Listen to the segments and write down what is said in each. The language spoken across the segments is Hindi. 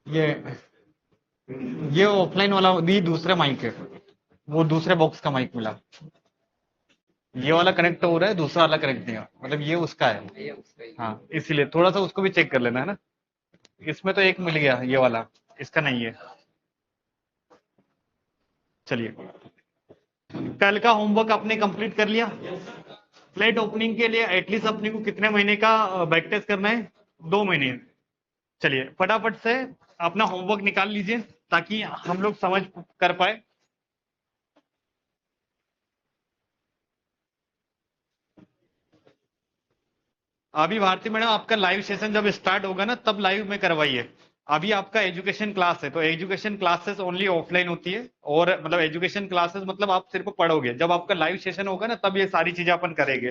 ये ये ऑफलाइन वाला भी दूसरे माइक है, वो दूसरे बॉक्स का माइक मिला। ये वाला कनेक्ट हो रहा है, दूसरा वाला कनेक्ट नहीं हो, मतलब ये उसका है। हाँ, इसीलिए थोड़ा सा उसको भी चेक कर लेना है ना। इसमें तो एक मिल गया ये वाला, इसका नहीं है। चलिए, कल का होमवर्क आपने कंप्लीट कर लिया। फ्लैट ओपनिंग के लिए एटलीस्ट अपने को कितने महीने का बैक टेस्ट करना है? 2 महीने। चलिए फटाफट से अपना होमवर्क निकाल लीजिए ताकि हम लोग समझ कर पाए। अभी भारती मैडम आपका लाइव सेशन जब स्टार्ट होगा ना तब लाइव में करवाइए। अभी आपका एजुकेशन क्लास है, तो एजुकेशन क्लासेस ओनली ऑफलाइन होती है। और मतलब एजुकेशन क्लासेस मतलब आप सिर्फ पढ़ोगे, जब आपका लाइव सेशन होगा ना तब ये सारी चीजें अपन करेंगे।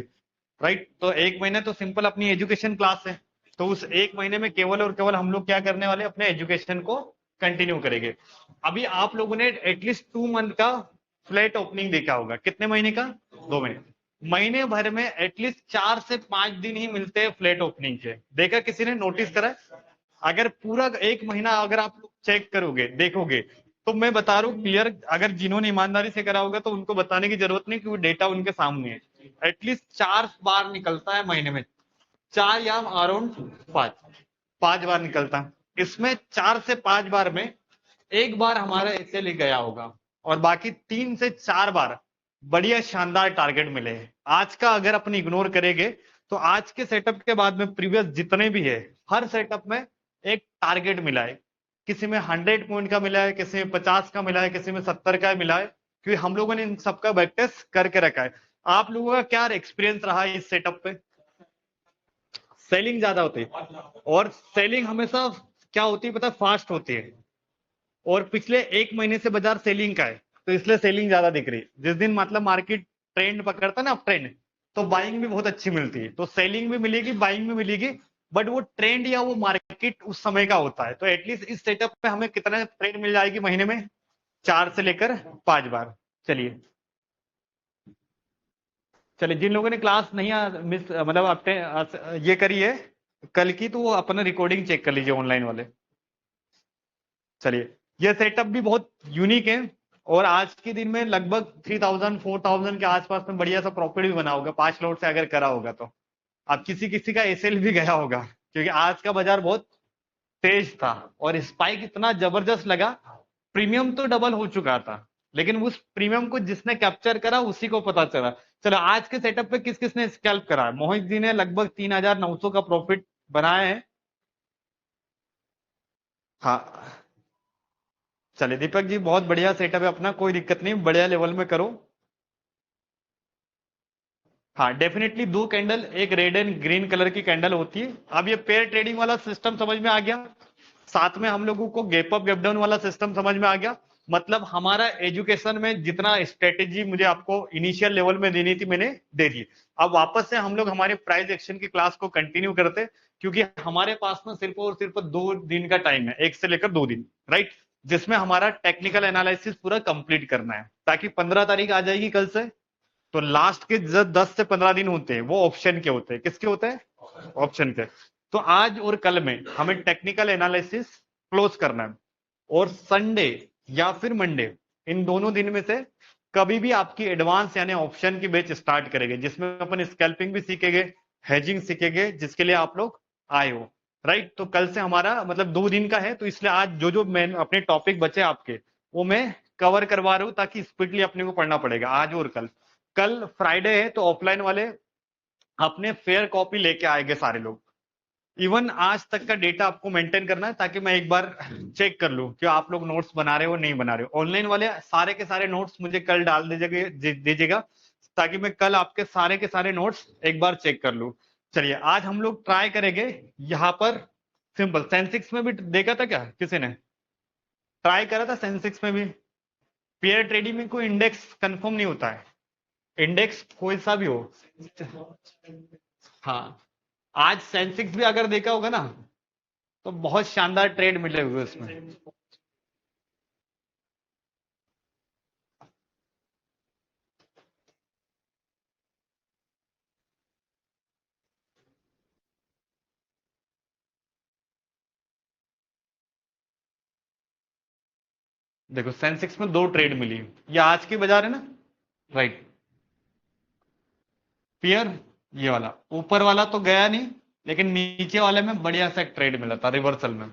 राइट, तो 1 महीने तो सिंपल अपनी एजुकेशन क्लास है। तो उस 1 महीने में केवल और केवल हम लोग क्या करने वाले, अपने एजुकेशन को कंटिन्यू करेंगे। अभी आप लोगों ने एटलीस्ट 2 मंथ का फ्लैट ओपनिंग देखा होगा, कितने महीने का? 2 महीने। महीने भर में एटलीस्ट 4 से 5 दिन ही मिलते हैं फ्लैट ओपनिंग के, देखा किसी ने, नोटिस करा है? अगर पूरा 1 महीना अगर आप चेक करोगे देखोगे, तो मैं बता रहा हूँ क्लियर, अगर जिन्होंने ईमानदारी से करा होगा तो उनको बताने की जरूरत नहीं, क्योंकि डेटा उनके सामने है। एटलीस्ट 4 बार निकलता है महीने में, 4 या अराउंड 5 5 बार निकलता है। इसमें 4 से 5 बार में एक बार हमारा ऐसे ले गया होगा, और बाकी 3 से 4 बार बढ़िया शानदार टारगेट मिले हैं। आज का अगर अपन इग्नोर करेंगे तो आज के सेटअप के बाद में प्रीवियस जितने भी है, हर सेटअप में एक टारगेट मिला है। किसी में 100 पॉइंट का मिला है, किसी में 50 का मिला है, किसी में 70 का मिला है, क्योंकि हम लोगों ने इन सबका बैक टेस्ट करके रखा है। आप लोगों का क्या एक्सपीरियंस रहा है इस सेटअप पे? सेलिंग ज्यादा होती है, और सेलिंग हमेशा क्या होती है पता है? फास्ट होती है। और पिछले 1 महीने से बाजार सेलिंग का है, तो इसलिए सेलिंग ज्यादा दिख रही है। जिस दिन मतलब मार्केट ट्रेंड पकड़ता है ना, अप ट्रेंड, तो बाइंग भी बहुत अच्छी मिलती है, तो सेलिंग भी मिलेगी, बाइंग भी मिलेगी। बट वो ट्रेंड या वो मार्केट उस समय का होता है। तो एटलीस्ट इस सेटअप पे हमें कितना ट्रेंड मिल जाएगी महीने में? 4 से लेकर 5 बार। चलिए, चलिए जिन लोगों ने क्लास नहीं मिस मतलब आपने ये करी है कल की, तो वो अपना रिकॉर्डिंग चेक कर लीजिए ऑनलाइन वाले। चलिए, ये सेटअप भी बहुत यूनिक है, और आज के दिन में लगभग 3000 4000 के आसपास में बढ़िया सा प्रॉफिट भी बना होगा, 5 लोट से अगर करा होगा तो। अब किसी किसी का एसएल भी गया होगा, क्योंकि आज का बाजार बहुत तेज था, और स्पाइक इतना जबरदस्त लगा। प्रीमियम तो डबल हो चुका था, लेकिन उस प्रीमियम को जिसने कैप्चर करा उसी को पता चला। चलो, आज के सेटअप पे किस किसने स्कैल्प करा? मोहित जी ने लगभग 3900 का प्रॉफिट बनाया है। हाँ, चलिए दीपक जी, बहुत बढ़िया सेटअप है अपना, कोई दिक्कत नहीं, बढ़िया लेवल में करो। हाँ डेफिनेटली, 2 कैंडल, एक रेड एंड ग्रीन कलर की कैंडल होती है। अब ये पेयर ट्रेडिंग वाला सिस्टम समझ में आ गया, साथ में हम लोगों को गैप अप गैप डाउन वाला सिस्टम समझ में आ गया। मतलब हमारा एजुकेशन में जितना स्ट्रेटेजी मुझे आपको इनिशियल लेवल में देनी थी, मैंने दे दी। अब वापस से हम लोग हमारे प्राइस एक्शन की क्लास को कंटिन्यू करते, क्योंकि हमारे पास में सिर्फ और सिर्फ 2 दिन का टाइम है, 1 से लेकर 2 दिन, राइट, जिसमें हमारा टेक्निकल एनालिसिस पूरा कंप्लीट करना है, ताकि 15 तारीख आ जाएगी कल से। तो लास्ट के 10 से 15 दिन होते हैं वो ऑप्शन के होते हैं, किसके होते हैं? ऑप्शन के। तो आज और कल में हमें टेक्निकल एनालिसिस क्लोज करना है, और संडे या फिर मंडे, इन दोनों दिन में से कभी भी आपकी एडवांस यानी ऑप्शन की बैच स्टार्ट करेंगे, जिसमें अपन स्कैल्पिंग भी सीखेंगे, हेजिंग सीखेंगे, जिसके लिए आप लोग आए हो। राइट, तो कल से हमारा मतलब 2 दिन का है, तो इसलिए आज जो जो मैं अपने टॉपिक बचे आपके, वो मैं कवर करवा रहा हूं, ताकि स्पीडली अपने को पढ़ना पड़ेगा आज और कल। कल फ्राइडे है, तो ऑफलाइन वाले अपने फेयर कॉपी लेके आएंगे सारे लोग। इवन आज तक का डेटा आपको मेंटेन करना है, ताकि मैं एक बार चेक कर लूं कि आप लोग नोट्स बना रहे हो नहीं बना रहे हो। ऑनलाइन वाले सारे के सारे नोट्स मुझे कल डाल दीजिएगा, ताकि मैं कल आपके सारे के सारे नोट्स एक बार चेक कर लूं। चलिए, आज हम लोग ट्राई करेंगे यहाँ पर। सिंपल सेंसिक्स में भी देखा था क्या किसी ने? ट्राई करा था सेंसिक्स में भी। पेयर ट्रेडिंग में कोई इंडेक्स कंफर्म नहीं होता है, इंडेक्स कोई सा भी हो। हाँ, आज सेंसेक्स भी अगर देखा होगा ना, तो बहुत शानदार ट्रेड मिले हुए उसमें। देखो सेंसेक्स में दो ट्रेड मिली, ये आज की बाजार है ना, राइट। पियर, ये वाला ऊपर वाला तो गया नहीं, लेकिन नीचे वाले में बढ़िया सा एक ट्रेड मिला था रिवर्सल में।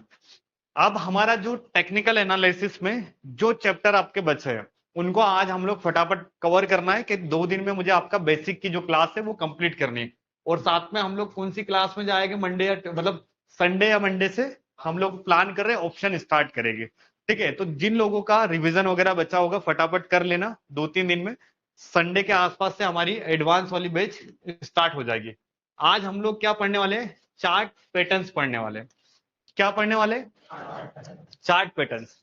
अब हमारा जो टेक्निकल एनालिसिस में जो चैप्टर आपके बचे हैं, उनको आज हम लोग फटाफट कवर करना है कि 2 दिन में मुझे आपका बेसिक की जो क्लास है वो कंप्लीट करनी है। और साथ में हम लोग कौन सी क्लास में जाएंगे, मंडे या मतलब संडे या मंडे से हम लोग प्लान कर रहे हैं, ऑप्शन स्टार्ट करेंगे। ठीक है, तो जिन लोगों का रिवीजन वगैरह बचा होगा फटाफट कर लेना 2-3 दिन में। संडे के आसपास से हमारी एडवांस वाली बैच स्टार्ट हो जाएगी। आज हम लोग क्या पढ़ने वाले हैं, चार्ट पैटर्न्स पढ़ने वाले हैं। क्या पढ़ने वाले, चार्ट पैटर्न्स।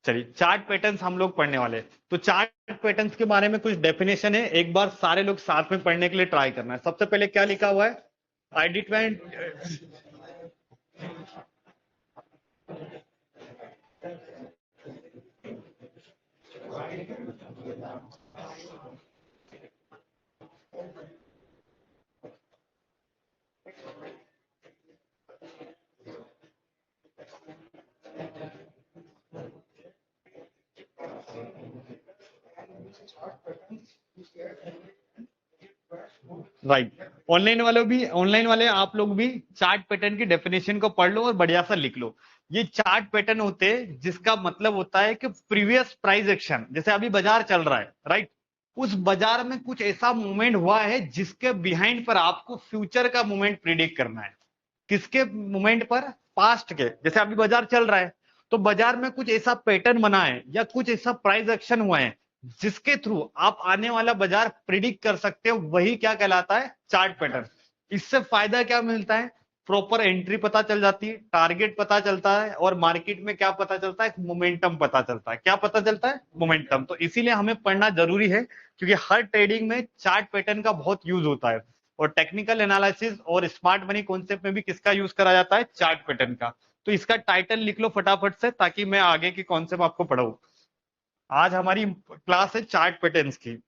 चलिए चार्ट पैटर्न्स हम लोग पढ़ने वाले हैं। तो चार्ट पैटर्न्स के बारे में कुछ डेफिनेशन है, एक बार सारे लोग साथ में पढ़ने के लिए ट्राई करना है। सबसे पहले क्या लिखा हुआ है, आइडेंटिफाइड। राइट, ऑनलाइन वाले आप लोग भी चार्ट पैटर्न की डेफिनेशन को पढ़ लो और बढ़िया सा लिख लो। ये चार्ट पैटर्न होते हैं जिसका मतलब होता है कि प्रीवियस प्राइस एक्शन, जैसे अभी बाजार चल रहा है, राइट, उस बाजार में कुछ ऐसा मूवमेंट हुआ है जिसके बिहाइंड पर आपको फ्यूचर का मूवमेंट प्रिडिक्ट करना है। किसके मूवमेंट पर, पास्ट के। जैसे अभी बाजार चल रहा है, तो बाजार में कुछ ऐसा पैटर्न बना है या कुछ ऐसा प्राइस एक्शन हुआ है जिसके थ्रू आप आने वाला बाजार प्रिडिक्ट कर सकते हो, वही क्या कहलाता है, चार्ट पैटर्न। इससे फायदा क्या मिलता है, प्रॉपर एंट्री पता चल जाती है, टारगेट पता चलता है, और मार्केट में क्या पता चलता है, मोमेंटम पता चलता है। क्या पता चलता है, मोमेंटम। तो इसीलिए हमें पढ़ना जरूरी है, क्योंकि हर ट्रेडिंग में चार्ट पैटर्न का बहुत यूज होता है। और टेक्निकल एनालिसिस और स्मार्ट मनी कॉन्सेप्ट में भी किसका यूज करा जाता है, चार्ट पैटर्न का। तो इसका टाइटल लिख लो फटाफट से, ताकि मैं आगे की कॉन्सेप्ट आपको पढ़ाऊं। आज हमारी क्लास है चार्ट पैटर्न्स की।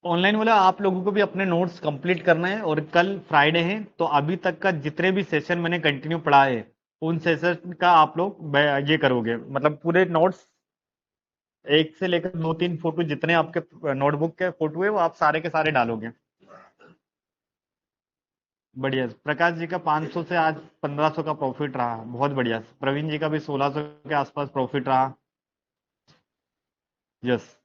ऑनलाइन वाला आप लोगों को भी अपने नोट्स कंप्लीट करना है, और कल फ्राइडे है, तो अभी तक का जितने भी सेशन मैंने कंटिन्यू पढ़ाए है, उन सेशन का आप लोग ये करोगे, मतलब पूरे नोट्स, एक से लेकर 2-3 फोटो जितने आपके नोटबुक के फोटो है वो आप सारे के सारे डालोगे। बढ़िया, प्रकाश जी का 500 से आज 1500 का प्रॉफिट रहा, बहुत बढ़िया। प्रवीण जी का भी 1600 के आसपास प्रॉफिट रहा। यस,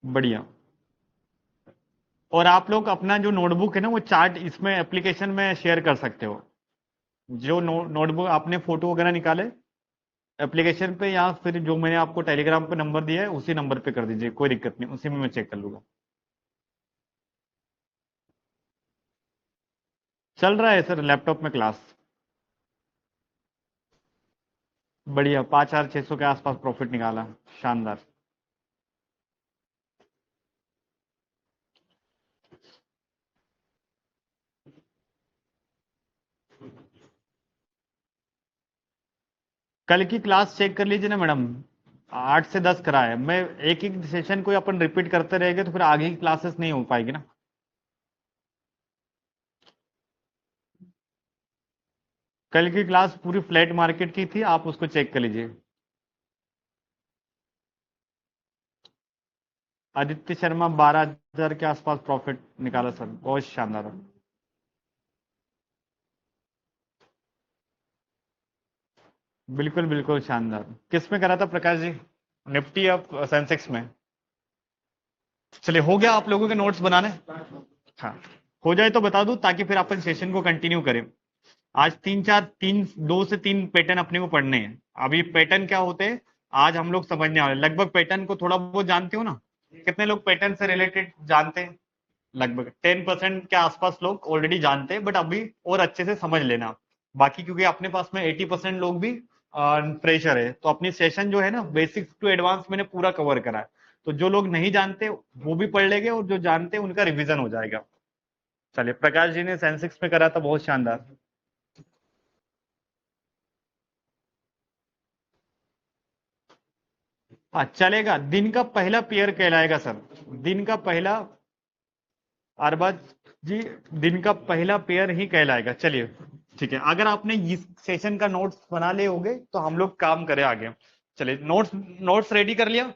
बढ़िया। और आप लोग अपना जो नोटबुक है ना, वो चार्ट इसमें एप्लीकेशन में शेयर कर सकते हो। जो नोटबुक आपने फोटो वगैरह निकाले एप्लीकेशन पे, या फिर जो मैंने आपको टेलीग्राम पे नंबर दिया है उसी नंबर पे कर दीजिए, कोई दिक्कत नहीं, उसी में मैं चेक कर लूंगा। चल रहा है सर लैपटॉप में क्लास। बढ़िया, 5,600 के आसपास प्रॉफिट निकाला, शानदार। कल की क्लास चेक कर लीजिए ना मैडम, 8 से 10 करा है। मैं एक एक सेशन को अपन रिपीट करते रहेंगे तो फिर आगे की क्लासेस नहीं हो पाएगी ना। कल की क्लास पूरी फ्लैट मार्केट की थी, आप उसको चेक कर लीजिए। आदित्य शर्मा 12,000 के आसपास प्रॉफिट निकाला सर, बहुत शानदार। बिल्कुल बिल्कुल शानदार। किस में करा था प्रकाश जी? निफ्टी या सेंसेक्स में? चलिए, हो गया आप लोगों के नोट्स बनाने? हाँ, हो जाए तो बता दूं ताकि फिर अपन सेशन को कंटिन्यू करें। आज दो से तीन पैटर्न अपने को पढ़ने हैं। अभी पैटर्न क्या होते हैं आज हम लोग समझने वाले। लगभग पैटर्न को थोड़ा बहुत जानते हो ना? कितने लोग पैटर्न से रिलेटेड जानते हैं? लगभग 10% के आसपास लोग ऑलरेडी जानते हैं, बट अभी और अच्छे से समझ लेना। बाकी क्योंकि अपने पास में 80% लोग भी फ्रेशर है, तो अपनी सेशन जो है ना बेसिक्स टू एडवांस मैंने पूरा कवर करा है। तो जो लोग नहीं जानते वो भी पढ़ लेंगे, और जो जानते हैं उनका रिवीजन हो जाएगा। चलिए, प्रकाश जी ने सेंसेक्स में करा था, बहुत शानदार। चलेगा। दिन का पहला पेयर कहलाएगा सर, दिन का पहला। अरबाज जी, दिन का पहला पेयर ही कहलाएगा। चलिए ठीक है, अगर आपने इस सेशन का नोट्स बना लिए होंगे तो हम लोग काम करें आगे। चलिए, नोट्स नोट्स रेडी कर लिया।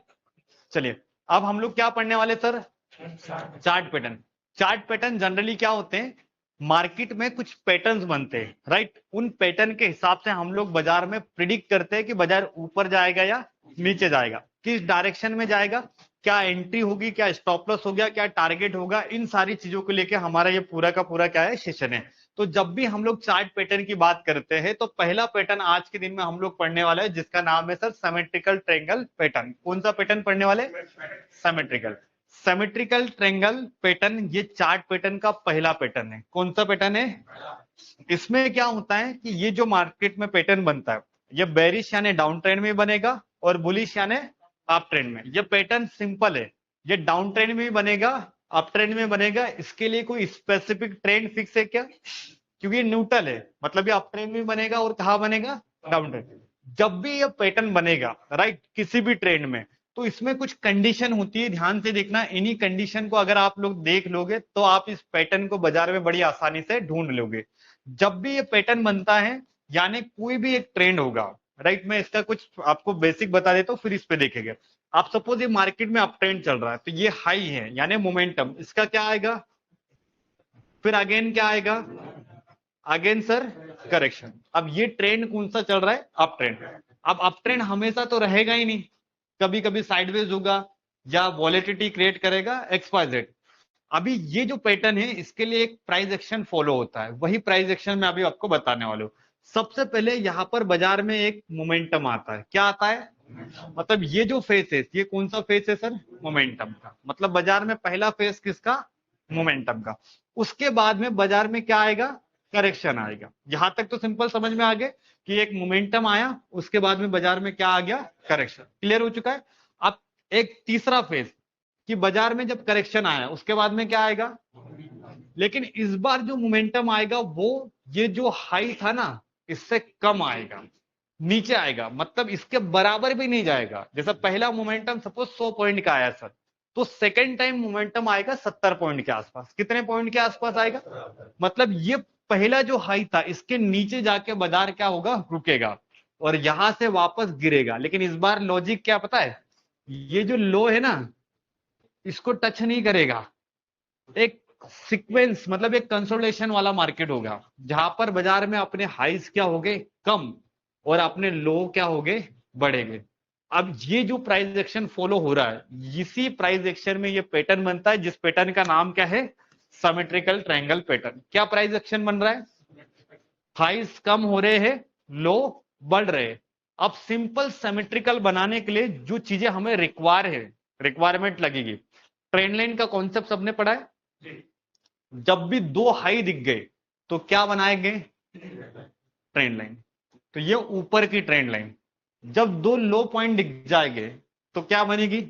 चलिए, अब हम लोग क्या पढ़ने वाले sir? Chart pattern. Chart pattern generally क्या होते हैं, मार्केट में कुछ पैटर्न्स बनते हैं, राइट? उन पैटर्न के हिसाब से हम लोग बाजार में प्रिडिक्ट करते हैं कि बाजार ऊपर जाएगा या नीचे जाएगा, किस डायरेक्शन में जाएगा, क्या एंट्री होगी, क्या स्टॉप लॉस हो गया, क्या टारगेट होगा। इन सारी चीजों को लेकर हमारा ये पूरा का पूरा क्या है, सेशन है। तो जब भी हम लोग चार्ट पैटर्न की बात करते हैं तो पहला पैटर्न आज के दिन में हम लोग पढ़ने वाला है, जिसका नाम है सर सिमेट्रिकल ट्रायंगल पैटर्न। कौन सा पैटर्न पढ़ने वाले? सिमेट्रिकल। सिमेट्रिकल ट्रायंगल पैटर्न ये चार्ट पैटर्न का पहला पैटर्न है। कौन सा पैटर्न है? इसमें क्या होता है कि ये जो मार्केट में पैटर्न बनता है, ये बेरिश यानी डाउन ट्रेंड में बनेगा और बुलिश यानी अप ट्रेंड में। ये पैटर्न सिंपल है, ये डाउन ट्रेंड में भी बनेगा, अप ट्रेंड में बनेगा। इसके लिए कोई स्पेसिफिक ट्रेंड फिक्स है क्या? क्योंकि ये न्यूट्रल है, मतलब ये अप ट्रेंड में बनेगा और कहां बनेगा? Down trend. जब भी ये पैटर्न बनेगा, राइट, किसी भी ट्रेंड में, तो इसमें कुछ कंडीशन होती है, ध्यान से देखना। इन्हीं कंडीशन को अगर आप लोग देख लोगे तो आप इस पैटर्न को बाजार में बड़ी आसानी से ढूंढ लोगे। जब भी ये पैटर्न बनता है, यानी कोई भी एक ट्रेंड होगा, राइट, मैं इसका कुछ आपको बेसिक बता देता हूँ, फिर इस पे देखेंगे। आप सपोज ये मार्केट में अप ट्रेंड चल रहा है, तो ये हाई है यानी मोमेंटम, इसका क्या आएगा? फिर अगेन क्या आएगा? Again sir correction. अब ये ट्रेंड कौन सा चल रहा है? Up trend. अब अप ट्रेंड हमेशा तो रहेगा ही नहीं, कभी कभी साइडवेज होगा या वॉलेटिलिटी क्रिएट करेगा XYZ। अभी ये जो पैटर्न है इसके लिए एक प्राइस एक्शन फॉलो होता है, वही प्राइस एक्शन मैं अभी आपको बताने वाला हूं। सबसे पहले यहां पर बाजार में एक मोमेंटम आता है। क्या आता है? मतलब ये जो फेस है, ये कौन सा फेस है सर? मोमेंटम का। मतलब बाजार में पहला फेस किसका? मोमेंटम का। उसके बाद में बाजार में क्या आएगा? करेक्शन आएगा। यहां तक तो सिंपल समझ में आ गए कि एक मोमेंटम आया, उसके बाद में बाजार में क्या आ गया? करेक्शन। क्लियर हो चुका है। अब एक तीसरा फेज कि बाजार में जब करेक्शन आया उसके बाद में क्या आएगा? लेकिन इस बार जो मोमेंटम आएगा वो ये जो हाई था ना, इससे कम आएगा, नीचे आएगा, मतलब इसके बराबर भी नहीं जाएगा। जैसा पहला मोमेंटम सपोज 100 पॉइंट का आया सर, तो सेकेंड टाइम मोमेंटम आएगा 70 पॉइंट के आसपास। कितने पॉइंट के आसपास आएगा? मतलब ये पहला जो हाई था इसके नीचे जाके बाजार क्या होगा? रुकेगा और यहां से वापस गिरेगा। लेकिन इस बार लॉजिक क्या पता है? ये जो लो है ना, इसको टच नहीं करेगा। एक सीक्वेंस, मतलब एक कंसोलिडेशन वाला मार्केट होगा, जहां पर बाजार में अपने हाइस क्या हो गए? कम, और अपने लो क्या हो गए? बढ़ेंगे। अब ये जो प्राइस एक्शन फॉलो हो रहा है, इसी प्राइस एक्शन में ये पैटर्न बनता है, जिस पैटर्न का नाम क्या है? Symmetrical triangle pattern. क्या प्राइस एक्शन बन रहा है? हाइस कम हो रहे हैं, लो बढ़ रहे हैं। अब सिंपल सिमेट्रिकल बनाने के लिए जो चीजें हमें रिक्वायरमेंट लगेगी, ट्रेंड लाइन का कॉन्सेप्ट सबने पढ़ा है। जब भी दो हाई दिख गए तो क्या बनाएंगे? Trend line. तो ये ऊपर की ट्रेंड लाइन। जब दो लो पॉइंट दिख जाएंगे तो क्या बनेगी?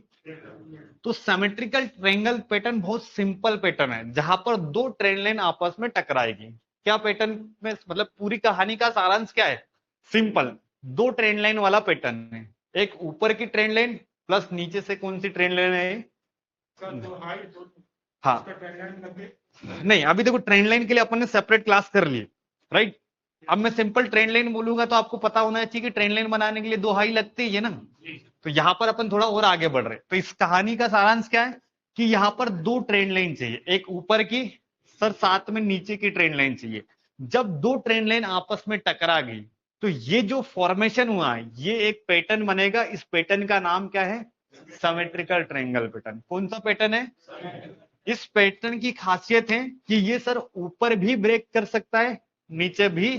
तो सिमेट्रिकल ट्रायंगल पैटर्न बहुत सिंपल पैटर्न है, जहां पर दो ट्रेंड लाइन आपस में टकराएगी। क्या पैटर्न में, मतलब पूरी कहानी का सारांश क्या है? सिंपल, दो ट्रेंड लाइन वाला पैटर्न है। एक ऊपर की ट्रेंड लाइन प्लस नीचे से कौन सी ट्रेंड लाइन है? हाँ, नहीं, अभी देखो ट्रेंड लाइन के लिए अपन ने सेपरेट क्लास कर ली, राइट। अब मैं सिंपल ट्रेंड लाइन बोलूंगा तो आपको पता होना चाहिए कि ट्रेंड लाइन बनाने के लिए दो हाई लगती है ना। तो यहाँ पर अपन थोड़ा और आगे बढ़ रहे, तो इस कहानी का सारांश क्या है कि यहाँ पर दो ट्रेन लाइन चाहिए, एक ऊपर की सर, साथ में नीचे की ट्रेन लाइन चाहिए। जब दो ट्रेन लाइन आपस में टकरा गई तो ये जो फॉर्मेशन हुआ है ये एक पैटर्न बनेगा। इस पैटर्न का नाम क्या है? Symmetrical triangle pattern. कौन सा पैटर्न है? इस पैटर्न की खासियत है कि ये सर ऊपर भी ब्रेक कर सकता है, नीचे भी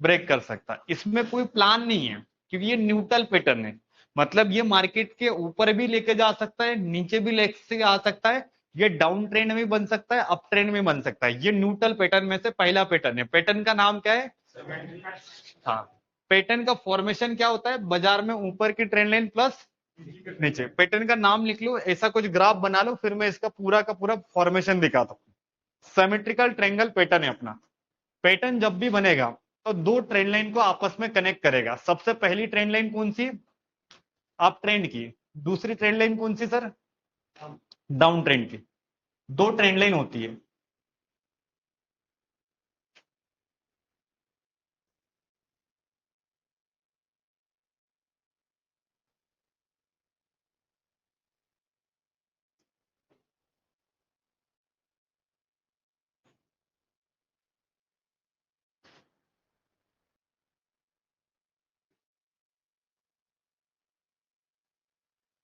ब्रेक कर सकता है। इसमें कोई प्लान नहीं है क्योंकि ये न्यूट्रल पैटर्न है। मतलब ये मार्केट के ऊपर भी लेके जा सकता है, नीचे भी लेके आ सकता है, ये डाउन ट्रेंड में बन सकता है, अप ट्रेंड में बन सकता है। ये न्यूट्रल पैटर्न में से पहला पैटर्न है। पैटर्न का नाम क्या है? हाँ। पैटर्न का फॉर्मेशन क्या होता है? बाजार में ऊपर की ट्रेंड लाइन प्लस नीचे। पैटर्न का नाम लिख लो, ऐसा कुछ ग्राफ बना लो, फिर मैं इसका पूरा का पूरा फॉर्मेशन दिखाता हूँ। सिमेट्रिकल ट्रायंगल पैटर्न है अपना। पैटर्न जब भी बनेगा तो दो ट्रेंड लाइन को आपस में कनेक्ट करेगा। सबसे पहली ट्रेंड लाइन कौन सी? अप ट्रेंड की। दूसरी ट्रेंड लाइन कौन सी सर? डाउन ट्रेंड की। दो ट्रेंड लाइन होती है।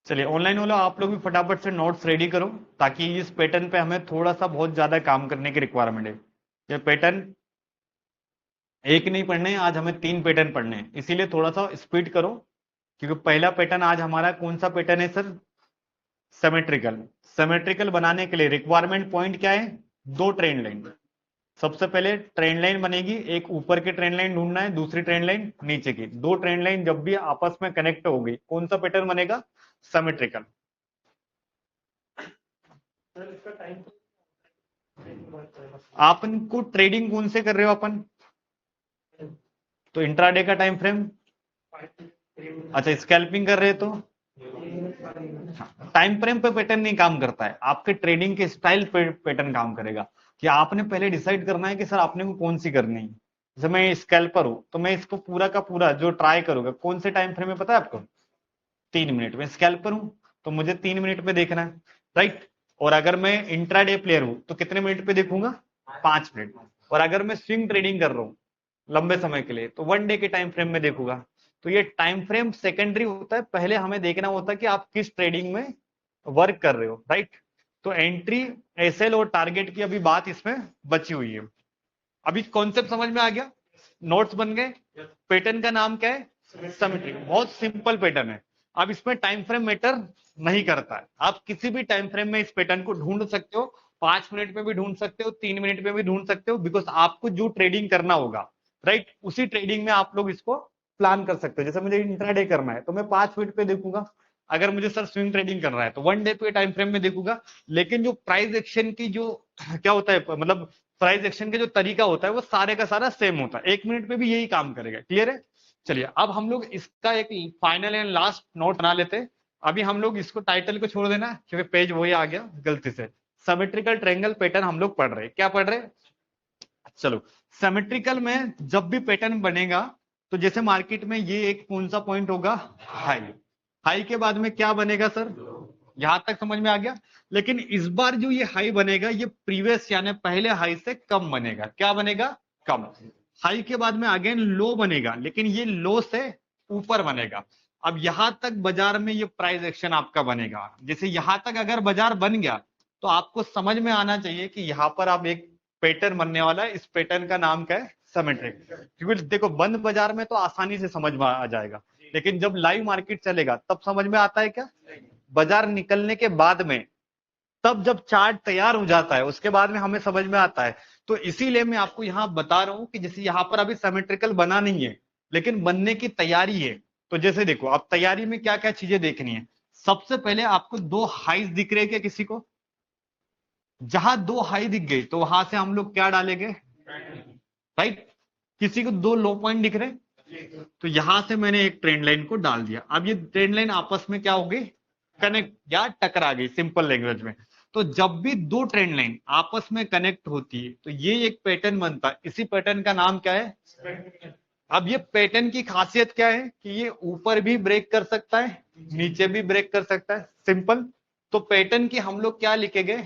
चलिए ऑनलाइन वालों, आप लोग भी फटाफट से नोट्स रेडी करो ताकि इस पैटर्न पे हमें थोड़ा सा बहुत ज्यादा काम करने की रिक्वायरमेंट है। ये पैटर्न एक नहीं पढ़ने हैं, आज हमें तीन पैटर्न पढ़ने हैं, इसीलिए थोड़ा सा स्पीड करो। क्योंकि पहला पैटर्न आज हमारा कौन सा पैटर्न है सर? सिमेट्रिकल। सिमेट्रिकल बनाने के लिए रिक्वायरमेंट पॉइंट क्या है? दो ट्रेंड लाइन। सबसे पहले ट्रेंड लाइन बनेगी, एक ऊपर की ट्रेंड लाइन ढूंढना है, दूसरी ट्रेंड लाइन नीचे की। दो ट्रेंड लाइन जब भी आपस में कनेक्ट होगी कौन सा पैटर्न बनेगा? सिमेट्रिकल। आपन को ट्रेडिंग कौन से कर रहे हो अपन? तो इंट्राडे का टाइम फ्रेम। अच्छा, स्कैल्पिंग कर रहे हो तो टाइम फ्रेम पे पैटर्न नहीं काम करता है, आपके ट्रेडिंग के स्टाइल पे पैटर्न काम करेगा। कि आपने पहले डिसाइड करना है कि सर आपने को कौन सी करनी है। जैसे मैं स्कैल्पर हूं तो मैं इसको पूरा का पूरा जो ट्राई करूंगा कौन से टाइम फ्रेम में, पता है आपको? 3 मिनट में। स्कैल्पर हूं तो मुझे 3 मिनट पे देखना है, राइट। और अगर मैं इंट्राडे प्लेयर हूं तो कितने मिनट पे देखूंगा? 5 मिनट। और अगर मैं स्विंग ट्रेडिंग कर रहा हूं लंबे समय के लिए तो 1 डे के टाइम फ्रेम में देखूंगा। तो ये टाइम फ्रेम सेकेंडरी होता है, पहले हमें देखना होता है कि आप किस ट्रेडिंग में वर्क कर रहे हो, राइट। तो एंट्री, एसएल और टारगेट की अभी बात इसमें बची हुई है। अभी कॉन्सेप्ट समझ में आ गया? नोट्स बन गए? पैटर्न का नाम क्या है? सिमेट्रिक। बहुत सिंपल पैटर्न है। अब इसमें टाइम फ्रेम मैटर नहीं करता है, आप किसी भी टाइम फ्रेम में इस पैटर्न को ढूंढ सकते हो। 5 मिनट में भी ढूंढ सकते हो, 3 मिनट में भी ढूंढ सकते हो, बिकॉज आपको जो ट्रेडिंग करना होगा, राइट, उसी ट्रेडिंग में आप लोग इसको प्लान कर सकते हो। जैसे मुझे इंट्राडे करना है तो मैं 5 मिनट पे देखूंगा। अगर मुझे सर स्विंग ट्रेडिंग करना है तो 1 डे पे टाइम फ्रेम में देखूंगा। लेकिन जो प्राइस एक्शन की जो क्या होता है, मतलब प्राइस एक्शन के जो तरीका होता है वो सारे का सारा सेम होता है, 1 मिनट पे भी यही काम करेगा। क्लियर है? चलिए अब हम लोग इसका एक फाइनल एंड लास्ट नोट बना लेते हैं। अभी हम लोग इसको टाइटल को छोड़ देना क्योंकि पेज वही आ गया गलती से। सिमेट्रिकल ट्रायंगल पैटर्न हम लोग पढ़ रहे हैं, क्या पढ़ रहे हैं? चलो, सिमेट्रिकल में जब भी पैटर्न बनेगा तो जैसे मार्केट में ये एक कौन सा पॉइंट होगा? हाई। हाई के बाद में क्या बनेगा सर? यहां तक समझ में आ गया। लेकिन इस बार जो ये हाई बनेगा ये प्रीवियस यानी पहले हाई से कम बनेगा। क्या बनेगा? कम। हाई के बाद में अगेन लो बनेगा, लेकिन ये लो से ऊपर बनेगा। अब यहां तक बाजार में ये प्राइस एक्शन आपका बनेगा। जैसे यहां तक अगर बाजार बन गया तो आपको समझ में आना चाहिए कि यहां पर आप एक पैटर्न बनने वाला है। इस पैटर्न का नाम क्या है? सिमेट्रिक। क्योंकि देखो बंद बाजार में तो आसानी से समझ में आ जाएगा, लेकिन जब लाइव मार्केट चलेगा तब समझ में आता है क्या? बाजार निकलने के बाद में, तब जब चार्ट तैयार हो जाता है उसके बाद में हमें समझ में आता है। तो इसीलिए मैं आपको यहां बता रहा हूं कि जैसे यहां पर अभी सिमेट्रिकल बना नहीं है लेकिन बनने की तैयारी है। तो जैसे देखो अब तैयारी में क्या क्या चीजें देखनी है। सबसे पहले आपको दो हाइज दिख रहे क्या किसी को? जहां दो हाई दिख गई तो वहां से हम लोग क्या डालेंगे? राइट। किसी को दो लो पॉइंट दिख रहे तो यहां से मैंने एक ट्रेंड लाइन को डाल दिया। अब ये ट्रेंड लाइन आपस में क्या हो गई? कनेक्ट या टकरा गई, सिंपल लैंग्वेज में। तो जब भी दो ट्रेंड लाइन आपस में कनेक्ट होती है तो ये एक पैटर्न बनता है। इसी पैटर्न का नाम क्या है? अब ये पैटर्न की खासियत क्या है कि ये ऊपर भी ब्रेक कर सकता है, नीचे भी ब्रेक कर सकता है, सिंपल। तो पैटर्न की हम लोग क्या लिखेंगे,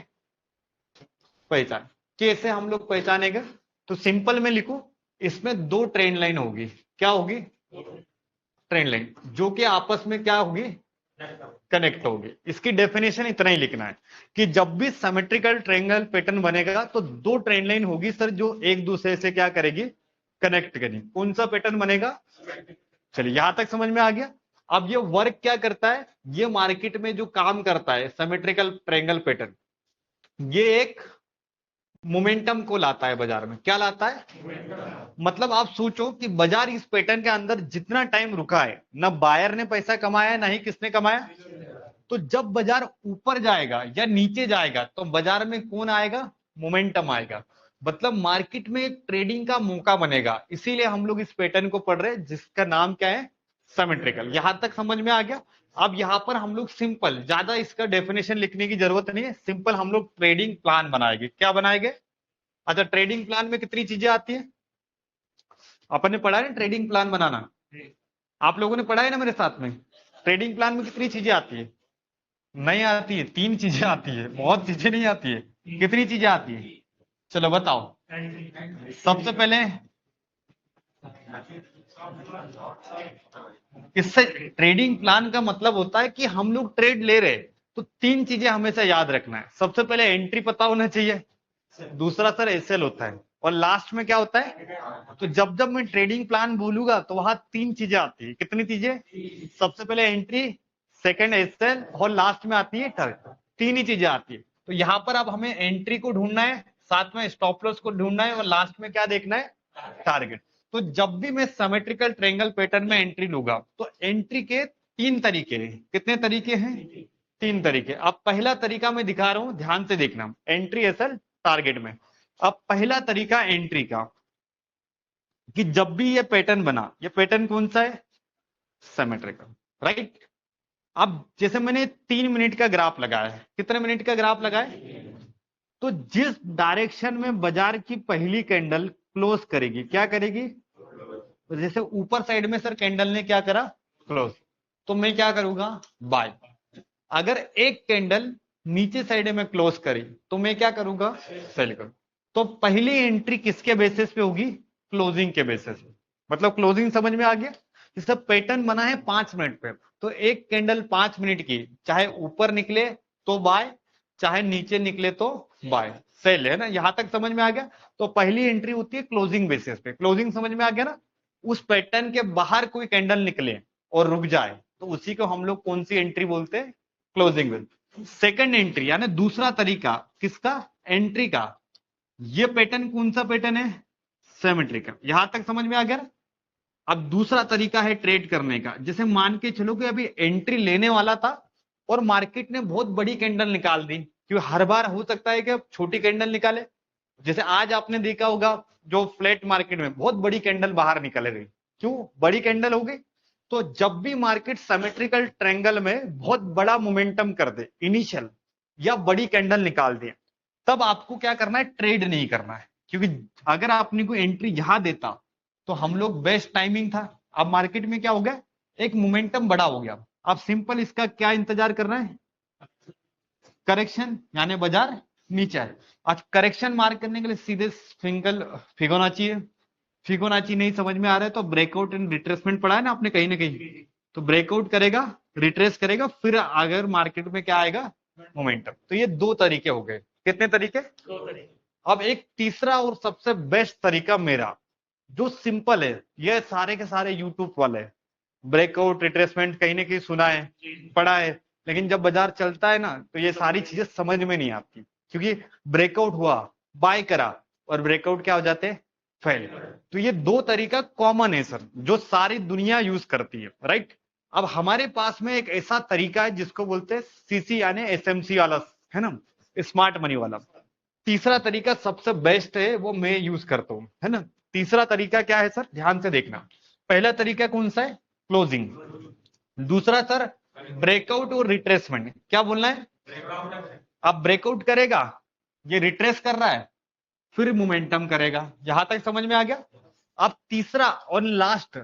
पहचान। कैसे हम लोग पहचानेंगे, तो सिंपल में लिखू, इसमें दो ट्रेंड लाइन होगी, क्या होगी, ट्रेंड लाइन, जो कि आपस में क्या होगी, कनेक्ट होगी। इसकी डेफिनेशन इतना ही लिखना है कि जब भी सिमेट्रिकल ट्रायंगल पैटर्न बनेगा तो दो ट्रेंड लाइन होगी सर, जो एक दूसरे से क्या करेगी, कनेक्ट करेगी। कौन सा पैटर्न बनेगा, चलिए यहां तक समझ में आ गया। अब ये वर्क क्या करता है, ये मार्केट में जो काम करता है सिमेट्रिकल ट्रायंगल पैटर्न, ये एक मोमेंटम को लाता है बाजार में। क्या लाता है, मतलब आप सोचो कि बाजार इस पैटर्न के अंदर जितना टाइम रुका है, ना बायर ने पैसा कमाया ना ही किसने कमाया। तो जब बाजार ऊपर जाएगा या नीचे जाएगा तो बाजार में कौन आएगा, मोमेंटम आएगा। मतलब मार्केट में एक ट्रेडिंग का मौका बनेगा, इसीलिए हम लोग इस पैटर्न को पढ़ रहे हैं जिसका नाम क्या है, सिमेट्रिकल। यहां तक समझ में आ गया। अब यहां पर हम लोग सिंपल, ज्यादा इसका डेफिनेशन लिखने की जरूरत नहीं है, सिंपल हम लोग ट्रेडिंग प्लान बनाएंगे। क्या बनाएंगे, अच्छा ट्रेडिंग प्लान में कितनी चीजें आती है, अपन ने पढ़ा है ना ट्रेडिंग प्लान बनाना, आप लोगों ने पढ़ा है ना मेरे साथ में। ट्रेडिंग प्लान में कितनी चीजें आती है, नहीं आती है, तीन चीजें आती है, बहुत चीजें नहीं आती है। कितनी चीजें आती है, चलो बताओ। सबसे पहले इससे ट्रेडिंग प्लान का मतलब होता है कि हम लोग ट्रेड ले रहे हैं, तो तीन चीजें हमेशा याद रखना है। सबसे पहले एंट्री पता होना चाहिए, दूसरा सर एसएल होता है, और लास्ट में क्या होता है। तो जब जब मैं ट्रेडिंग प्लान बोलूंगा तो वहां तीन चीजें आती है, कितनी चीजें, सबसे पहले एंट्री, सेकंड एसएल, और लास्ट में आती है टारगेट। तीन ही चीजें आती है। तो यहां पर अब हमें एंट्री को ढूंढना है, साथ में स्टॉप लॉस को ढूंढना है, और लास्ट में क्या देखना है, टारगेट। तो जब भी मैं सिमेट्रिकल ट्रायंगल पैटर्न में एंट्री लूंगा तो एंट्री के तीन तरीके हैं। कितने तरीके हैं, तीन तरीके। अब पहला तरीका मैं दिखा रहा हूं, ध्यान से देखना, एंट्री एसएल टारगेट में। अब पहला तरीका एंट्री का, कि जब भी ये पैटर्न बना, ये पैटर्न कौन सा है, सिमेट्रिकल, राइट। अब जैसे मैंने 3 मिनट का ग्राफ लगाया है, कितने मिनट का ग्राफ लगाया, तो जिस डायरेक्शन में बाजार की पहली कैंडल क्लोज करेगी, क्या करेगी, तो जैसे ऊपर साइड में सर कैंडल ने क्या करा, क्लोज, तो मैं क्या करूंगा, बाय। अगर एक कैंडल नीचे साइड में क्लोज करी तो मैं क्या करूंगा, सेल करूं। तो पहली एंट्री किसके बेसिस पे होगी, क्लोजिंग के बेसिस पे। मतलब क्लोजिंग समझ में आ गया। जैसे पैटर्न बना है 5 मिनट पे, तो एक कैंडल 5 मिनट की, चाहे ऊपर निकले तो बाय, चाहे नीचे निकले तो बाय, सेल है ना, यहां तक समझ में आ गया। तो पहली एंट्री होती है क्लोजिंग बेसिस पे, क्लोजिंग समझ में आ गया ना। उस पैटर्न के बाहर कोई कैंडल निकले और रुक जाए तो उसी को हम लोग कौन सी एंट्री बोलते हैं, क्लोजिंग बेल। सेकंड एंट्री यानी दूसरा तरीका किसका, एंट्री का। ये पैटर्न कौन सा पैटर्न है, सिमेट्रिकल। यहां तक समझ में आ गया। अब दूसरा तरीका है ट्रेड करने का। जैसे मान के चलो कि अभी एंट्री लेने वाला था और मार्केट ने बहुत बड़ी कैंडल निकाल दी, क्योंकि हर बार हो सकता है कि छोटी कैंडल निकाले। जैसे आज आपने देखा होगा जो फ्लैट मार्केट में बहुत बड़ी कैंडल बाहर निकल रही, क्यों, बड़ी कैंडल हो गई। तो जब भी मार्केट सिमेट्रिकल ट्रायंगल में बहुत बड़ा मोमेंटम कर दे इनिशियल, या बड़ी कैंडल निकाल दे, तब आपको क्या करना है, ट्रेड नहीं करना है। क्योंकि अगर आपने कोई एंट्री यहां देता तो हम लोग बेस्ट टाइमिंग था। अब मार्केट में क्या हो गया, एक मोमेंटम बड़ा हो गया। अब सिंपल इसका क्या इंतजार करना है, करेक्शन, यानी बाजार नीचे है। आज करेक्शन मार्क करने के लिए सीधे सिंगल फिबोनाची है। फिबोनाची नहीं समझ में आ रहा है तो ब्रेकआउट एंड रिट्रेसमेंट पढ़ा है ना आपने कहीं ना कहीं। तो ब्रेकआउट करेगा, रिट्रेस करेगा, फिर अगर मार्केट में क्या आएगा, मोमेंटम। तो ये दो तरीके हो गए, कितने तरीके, दो तरीके। अब एक तीसरा और सबसे बेस्ट तरीका मेरा, जो सिंपल है, ये सारे के सारे यूट्यूब वाले, ब्रेकआउट रिट्रेसमेंट कहीं ना कहीं सुना है, पढ़ा है, लेकिन जब बाजार चलता है ना तो ये सारी चीजें समझ में नहीं आती। क्योंकि ब्रेकआउट हुआ, बाय करा, और ब्रेकआउट क्या हो जाते हैं, फेल। तो ये दो तरीका कॉमन है सर, जो सारी दुनिया यूज करती है, राइट। अब हमारे पास में एक ऐसा तरीका है जिसको बोलते हैं सीसी यानी एसएमसी वाला, है ना, स्मार्ट मनी वाला। तीसरा तरीका सबसे बेस्ट है, वो मैं यूज करता हूं, है ना। तीसरा तरीका क्या है सर, ध्यान से देखना। पहला तरीका कौन सा है, क्लोजिंग। दूसरा सर ब्रेकआउट और रिट्रेसमेंट। क्या बोलना है, अब ब्रेकआउट करेगा, ये रिट्रेस कर रहा है, फिर मोमेंटम करेगा। यहां तक समझ में आ गया। अब तीसरा और लास्ट,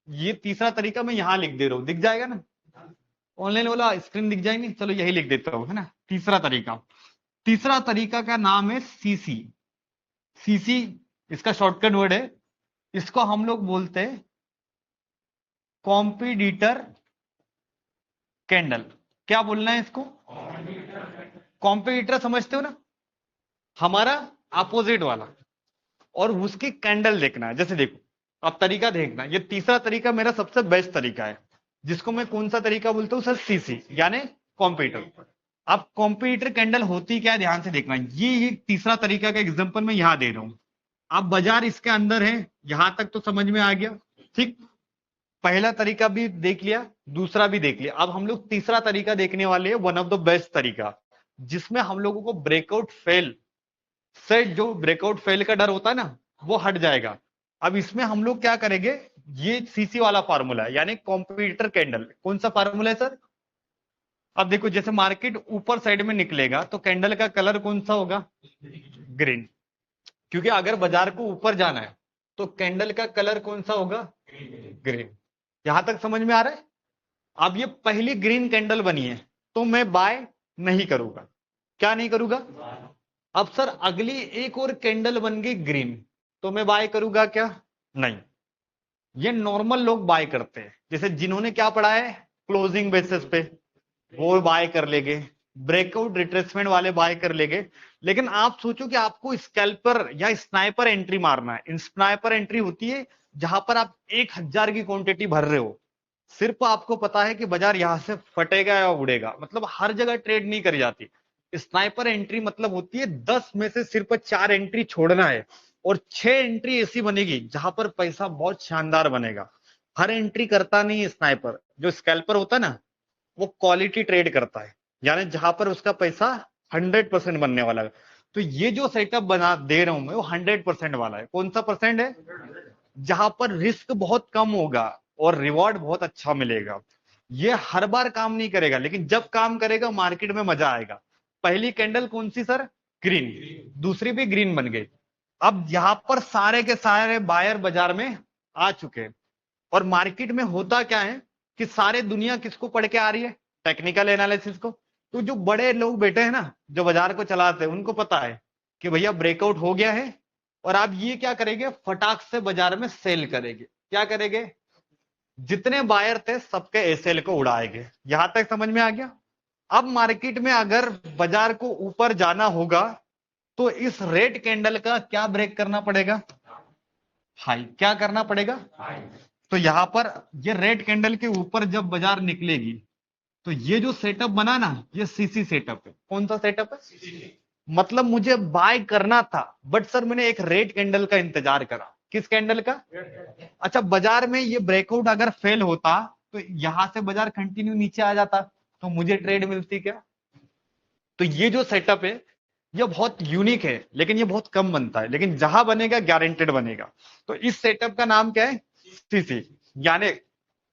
ये तीसरा तरीका मैं यहां लिख दे रहा हूं, दिख जाएगा ना। ऑनलाइन वाला स्क्रीन दिख जाएंगे, चलो यही लिख देता हूँ, है ना। तीसरा तरीका का नाम है सीसी। सीसी इसका शॉर्टकट वर्ड है, इसको हम लोग बोलते हैं कॉम्पिटिटर कैंडल। क्या बोलना है इसको? कॉम्पिटिटर समझते हो ना, हमारा अपोजिट वाला, और उसकी कैंडल देखना है। जैसे देखो, अब तरीका देखना, ये तीसरा तरीका मेरा सबसे बेस्ट तरीका है, जिसको मैं कौन सा तरीका बोलता हूँ सर? सीसी, यानी कॉम्पिटिटर। अब कॉम्पिटिटर कैंडल होती क्या है, ध्यान से देखना। ये तीसरा तरीका का एग्जांपल मैं यहां दे रहा हूं। अब बाजार इसके अंदर है, यहां तक तो समझ में आ गया, ठीक। पहला तरीका भी देख लिया, दूसरा भी देख लिया। अब हम लोग तीसरा तरीका देखने वाले हैं, वन ऑफ द बेस्ट तरीका, जिसमें हम लोगों को ब्रेकआउट फेल से, जो ब्रेकआउट फेल का डर होता है ना, वो हट जाएगा। अब इसमें हम लोग क्या करेंगे, ये सीसी वाला फार्मूला है, यानी कॉम्पिटिटर कैंडल। कौन सा फार्मूला है सर? अब देखो, जैसे मार्केट ऊपर साइड में निकलेगा तो कैंडल का कलर कौन सा होगा? ग्रीन। क्योंकि अगर बाजार को ऊपर जाना है तो कैंडल का कलर कौन सा होगा? ग्रीन। यहां तक समझ में आ रहा है? अब ये पहली ग्रीन कैंडल बनी है तो मैं बाय नहीं करूंगा। क्या नहीं करूंगा? अब सर अगली एक और कैंडल बन गई ग्रीन, तो मैं बाय करूंगा क्या? नहीं। ये नॉर्मल लोग बाय करते हैं, जैसे जिन्होंने क्या पढ़ा है क्लोजिंग बेसिस पे, वो बाय कर लेंगे। ब्रेकआउट रिट्रेसमेंट वाले बाय कर लेंगे। लेकिन आप सोचो कि आपको स्कैल्पर या स्नाइपर एंट्री मारना है। स्नाइपर एंट्री होती है जहां पर आप 1,000 की क्वांटिटी भर रहे हो, सिर्फ आपको पता है कि बाजार यहां से फटेगा या उड़ेगा, मतलब हर जगह ट्रेड नहीं करी जाती। स्नाइपर एंट्री मतलब होती है 10 में से सिर्फ 4 एंट्री छोड़ना है, और 6 एंट्री ऐसी बनेगी जहां पर पैसा बहुत शानदार बनेगा। हर एंट्री करता नहीं है स्नाइपर। जो स्कैल्पर होता है ना, वो क्वालिटी ट्रेड करता है, यानी जहां पर उसका पैसा 100% बनने वाला है। तो ये जो सेटअप बना दे रहा हूं मैं, वो 100% वाला है। कौन सा परसेंट है? जहां पर रिस्क बहुत कम होगा और रिवॉर्ड बहुत अच्छा मिलेगा। ये हर बार काम नहीं करेगा, लेकिन जब काम करेगा मार्केट में मजा आएगा। पहली कैंडल कौन सी सर? ग्रीन। दूसरी भी ग्रीन बन गई। अब यहां पर सारे के सारे बायर बाजार में आ चुके हैं। और मार्केट में होता क्या है कि सारे दुनिया किसको पढ़ के आ रही है? टेक्निकल एनालिसिस को। तो जो बड़े लोग बैठे हैं ना, जो बाजार को चलाते हैं, उनको पता है कि भैया ब्रेकआउट हो गया है, और आप ये क्या करेंगे, फटाक से बाजार में सेल करेंगे। क्या करेंगे? जितने बायर थे सबके एसएल को उड़ाएंगे। यहां तक समझ में आ गया? अब मार्केट में अगर बाजार को ऊपर जाना होगा तो इस रेड कैंडल का क्या ब्रेक करना पड़ेगा? हाई। क्या करना पड़ेगा? तो यहां पर ये रेड कैंडल के ऊपर जब बाजार निकलेगी, तो ये जो सेटअप बना ना, ये सीसी सेटअप है। कौन सा सेटअप है? मतलब मुझे बाय करना था, बट सर मैंने एक रेड कैंडल का इंतजार करा। किस कैंडल का? अच्छा, बाजार में ये ब्रेकआउट अगर फेल होता तो यहां से बाजार कंटिन्यू नीचे आ जाता, तो मुझे ट्रेड मिलती क्या? तो ये जो सेटअप है, ये बहुत यूनिक है, लेकिन ये बहुत कम बनता है, लेकिन जहां बनेगा गारंटेड बनेगा। तो इस सेटअप का नाम क्या है? सीसी, यानी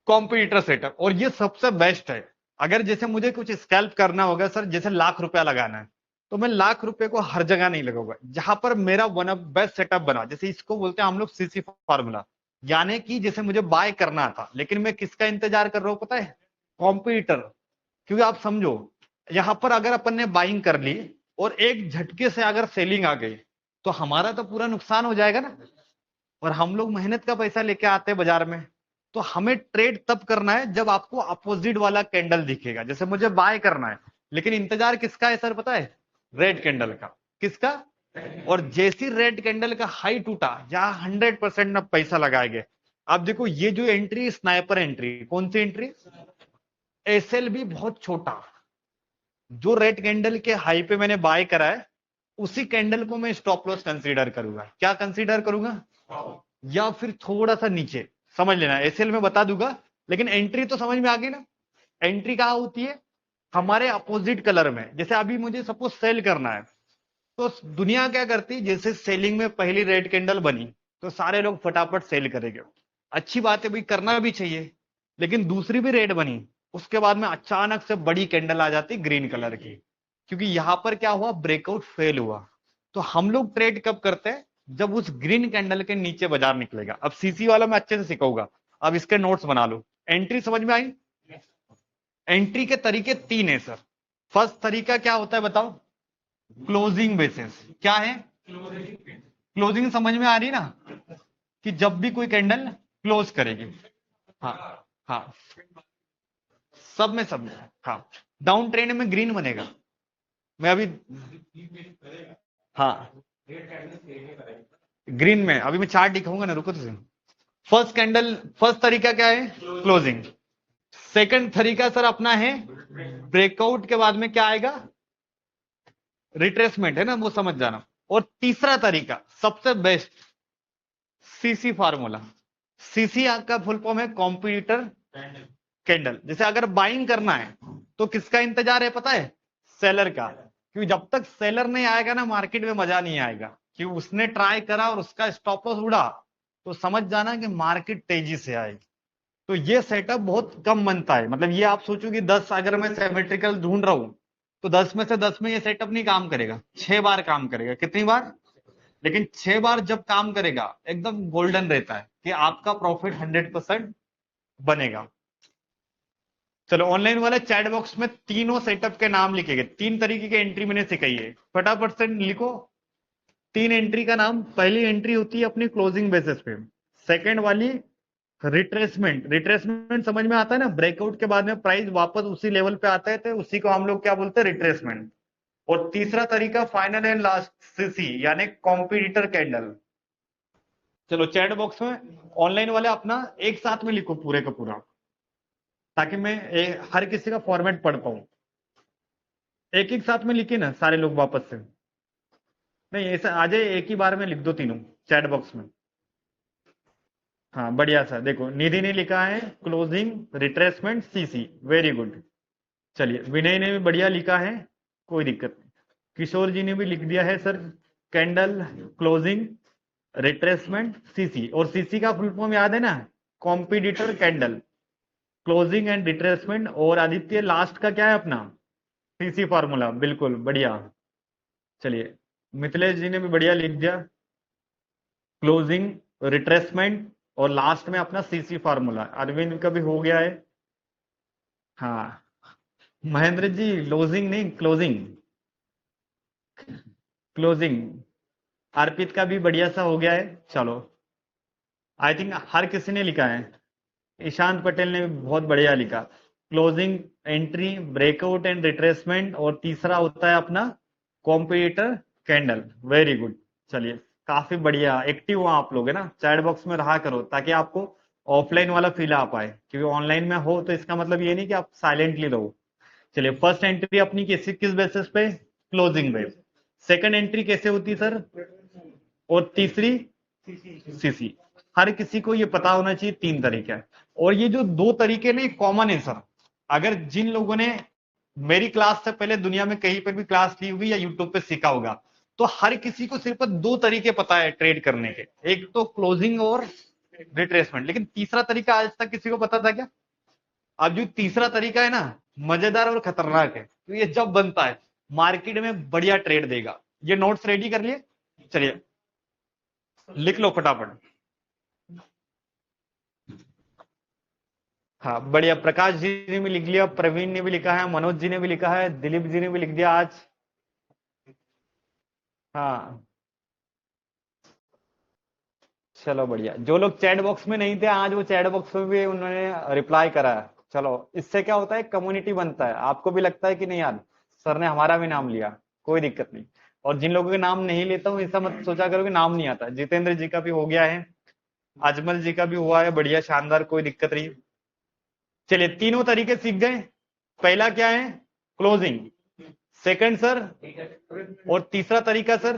कॉम्पिटिटर सेटअप। और ये सबसे बेस्ट है। अगर जैसे मुझे कुछ स्कैल्प करना होगा सर, जैसे ₹1,00,000 लगाना है, तो मैं ₹1,00,000 को हर जगह नहीं लगाऊंगा। जहां पर मेरा वन ऑफ बेस्ट सेटअप बना, जैसे इसको बोलते हैं हम लोग सीसी फार्मूला, यानी कि जैसे मुझे बाय करना था, लेकिन मैं किसका इंतजार कर रहा हूं पता है? कॉम्पिटिटर। क्योंकि आप समझो, यहां पर अगर अपन ने बाइंग कर ली और एक झटके से अगर सेलिंग आ गई, तो हमारा तो पूरा नुकसान हो जाएगा ना। और हम लोग मेहनत का पैसा लेके आते हैं बाजार में। तो हमें ट्रेड तब करना है जब आपको अपोजिट वाला कैंडल दिखेगा। जैसे मुझे बाय करना है, लेकिन इंतजार किसका है सर पता है? रेड कैंडल का। किसका? और जैसी रेड कैंडल का हाई टूटा, जहां 100% ना पैसा लगाएंगे। आप देखो, ये जो एंट्री, स्नाइपर एंट्री, कौन सी एंट्री? एसएल भी बहुत छोटा। जो रेड कैंडल के हाई पे मैंने बाय करा है, उसी कैंडल को मैं स्टॉप लॉस कंसीडर करूंगा। क्या कंसीडर करूंगा? या फिर थोड़ा सा नीचे। समझ लेना, एसएल में बता दूंगा, लेकिन एंट्री तो समझ में आ गई ना। एंट्री कहाँ होती है? हमारे अपोजिट कलर में। जैसे अभी मुझे सपोज सेल करना है, तो दुनिया क्या करती, जैसे सेलिंग में पहली रेड कैंडल बनी तो सारे लोग फटाफट सेल करेंगे। अच्छी बात है भाई, करना भी चाहिए। लेकिन दूसरी भी रेड बनी, उसके बाद में अचानक से बड़ी कैंडल आ जाती ग्रीन कलर की, क्योंकि यहां पर क्या हुआ, ब्रेकआउट फेल हुआ। तो हम लोग ट्रेड कब करते हैं? जब उस ग्रीन कैंडल के नीचे बाजार निकलेगा। अब सीसी वाला मैं अच्छे से सिखाऊंगा, अब इसके नोट्स बना लो। एंट्री समझ में आई? एंट्री के तरीके तीन है सर। फर्स्ट तरीका क्या होता है बताओ? Closing basis. क्या है? क्लोजिंग समझ में आ रही ना, कि जब भी कोई कैंडल क्लोज करेगी। हाँ हाँ, सब में हाँ। डाउन ट्रेंड में ग्रीन बनेगा। मैं अभी, हाँ, ग्रीन में अभी मैं चार्ट दिखाऊंगा ना, रुको तो। फर्स्ट कैंडल, फर्स्ट तरीका क्या है? क्लोजिंग। सेकंड तरीका सर अपना है ब्रेकआउट के बाद में क्या आएगा? रिट्रेसमेंट है ना, वो समझ जाना। और तीसरा तरीका सबसे बेस्ट, सीसी फार्मूला। सीसी का फुल फॉर्म है कॉम्पिटिटर कैंडल। जैसे अगर बाइंग करना है तो किसका इंतजार है पता है? सेलर का। क्योंकि जब तक सेलर नहीं आएगा ना, मार्केट में मजा नहीं आएगा। कि उसने ट्राई करा और उसका स्टॉप लॉस उड़ा, तो समझ जाना कि मार्केट तेजी से आएगी। तो ये सेटअप बहुत कम बनता है। मतलब ये आप सोचो कि 10 अगर मैं सिमेट्रिकल ढूंढ रहा हूं, तो 10 में से 10 में ये सेटअप नहीं काम करेगा, 6 बार काम करेगा। कितनी बार? लेकिन 6 बार जब काम करेगा एकदम गोल्डन रहता है कि आपका प्रॉफिट 100% बनेगा। चलो, ऑनलाइन वाले चैट बॉक्स में तीनों सेटअप के नाम लिखे गए। तीन तरीके की एंट्री मैंने सिखाई है, फटाफट से लिखो। तीन एंट्री का नाम। पहली एंट्री होती है अपनी क्लोजिंग बेसिस पे। सेकंड वाली रिट्रेसमेंट। रिट्रेसमेंट समझ में आता है ना, ब्रेकआउट के बाद में प्राइस वापस उसी लेवल पे आता है, तो उसी को हम लोग क्या बोलते हैं? रिट्रेसमेंट। और तीसरा तरीका फाइनल एंड लास्ट, सीसी यानी कॉम्पिटिटर कैंडल। चलो, चैट बॉक्स में ऑनलाइन वाले अपना एक साथ में लिखो पूरे का पूरा, ताकि मैं हर किसी का फॉर्मेट पढ़ पाऊं। एक एक साथ में लिखे ना सारे लोग वापस से। नहीं, ऐसा आ जाए, एक ही बार में लिख दो तीनों चैट बॉक्स में। हाँ, बढ़िया सा। देखो, निधि ने लिखा है closing, retracement, CC. Very good. चलिए, विनय ने भी बढ़िया लिखा है, कोई दिक्कत नहीं। किशोर जी ने भी लिख दिया है sir, candle, closing, retracement, CC. और सीसी का फुल फॉर्म याद है ना? Competitor candle, closing and retracement. और आदित्य लास्ट का क्या है अपना? CC formula. बिल्कुल बढ़िया। चलिए, मिथिलेश जी ने भी बढ़िया लिख दिया, क्लोजिंग, रिट्रेसमेंट और लास्ट में अपना सीसी फार्मूला। अरविंद का भी हो गया है। हाँ, महेंद्र जी क्लोजिंग नहीं, क्लोजिंग, क्लोजिंग। अर्पित का भी बढ़िया सा हो गया है। चलो, आई थिंक हर किसी ने लिखा है। ईशांत पटेल ने भी बहुत बढ़िया लिखा, closing, entry, breakout and retracement, और तीसरा होता है अपना कॉम्पिटिटर कैंडल। Very good. चलिए, काफी बढ़िया एक्टिव हो आप लोग, है ना? चैट बॉक्स में रहा करो, ताकि आपको ऑफलाइन वाला फील आ पाए। क्योंकि ऑनलाइन में हो तो इसका मतलब ये नहीं कि आप साइलेंटली रहो। चलिए, फर्स्ट एंट्री अपनी किस बेसिस पे? Closing base. सेकंड एंट्री कैसे होती है सर? और तीसरी सीसी। हर किसी को ये पता होना चाहिए, तीन तरीके हैं। और ये जो दो तरीके ने कॉमन है सर। अगर जिन लोगों ने मेरी क्लास से पहले दुनिया में कहीं पर भी क्लास ली होगी या यूट्यूब पे सीखा होगा, तो हर किसी को सिर्फ दो तरीके पता है ट्रेड करने के, एक तो क्लोजिंग और रिट्रेसमेंट। लेकिन तीसरा तरीका आज तक किसी को पता था क्या? अब जो तीसरा तरीका है ना, मजेदार और खतरनाक है। तो ये जब बनता है, मार्केट में बढ़िया ट्रेड देगा। ये नोट्स रेडी कर लिए? चलिए, लिख लो फटाफट। हाँ, बढ़िया। प्रकाश जी ने भी लिख लिया, प्रवीण ने भी लिखा है, मनोज जी ने भी लिखा है, दिलीप जी ने भी लिख दिया आज। हाँ, चलो बढ़िया। जो लोग चैट बॉक्स में नहीं थे आज, वो चैट बॉक्स में भी उन्होंने रिप्लाई करा है। चलो, इससे क्या होता है? कम्युनिटी बनता है। आपको भी लगता है कि नहीं यार, सर ने हमारा भी नाम लिया, कोई दिक्कत नहीं। और जिन लोगों के नाम नहीं लेता हूँ, ऐसा मत सोचा करो कि नाम नहीं आता। जितेंद्र जी का भी हो गया है, अजमल जी का भी हुआ है, बढ़िया शानदार, कोई दिक्कत नहीं। चलिए, तीनों तरीके सीख गए। पहला क्या है? क्लोजिंग। Second sir? और तीसरा तरीका सर?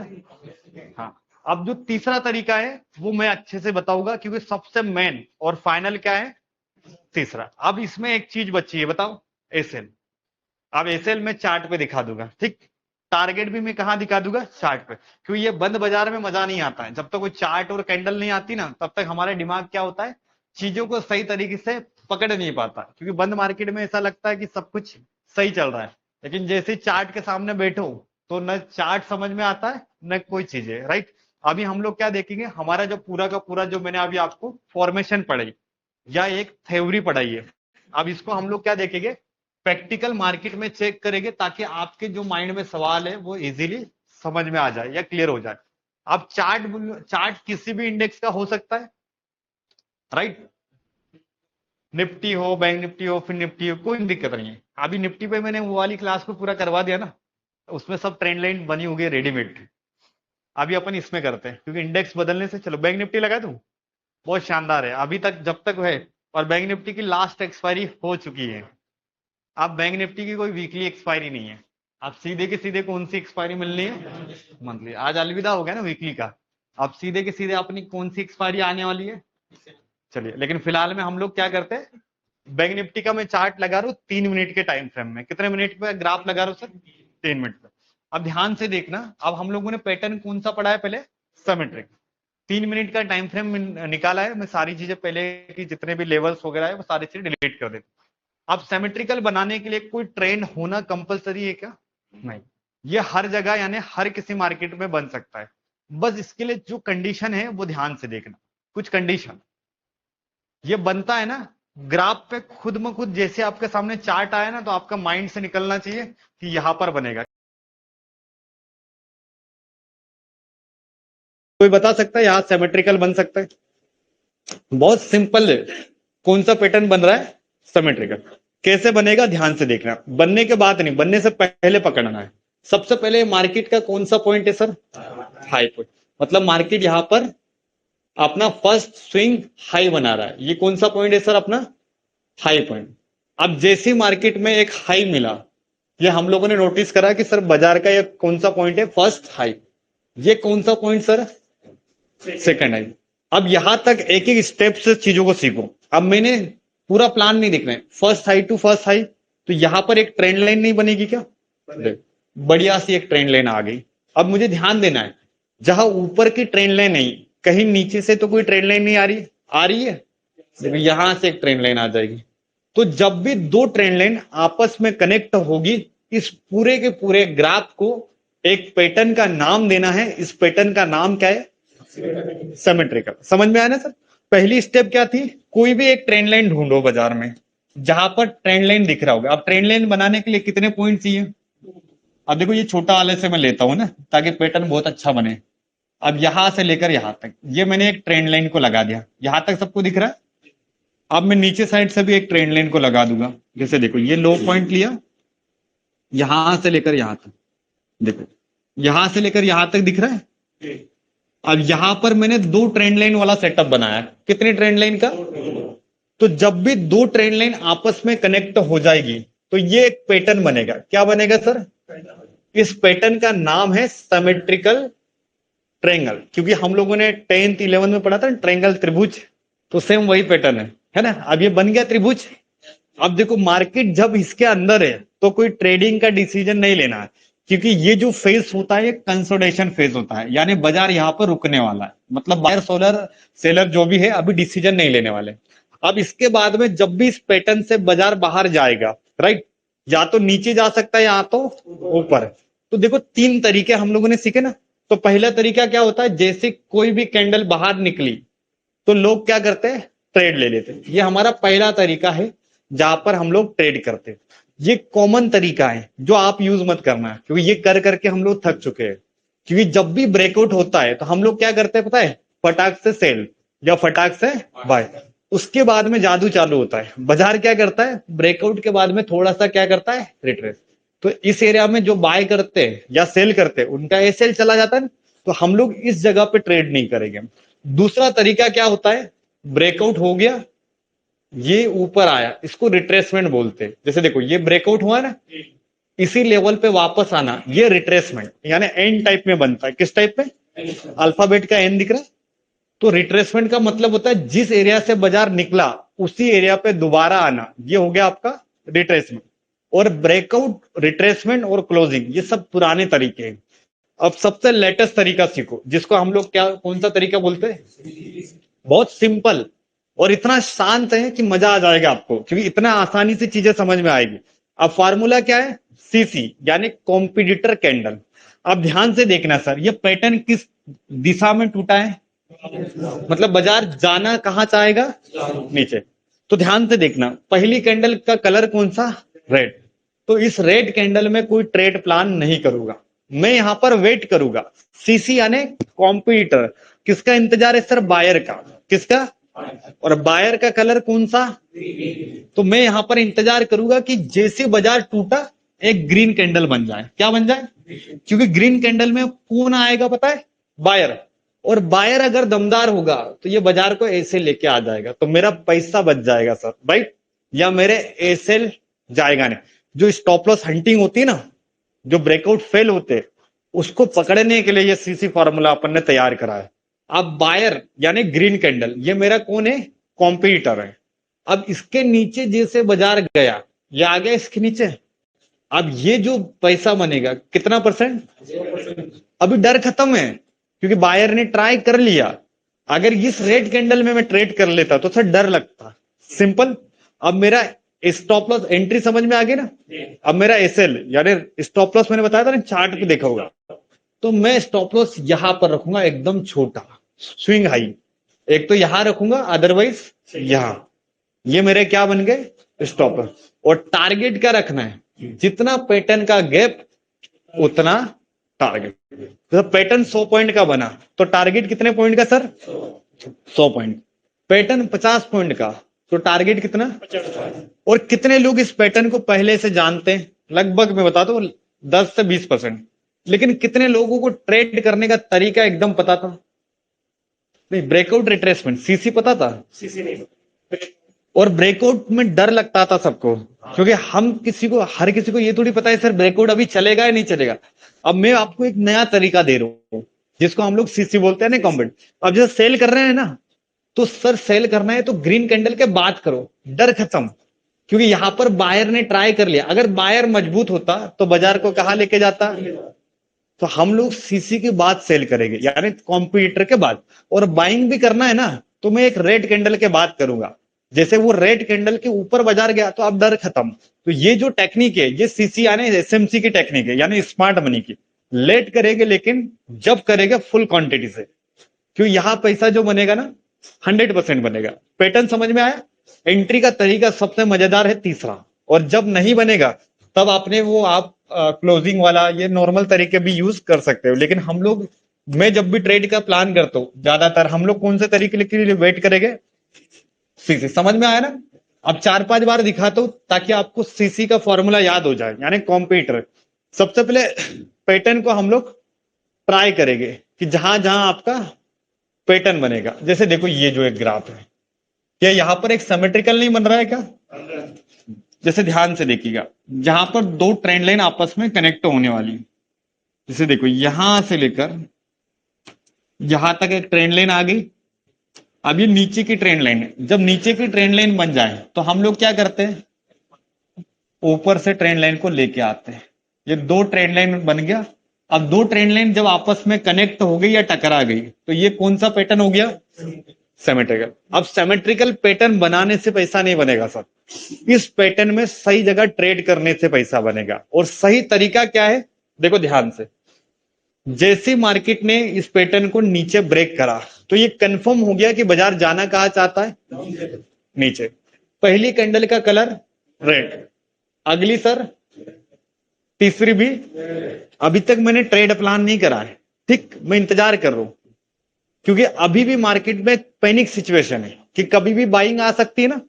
हाँ। अब जो तीसरा तरीका है वो मैं अच्छे से बताऊंगा, क्योंकि सबसे मेन और फाइनल क्या है? तीसरा। अब इसमें एक चीज बची है, बताओ। एसएल। अब एसएल में चार्ट पे दिखा दूंगा, ठीक। टारगेट भी मैं कहां दिखा दूंगा? चार्ट पे। क्योंकि ये बंद बाजार में मजा नहीं आता है। जब तक कोई चार्ट और कैंडल नहीं आती ना, तब तक हमारा दिमाग क्या होता है? चीजों को सही तरीके से पकड़ नहीं पाता। क्योंकि बंद मार्केट में ऐसा लगता है कि सब कुछ सही चल रहा है। लेकिन जैसे चार्ट के सामने बैठो, तो न चार्ट समझ में आता है, न कोई चीज है, राइट। अभी हम लोग क्या देखेंगे? हमारा जो पूरा का पूरा, जो मैंने अभी आपको फॉर्मेशन पढ़ाई या एक थ्योरी पढ़ाई है, अब इसको हम लोग क्या देखेंगे? प्रैक्टिकल मार्केट में चेक करेंगे ताकि आपके जो माइंड में सवाल है वो इजीली समझ में आ जाए या क्लियर हो जाए। आप चार्ट किसी भी इंडेक्स का हो सकता है, राइट। निफ्टी हो, बैंक निफ्टी हो, फिर निफ्टी हो, कोई दिक्कत नहीं है। अभी निफ्टी पे मैंने वो वाली क्लास को पूरा करवा दिया ना, उसमें सब ट्रेंड लाइन बनी हुई है रेडीमेड। अभी अपन इसमें करते हैं क्योंकि इंडेक्स बदलने से, चलो बैंक निफ्टी लगा दूं, बहुत शानदार है अभी तक जब तक है। और बैंक निफ्टी की लास्ट एक्सपायरी हो चुकी है। अब बैंक निफ्टी की कोई वीकली एक्सपायरी नहीं है। अब सीधे के सीधे कौन सी एक्सपायरी मिलनी है? मंथली। आज अलविदा हो गया ना वीकली का। अब सीधे के सीधे अपनी कौन सी एक्सपायरी आने वाली है? चलिए, लेकिन फिलहाल में हम लोग क्या करते हैं, बैंक निफ्टी का मैं चार्ट लगा रहा हूँ 3 मिनट के टाइम फ्रेम में। कितने मिनट पे ग्राफ लगा रहा हूँ सर? 3 मिनट पे। अब ध्यान से देखना, अब हम लोगों ने पैटर्न कौन सा पढ़ा है पहले? सिमेट्रिक। 3 मिनट का टाइम फ्रेम निकाला है। मैं सारी चीजें पहले की जितने भी लेवल्स वगैरह है वो सारी चीजें डिलीट कर देता हूं। अब सिमेट्रिकल बनाने के लिए कोई ट्रेंड होना कंपलसरी है क्या? नहीं। ये हर जगह यानी हर किसी मार्केट में बन सकता है। बस इसके लिए जो कंडीशन है वो ध्यान से देखना। कुछ कंडीशन ये बनता है ना ग्राफ पे खुद में खुद, जैसे आपके सामने चार्ट आया ना तो आपका माइंड से निकलना चाहिए कि यहां पर बनेगा। कोई बता सकता है यहां सिमेट्रिकल बन सकता है? बहुत सिंपल है। कौन सा पैटर्न बन रहा है? सिमेट्रिकल। कैसे बनेगा ध्यान से देखना, बनने के बाद नहीं, बनने से पहले पकड़ना है। सबसे पहले मार्केट का कौन सा पॉइंट है सर? High point. मतलब मार्केट यहां पर अपना फर्स्ट स्विंग हाई बना रहा है। ये कौन सा पॉइंट है सर अपना? High point. अब जैसे मार्केट में एक हाई मिला, ये हम लोगों ने नोटिस करा कि सर बाजार का ये कौन सा पॉइंट है? First high. ये कौन सा पॉइंट सर? Second high. अब यहां तक एक एक स्टेप से चीजों को सीखो। अब मैंने पूरा प्लान नहीं देखना है, first high to first high. तो यहां पर एक ट्रेंड लाइन नहीं बनेगी क्या? बढ़िया सी एक ट्रेंड लाइन आ गई। अब मुझे ध्यान देना है, जहां ऊपर की ट्रेंड लाइन नहीं, कहीं नीचे से तो कोई ट्रेंड लाइन नहीं आ रही है। देखो यहां से एक ट्रेंड लाइन आ जाएगी। तो जब भी दो ट्रेंड लाइन आपस में कनेक्ट होगी, इस पूरे के पूरे ग्राफ को एक पैटर्न का नाम देना है। इस पैटर्न का नाम क्या है? सिमेट्रिकल। समझ में आया ना सर? पहली स्टेप क्या थी? कोई भी एक ट्रेंड लाइन ढूंढो बाजार में जहां पर ट्रेंड लाइन दिख रहा होगा। अब ट्रेंड लाइन बनाने के लिए कितने पॉइंट चाहिए? अब देखो ये छोटा वाले से मैं लेता हूं ना ताकि पैटर्न बहुत अच्छा बने। अब यहां से लेकर यहां तक ये मैंने एक ट्रेंड लाइन को लगा दिया। यहां तक सबको दिख रहा है? अब मैं नीचे साइड से भी एक ट्रेंड लाइन को लगा दूंगा। जैसे देखो ये लो पॉइंट लिया, यहां से लेकर यहां तक, देखो यहां से लेकर यहां तक दिख रहा है। अब यहां पर मैंने दो ट्रेंड लाइन वाला सेटअप बनाया। कितने ट्रेंड लाइन का? तो जब भी दो ट्रेंड लाइन आपस में कनेक्ट हो जाएगी तो ये एक पैटर्न बनेगा। क्या बनेगा सर? इस पैटर्न का नाम है सिमेट्रिकल ट्रेंगल। क्योंकि हम लोगों ने 10th 11th में पढ़ा था ट्रेंगल, त्रिभुज। तो सेम वही पैटर्न है ना? अब ये बन गया त्रिभुज। अब देखो मार्केट जब इसके अंदर है तो कोई ट्रेडिंग का डिसीजन नहीं लेना है, क्योंकि ये जो फेज होता है ये कंसोलिडेशन फेज होता है। यानी बाजार यहाँ पर रुकने वाला है। मतलब बायर सोलर सेलर जो भी है अभी डिसीजन नहीं लेने वाले। अब इसके बाद में जब भी इस पैटर्न से बाजार बाहर जाएगा, राइट, या तो नीचे जा सकता है या तो ऊपर। तो देखो 3 तरीके हम लोगों ने सीखे ना। तो पहला तरीका क्या होता है? जैसे कोई भी कैंडल बाहर निकली तो लोग क्या करते हैं? ट्रेड ले लेते हैं। ये हमारा पहला तरीका है जहां पर हम लोग ट्रेड करते हैं। ये कॉमन तरीका है जो आप यूज मत करना है, क्योंकि ये कर करके हम लोग थक चुके हैं। क्योंकि जब भी ब्रेकआउट होता है तो हम लोग क्या करते हैं पता है? फटाक से सेल या फटाक से बाय। उसके बाद में जादू चालू होता है। बाजार क्या करता है? ब्रेकआउट के बाद में थोड़ा सा क्या करता है? रिट्रेस। तो इस एरिया में जो बाय करते हैं या सेल करते हैं उनका ये सेल चला जाता है ना, तो हम लोग इस जगह पे ट्रेड नहीं करेंगे। दूसरा तरीका क्या होता है? ब्रेकआउट हो गया, ये ऊपर आया, इसको रिट्रेसमेंट बोलते हैं। जैसे देखो ये ब्रेकआउट हुआ ना, इसी लेवल पे वापस आना, ये रिट्रेसमेंट यानी एन टाइप में बनता है। किस टाइप में? अल्फाबेट का एन दिख रहा है। तो रिट्रेसमेंट का मतलब होता है जिस एरिया से बाजार निकला उसी एरिया पे दोबारा आना, ये हो गया आपका रिट्रेसमेंट। और ब्रेकआउट, रिट्रेसमेंट और क्लोजिंग ये सब पुराने तरीके हैं। अब सबसे लेटेस्ट तरीका सीखो, जिसको हम लोग क्या, कौन सा तरीका बोलते हैं? बहुत सिंपल और इतना शांत है कि मजा आ जाएगा आपको, क्योंकि इतना आसानी से चीजें समझ में आएगी। अब फार्मूला क्या है? सीसी यानी कॉम्पिटिटर कैंडल। अब ध्यान से देखना सर, ये पैटर्न किस दिशा में टूटा है? मतलब बाजार जाना कहां चाहेगा? नीचे। तो ध्यान से देखना, पहली कैंडल का कलर कौन सा? रेड। तो इस रेड कैंडल में कोई ट्रेड प्लान नहीं करूंगा, मैं यहां पर वेट करूंगा। सीसी यानी कॉम्पिटिटर, किसका इंतजार है सर? बायर का। किसका? और बायर का कलर कौन सा? तो मैं यहां पर इंतजार करूंगा कि जैसे बाजार टूटा एक ग्रीन कैंडल बन जाए। क्या बन जाए? क्योंकि ग्रीन कैंडल में कौन आएगा पता है? बायर। और बायर अगर दमदार होगा तो ये बाजार को ऐसे लेके आ जाएगा, तो मेरा पैसा बच जाएगा सर, राइट? या मेरे एसएल जाएगा नहीं। जो स्टॉप लॉस हंटिंग होती है ना, जो ब्रेकआउट फेल होते हैं, उसको पकड़ने के लिए ये सीसी फॉर्मूला अपन ने तैयार करा है। अब बायर यानी ग्रीन कैंडल, ये मेरा कौन है? कॉम्पिटिटर है। अब इसके नीचे जैसे बाजार गया, ये आ गया इसके नीचे, अब ये जो पैसा बनेगा कितना परसेंट? अभी डर खत्म है, क्योंकि बायर ने ट्राई कर लिया। अगर इस रेड कैंडल में मैं ट्रेड कर लेता तो सर डर लगता। सिंपल। अब मेरा स्टॉप लॉस एंट्री समझ में आ गई ना। अब मेरा एसएल यानी स्टॉप लॉस मैंने बताया था ना, चार्ट पे देखा होगा, तो मैं स्टॉप लॉस यहां पर रखूंगा एकदम छोटा, स्विंग हाई। एक तो यहां रखूंगा, अदरवाइज यहां। ये मेरे क्या बन गए? Stop loss. और टारगेट क्या रखना है? जितना पैटर्न का गैप उतना टारगेट। तो पैटर्न 100 पॉइंट का बना तो टारगेट कितने पॉइंट का सर? 100 पॉइंट। पैटर्न 50 पॉइंट का तो टारगेट कितना? 50। और कितने लोग इस पैटर्न को पहले से जानते हैं? लगभग मैं बता दूं 10 से 20%। लेकिन कितने लोगों को ट्रेड करने का तरीका एकदम पता था? नहीं, ब्रेकआउट रिट्रेसमेंट सीसी पता था? सीसी नहीं। और ब्रेकआउट में डर लगता था सबको, क्योंकि हम किसी को, हर किसी को ये थोड़ी पता है सर ब्रेकआउट अभी चलेगा या नहीं चलेगा। अब मैं आपको एक नया तरीका दे रहा हूं, जिसको हम लोग सीसी बोलते हैं ना, कॉम्बिट। अब जैसे सेल कर रहे हैं ना, तो सर सेल करना है तो ग्रीन कैंडल के बाद करो, डर खत्म। क्योंकि यहां पर बायर ने ट्राई कर लिया, अगर बायर मजबूत होता तो बाजार को कहां लेके जाता? तो हम लोग सीसी के बाद सेल करेंगे, यानी कॉम्पिटिटर के बाद। और बाइंग भी करना है ना, तो मैं एक रेड कैंडल के बाद करूंगा। जैसे वो रेड कैंडल के ऊपर बाजार गया तो अब डर खत्म। तो ये जो टेक्निक है, ये सीसी यानी एसएमसी की टेक्निक है, यानी स्मार्ट मनी की। लेट करेंगे लेकिन जब करेंगे फुल क्वांटिटी से, क्यों यहां पैसा जो बनेगा ना 100% बनेगा। पैटर्न समझ में आया? एंट्री का तरीका सबसे मजेदार है तीसरा। और जब नहीं बनेगा तब आपने वो आप क्लोजिंग वाला ये नॉर्मल तरीके भी यूज कर सकते हो। लेकिन हम लोग, मैं जब भी ट्रेड का प्लान करता हूँ, ज्यादातर हम लोग कौन से तरीके के लिए वेट करेंगे? सीसी। समझ में आया ना? अब 4-5 बार दिखाता हूं ताकि आपको सीसी का फॉर्मूला याद हो जाए, यानी कॉम्पिटिटर। सबसे पहले पैटर्न को हम लोग ट्राई करेंगे कि जहां जहां आपका पैटर्न बनेगा। जैसे देखो ये जो एक ग्राफ है, क्या यहां पर एक सिमेट्रिकल नहीं बन रहा है क्या? जैसे ध्यान से देखिएगा, जहां पर दो ट्रेंड लाइन आपस में कनेक्ट होने वाली है। जैसे देखो यहां से लेकर यहां तक एक ट्रेंड लाइन आ गई। अब ये नीचे की ट्रेंड लाइन है। जब नीचे की ट्रेंड लाइन बन जाए तो हम लोग क्या करते हैं? ऊपर से ट्रेंड लाइन को लेके आते हैं। ये दो ट्रेंड लाइन बन गया। अब दो ट्रेंड लाइन जब आपस में कनेक्ट हो गई या टकरा गई तो ये कौन सा पैटर्न हो गया? सिमेट्रिकल। अब सिमेट्रिकल पैटर्न बनाने से पैसा नहीं बनेगा सर, इस पैटर्न में सही जगह ट्रेड करने से पैसा बनेगा। और सही तरीका क्या है? देखो ध्यान से, जैसे मार्केट ने इस पैटर्न को नीचे ब्रेक करा तो ये कंफर्म हो गया कि बाजार जाना कहां चाहता है? नीचे। पहली कैंडल का कलर रेड, अगली सर तीसरी भी। अभी तक मैंने ट्रेड प्लान नहीं करा है, ठीक, मैं इंतजार कर रहा हूं, क्योंकि अभी भी मार्केट में पैनिक सिचुएशन है कि कभी भी बाइंग आ सकती है ना।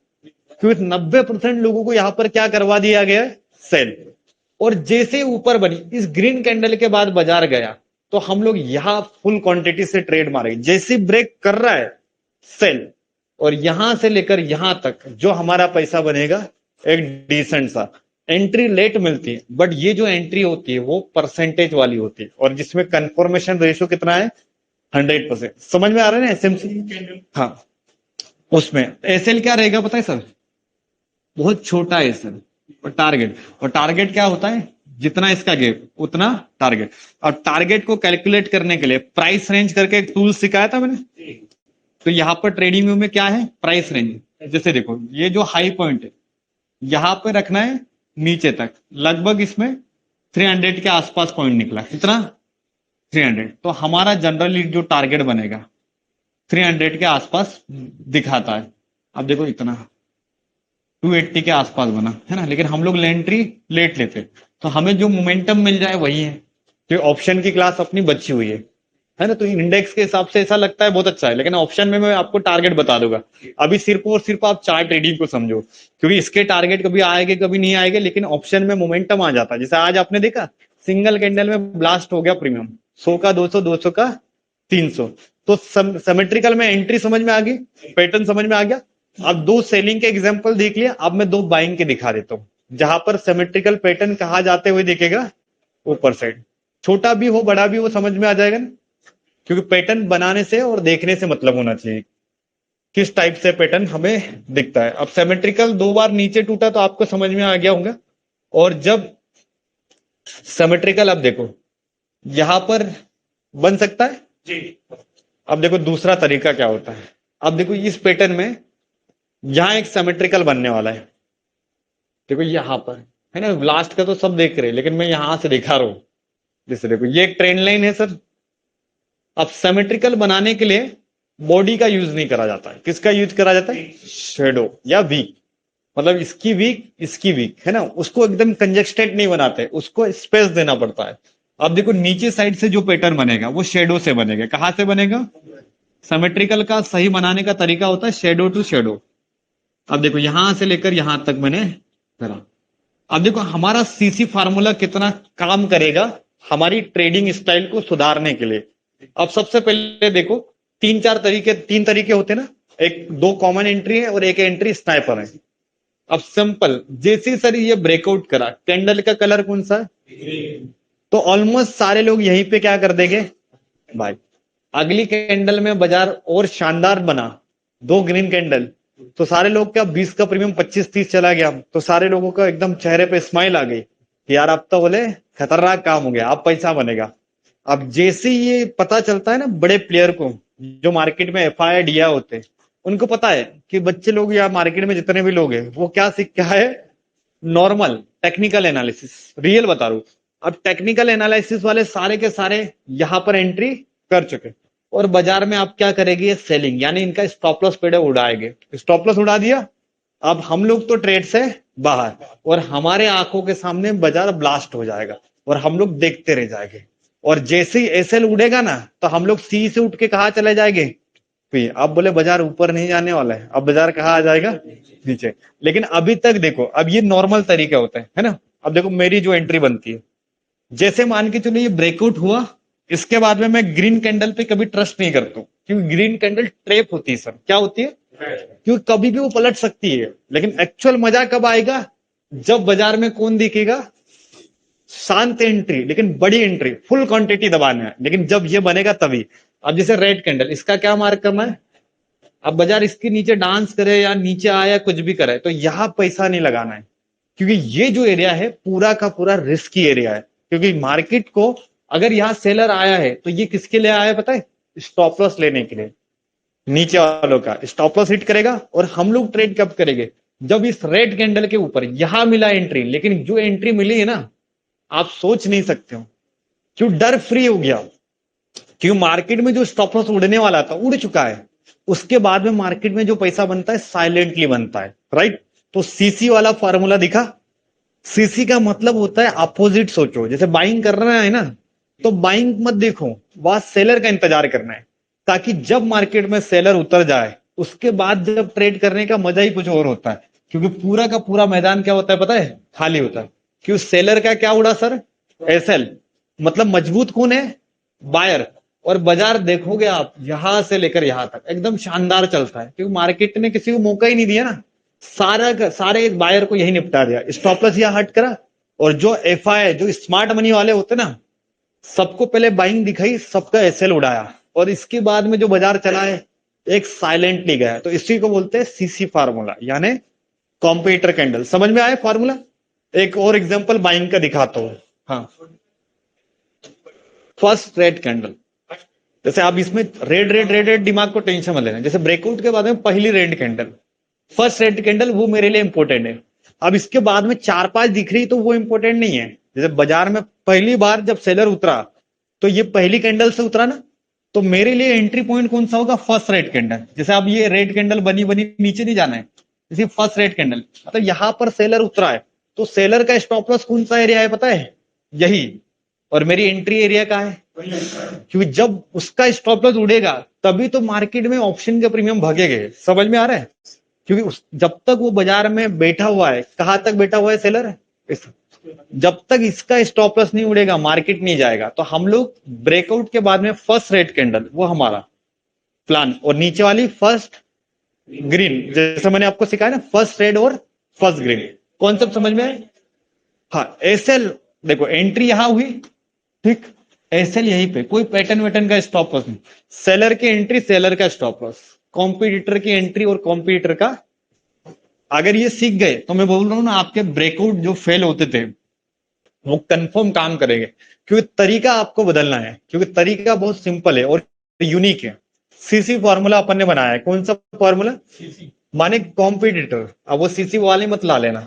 क्योंकि 90% लोगों को यहां पर क्या करवा दिया गया है? सेल। और जैसे ऊपर बनी इस ग्रीन कैंडल के बाद बाजार गया तो हम लोग यहां फुल क्वांटिटी से ट्रेड मारेंगे। जैसे ब्रेक कर रहा है सेल, और यहां से लेकर यहां तक जो हमारा पैसा बनेगा एक डिसेंट सा। एंट्री लेट मिलती है, बट ये जो एंट्री होती है वो परसेंटेज वाली होती है, और जिसमें कंफर्मेशन रेशियो कितना है? 100%। समझ में आ रहा है ना एसएमसी? हाँ। उसमें एसएल क्या रहेगा पता है सर? बहुत छोटा है सर। और टारगेट क्या होता है? जितना इसका गैप उतना टारगेट। और टारगेट को कैलकुलेट करने के लिए प्राइस रेंज करके एक टूल सिखाया था मैंने। तो यहाँ पर ट्रेडिंग व्यू में क्या है? Price range. जैसे देखो ये जो हाई पॉइंट है यहां पे रखना है नीचे तक, लगभग इसमें 300 के आसपास पॉइंट निकला। कितना? 300। तो हमारा जनरली जो टारगेट बनेगा 300 के आसपास दिखाता है। अब देखो इतना, 280 के आसपास बना है ना, लेकिन हम लोग एंट्री लेट लेते, तो हमें जो मोमेंटम मिल जाए वही है। तो ऑप्शन की क्लास अपनी बची हुई है ना। तो इंडेक्स के हिसाब से ऐसा लगता है बहुत अच्छा है, लेकिन ऑप्शन में मैं आपको टारगेट बता दूंगा। अभी सिर्फ और सिर्फ आप चार्ट ट्रेडिंग को समझो, क्योंकि इसके टारगेट कभी आएंगे कभी नहीं आएंगे, लेकिन ऑप्शन में मोमेंटम आ जाता है। जैसे आज आपने देखा सिंगल कैंडल में ब्लास्ट हो गया प्रीमियम, 100 का 200, 200 का 300। तो सिमेट्रिकल में एंट्री समझ में आ गई, पैटर्न समझ में आ गया। अब दो सेलिंग के एग्जांपल देख लिया, अब मैं दो बाइंग के दिखा देता हूं जहां पर सिमेट्रिकल पैटर्न कहा जाते हुए दिखेगा ऊपर साइड। छोटा भी हो बड़ा भी हो समझ में आ जाएगा ना, क्योंकि पैटर्न बनाने से और देखने से मतलब होना चाहिए किस टाइप से पैटर्न हमें दिखता है। अब सिमेट्रिकल दो बार नीचे टूटा तो आपको समझ में आ गया होगा। और जब सिमेट्रिकल, अब देखो यहां पर बन सकता है जी। अब देखो दूसरा तरीका क्या होता है। अब देखो इस पैटर्न में यहां एक सिमेट्रिकल बनने वाला है, देखो यहां पर है ना। लास्ट का तो सब देख रहे हैं, लेकिन मैं यहां से दिखा रहा हूं। जैसे देखो ये एक ट्रेंड लाइन है सर। अब सिमेट्रिकल बनाने के लिए बॉडी का यूज नहीं करा जाता है, किसका यूज करा जाता है, शेडो या वीक। मतलब इसकी वीक है ना, उसको एकदम कंजस्टेड नहीं बनाते, उसको स्पेस देना पड़ता है। अब देखो नीचे साइड से जो पैटर्न बनेगा वो शेडो से बनेगा। कहां से बनेगा, सिमेट्रिकल का सही बनाने का तरीका होता है शेडो टू शेडो। अब देखो यहां से लेकर यहां तक मैंने करा। अब देखो हमारा सीसी फार्मूला कितना काम करेगा हमारी ट्रेडिंग स्टाइल को सुधारने के लिए। अब सबसे पहले देखो तीन तरीके होते हैं ना, एक दो कॉमन एंट्री है और एक एंट्री स्नाइपर है। अब सिंपल जैसे सर ये ब्रेकआउट करा, कैंडल का कलर कौन सा है, तो ऑलमोस्ट सारे लोग यहीं पे क्या कर देंगे भाई। अगली कैंडल में बाजार और शानदार बना, दो ग्रीन कैंडल, तो सारे लोग क्या 20 का प्रीमियम 25-30 चला गया, तो सारे लोगों का एकदम चेहरे पे स्माइल आ गई कि यार अब तो बोले खतरनाक काम हो गया, अब पैसा बनेगा। अब जैसे ये पता चलता है ना बड़े प्लेयर को, जो मार्केट में एफआईआई दिया होते, उनको पता है कि बच्चे लोग या मार्केट में जितने भी लोग हैं वो क्या सीख क्या है, नॉर्मल टेक्निकल एनालिसिस। रियल बता रहा हूं, अब टेक्निकल एनालिसिस वाले सारे के सारे यहां पर एंट्री कर चुके, और बाजार में आप क्या करेगी, सेलिंग, यानी इनका स्टॉप लॉस पेड़ उड़ाएंगे। स्टॉप लॉस उड़ा दिया, अब हम लोग तो ट्रेड से बाहर, और हमारे आंखों के सामने बाजार ब्लास्ट हो जाएगा और हम लोग देखते रह जाएंगे। और जैसे ही एसएल उड़ेगा ना, तो हम लोग सी से उठ के कहा चले जाएंगे, अब बोले बाजार ऊपर नहीं जाने वाला है, अब बाजार कहाँ आ जाएगा, नीचे। लेकिन अभी तक देखो, अब ये नॉर्मल तरीका होता है ना। अब देखो मेरी जो एंट्री बनती है, जैसे मान के चलो ये ब्रेकआउट हुआ, इसके बाद में मैं ग्रीन कैंडल पे कभी ट्रस्ट नहीं करता हूं, क्योंकि ग्रीन कैंडल ट्रैप होती है सर। क्या होती है, क्योंकि कभी भी वो पलट सकती है। लेकिन एक्चुअल मजा कब आएगा, जब बाजार में कौन दिखेगा, शांत एंट्री, लेकिन बड़ी एंट्री, फुल क्वांटिटी दबाना है, लेकिन जब ये बनेगा तभी। अब जैसे रेड कैंडल, इसका क्या मार्क करना है, अब बाजार इसके नीचे डांस करे या नीचे आया कुछ भी करे, तो यहां पैसा नहीं लगाना है, क्योंकि ये जो एरिया है पूरा का पूरा रिस्की एरिया है। क्योंकि मार्केट को अगर यहाँ सेलर आया है तो ये किसके लिए आया है पता है, स्टॉप लॉस लेने के लिए। नीचे वालों का स्टॉप लॉस हिट करेगा, और हम लोग ट्रेड कब करेंगे, जब इस रेड कैंडल के ऊपर यहां मिला एंट्री। लेकिन जो एंट्री मिली है ना, आप सोच नहीं सकते हो, क्यों डर फ्री हो गया, क्योंकि मार्केट में जो स्टॉप लॉस उड़ने वाला था उड़ चुका है। उसके बाद में मार्केट में जो पैसा बनता है साइलेंटली बनता है, राइट। तो सीसी वाला फॉर्मूला दिखा, सीसी का मतलब होता है अपोजिट सोचो। जैसे बाइंग कर रहा है ना, तो बाइंग मत देखो, वहां सेलर का इंतजार करना है, ताकि जब मार्केट में सेलर उतर जाए उसके बाद जब ट्रेड करने का मजा ही कुछ और होता है। क्योंकि पूरा का पूरा मैदान क्या होता है पता है, खाली होता है। क्यों, सेलर का क्या उड़ा सर, एसएल, मतलब मजबूत कौन है, बायर। और बाजार देखोगे आप यहां से लेकर यहां तक एकदम शानदार चलता है, क्योंकि मार्केट ने किसी को मौका ही नहीं दिया ना, सारे बायर को यही निपटा दिया। स्टॉप लॉस यहां हट करा, और जो एफआई जो स्मार्ट मनी वाले होते ना, सबको पहले बाइंग दिखाई, सबका एसएल उड़ाया, और इसके बाद में जो बाजार चला है एक साइलेंटली गया। तो इसी को बोलते हैं सीसी फार्मूला, यानी कॉम्पिटिटर कैंडल। समझ में आया फार्मूला। एक और एग्जांपल बाइंग का दिखाता हूं। हाँ, फर्स्ट रेड कैंडल, जैसे आप इसमें रेड रेड रेड रेड दिमाग को टेंशन मत लेना। जैसे ब्रेकआउट के बाद में पहली red candle, first red candle, वो मेरे लिए इंपॉर्टेंट है। अब इसके बाद में 4-5 दिख रही तो वो इंपॉर्टेंट नहीं है। जैसे बाजार में पहली बार जब सेलर उतरा, तो ये पहली कैंडल से उतरा ना, तो मेरे लिए एंट्री पॉइंट कौन सा होगा, फर्स्ट रेड कैंडल। जैसे अब ये रेड कैंडल बनी बनी नीचे नहीं जाना है, इसी फर्स्ट रेड कैंडल, मतलब यहाँ पर सेलर उतरा है, तो सेलर का स्टॉप लॉस कौन सा एरिया है पता है, यही, और मेरी एंट्री एरिया का है, क्योंकि जब उसका स्टॉप लॉस उड़ेगा तभी तो मार्केट में ऑप्शन के प्रीमियम भागेंगे, समझ में आ रहा है, क्योंकि जब तक वो बाजार में बैठा हुआ है, कहां तक बैठा हुआ है सेलर, जब तक इसका स्टॉप लॉस नहीं उड़ेगा मार्केट नहीं जाएगा। तो हम लोग ब्रेकआउट के बाद में फर्स्ट रेड कैंडल वो हमारा प्लान, और नीचे वाली फर्स्ट ग्रीन, जैसे मैंने आपको सिखाया ना, फर्स्ट रेड और फर्स्ट ग्रीन, कॉन्सेप्ट समझ में आए। हाँ एसएल देखो, एंट्री यहां हुई, ठीक, एसएल यहीं पे, कोई पैटर्न वेटर्न का स्टॉप लॉस नहीं, सेलर की एंट्री सेलर का स्टॉप लॉस, कॉम्पिटिटर की एंट्री और कॉम्पिटिटर का। अगर ये सीख गए तो मैं बोल रहा हूं ना, आपके ब्रेकआउट जो फेल होते थे वो कंफर्म काम करेंगे, क्योंकि तरीका आपको बदलना है, क्योंकि तरीका बहुत सिंपल है और यूनिक है। सीसी फॉर्मूला अपन ने बनाया है, कौन सा फॉर्मूला, माने कॉम्पिटिटर, अब वो सीसी वाले मत ला लेना,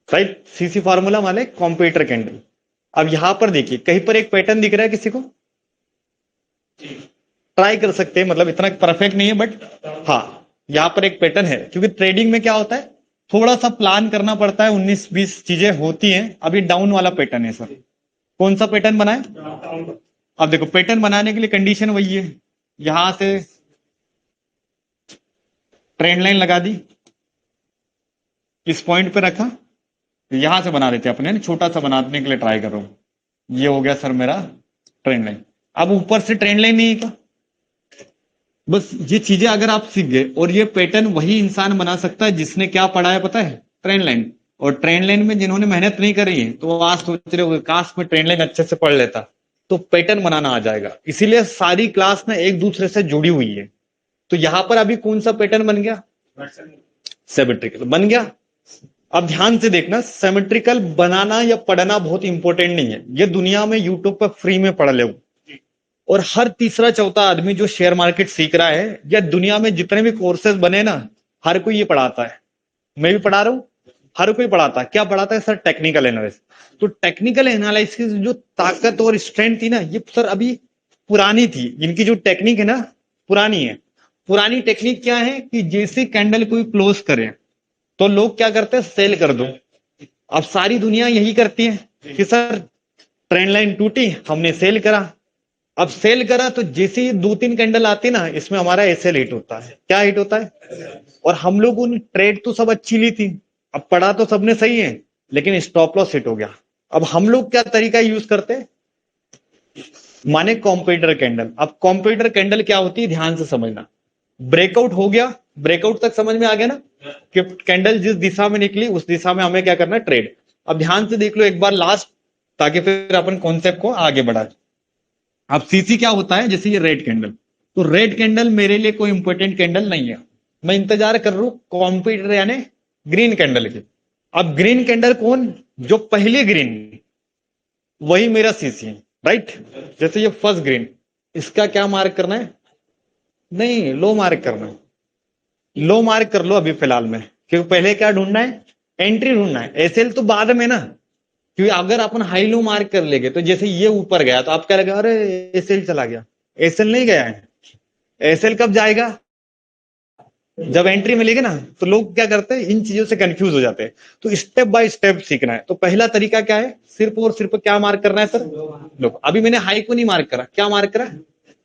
राइट, सीसी फॉर्मूला माने कॉम्पिटिटर कैंडल। अब यहां पर देखिए कहीं पर एक पैटर्न दिख रहा है किसी को, ट्राई कर सकते हैं, मतलब इतना परफेक्ट नहीं है बट हाँ यहां पर एक पैटर्न है, क्योंकि ट्रेडिंग में क्या होता है थोड़ा सा प्लान करना पड़ता है, 19-20 चीजें होती हैं। अभी डाउन वाला पैटर्न है सर, कौन सा पैटर्न बनाए, अब देखो पैटर्न बनाने के लिए कंडीशन वही है, यहां से ट्रेंड लाइन लगा दी, इस पॉइंट पे रखा, यहां से बना देते अपने, छोटा सा बनाने के लिए ट्राई कर रहा हूं, ये हो गया सर मेरा ट्रेंड लाइन। अब ऊपर से ट्रेंड लाइन नहीं का, बस ये चीजें अगर आप सीख गए, और ये पैटर्न वही इंसान बना सकता है जिसने क्या पढ़ा है पता है, ट्रेंड लाइन, और ट्रेंड लाइन में जिन्होंने मेहनत नहीं करी है तो आज सोच रहे हो काश में ट्रेंड लाइन अच्छे से पढ़ लेता तो पैटर्न बनाना आ जाएगा। इसीलिए सारी क्लास ना एक दूसरे से जुड़ी हुई है। तो यहां पर अभी कौन सा पैटर्न बन गया, सिमेट्रिकल बन गया। अब ध्यान से देखना, सिमेट्रिकल बनाना या पढ़ना बहुत इंपॉर्टेंट नहीं है, ये दुनिया में यूट्यूब पर फ्री में पढ़ ले, और हर तीसरा चौथा आदमी जो शेयर मार्केट सीख रहा है, या दुनिया में जितने भी कोर्सेज बने ना, हर कोई ये पढ़ाता है, मैं भी पढ़ा रहा हूं, हर कोई पढ़ाता है। क्या पढ़ाता है सर, टेक्निकल एनालिसिस। तो टेक्निकल एनालिसिस जो ताकत और स्ट्रेंथ थी ना, ये सर अभी पुरानी थी, इनकी जो टेक्निक है ना पुरानी है। पुरानी टेक्निक क्या है कि जैसे कैंडल कोई क्लोज करे तो लोग क्या करते हैं, सेल कर दो। अब सारी दुनिया यही करती है कि सर ट्रेंड लाइन टूटी, हमने सेल करा। अब सेल करा तो जैसे ही 2-3 कैंडल आती ना, इसमें हमारा एसएल हिट होता है। क्या हिट होता है, और हम लोगों ने ट्रेड तो सब अच्छी ली थी, अब पढ़ा तो सबने सही है, लेकिन स्टॉप लॉस हिट हो गया। अब हम लोग क्या तरीका यूज करते हैं, माने कॉम्पिटिटर कैंडल। अब कॉम्पिटिटर कैंडल क्या होती है, ध्यान से समझना। ब्रेकआउट हो गया, ब्रेकआउट तक समझ में आ गया ना, कि कैंडल जिस दिशा में निकली उस दिशा में हमें क्या करना है, ट्रेड। अब ध्यान से देख लो एक बार लास्ट, ताकि फिर अपन कॉन्सेप्ट को आगे बढ़ाए। अब सीसी क्या होता है, जैसे ये रेड कैंडल, तो रेड कैंडल मेरे लिए कोई इंपॉर्टेंट कैंडल नहीं है, मैं इंतजार कर रहा हूं कॉम्पिटिटर यानी ग्रीन कैंडल की। अब ग्रीन कैंडल कौन, जो पहले ग्रीन, वही मेरा सीसी है, राइट। जैसे ये फर्स्ट ग्रीन, इसका क्या मार्क करना है, नहीं लो मार्क करना है, लो मार्क कर लो अभी फिलहाल में, क्योंकि पहले क्या ढूंढना है, एंट्री ढूंढना है। एसएल तो बाद में ना, क्योंकि अगर अपन हाई लो मार्क कर लेंगे तो जैसे ये ऊपर गया तो आप क्या लगा, अरे एसएल चला गया। एसएल नहीं गया है, एसएल कब जाएगा, जब एंट्री मिलेगी ना। तो लोग क्या करते हैं, इन चीजों से कंफ्यूज हो जाते हैं। तो स्टेप बाय स्टेप सीखना है। तो पहला तरीका क्या है, सिर्फ और सिर्फ क्या मार्क करना है सर, लोग अभी मैंने हाई को नहीं मार्क करा, क्या मार्क करा,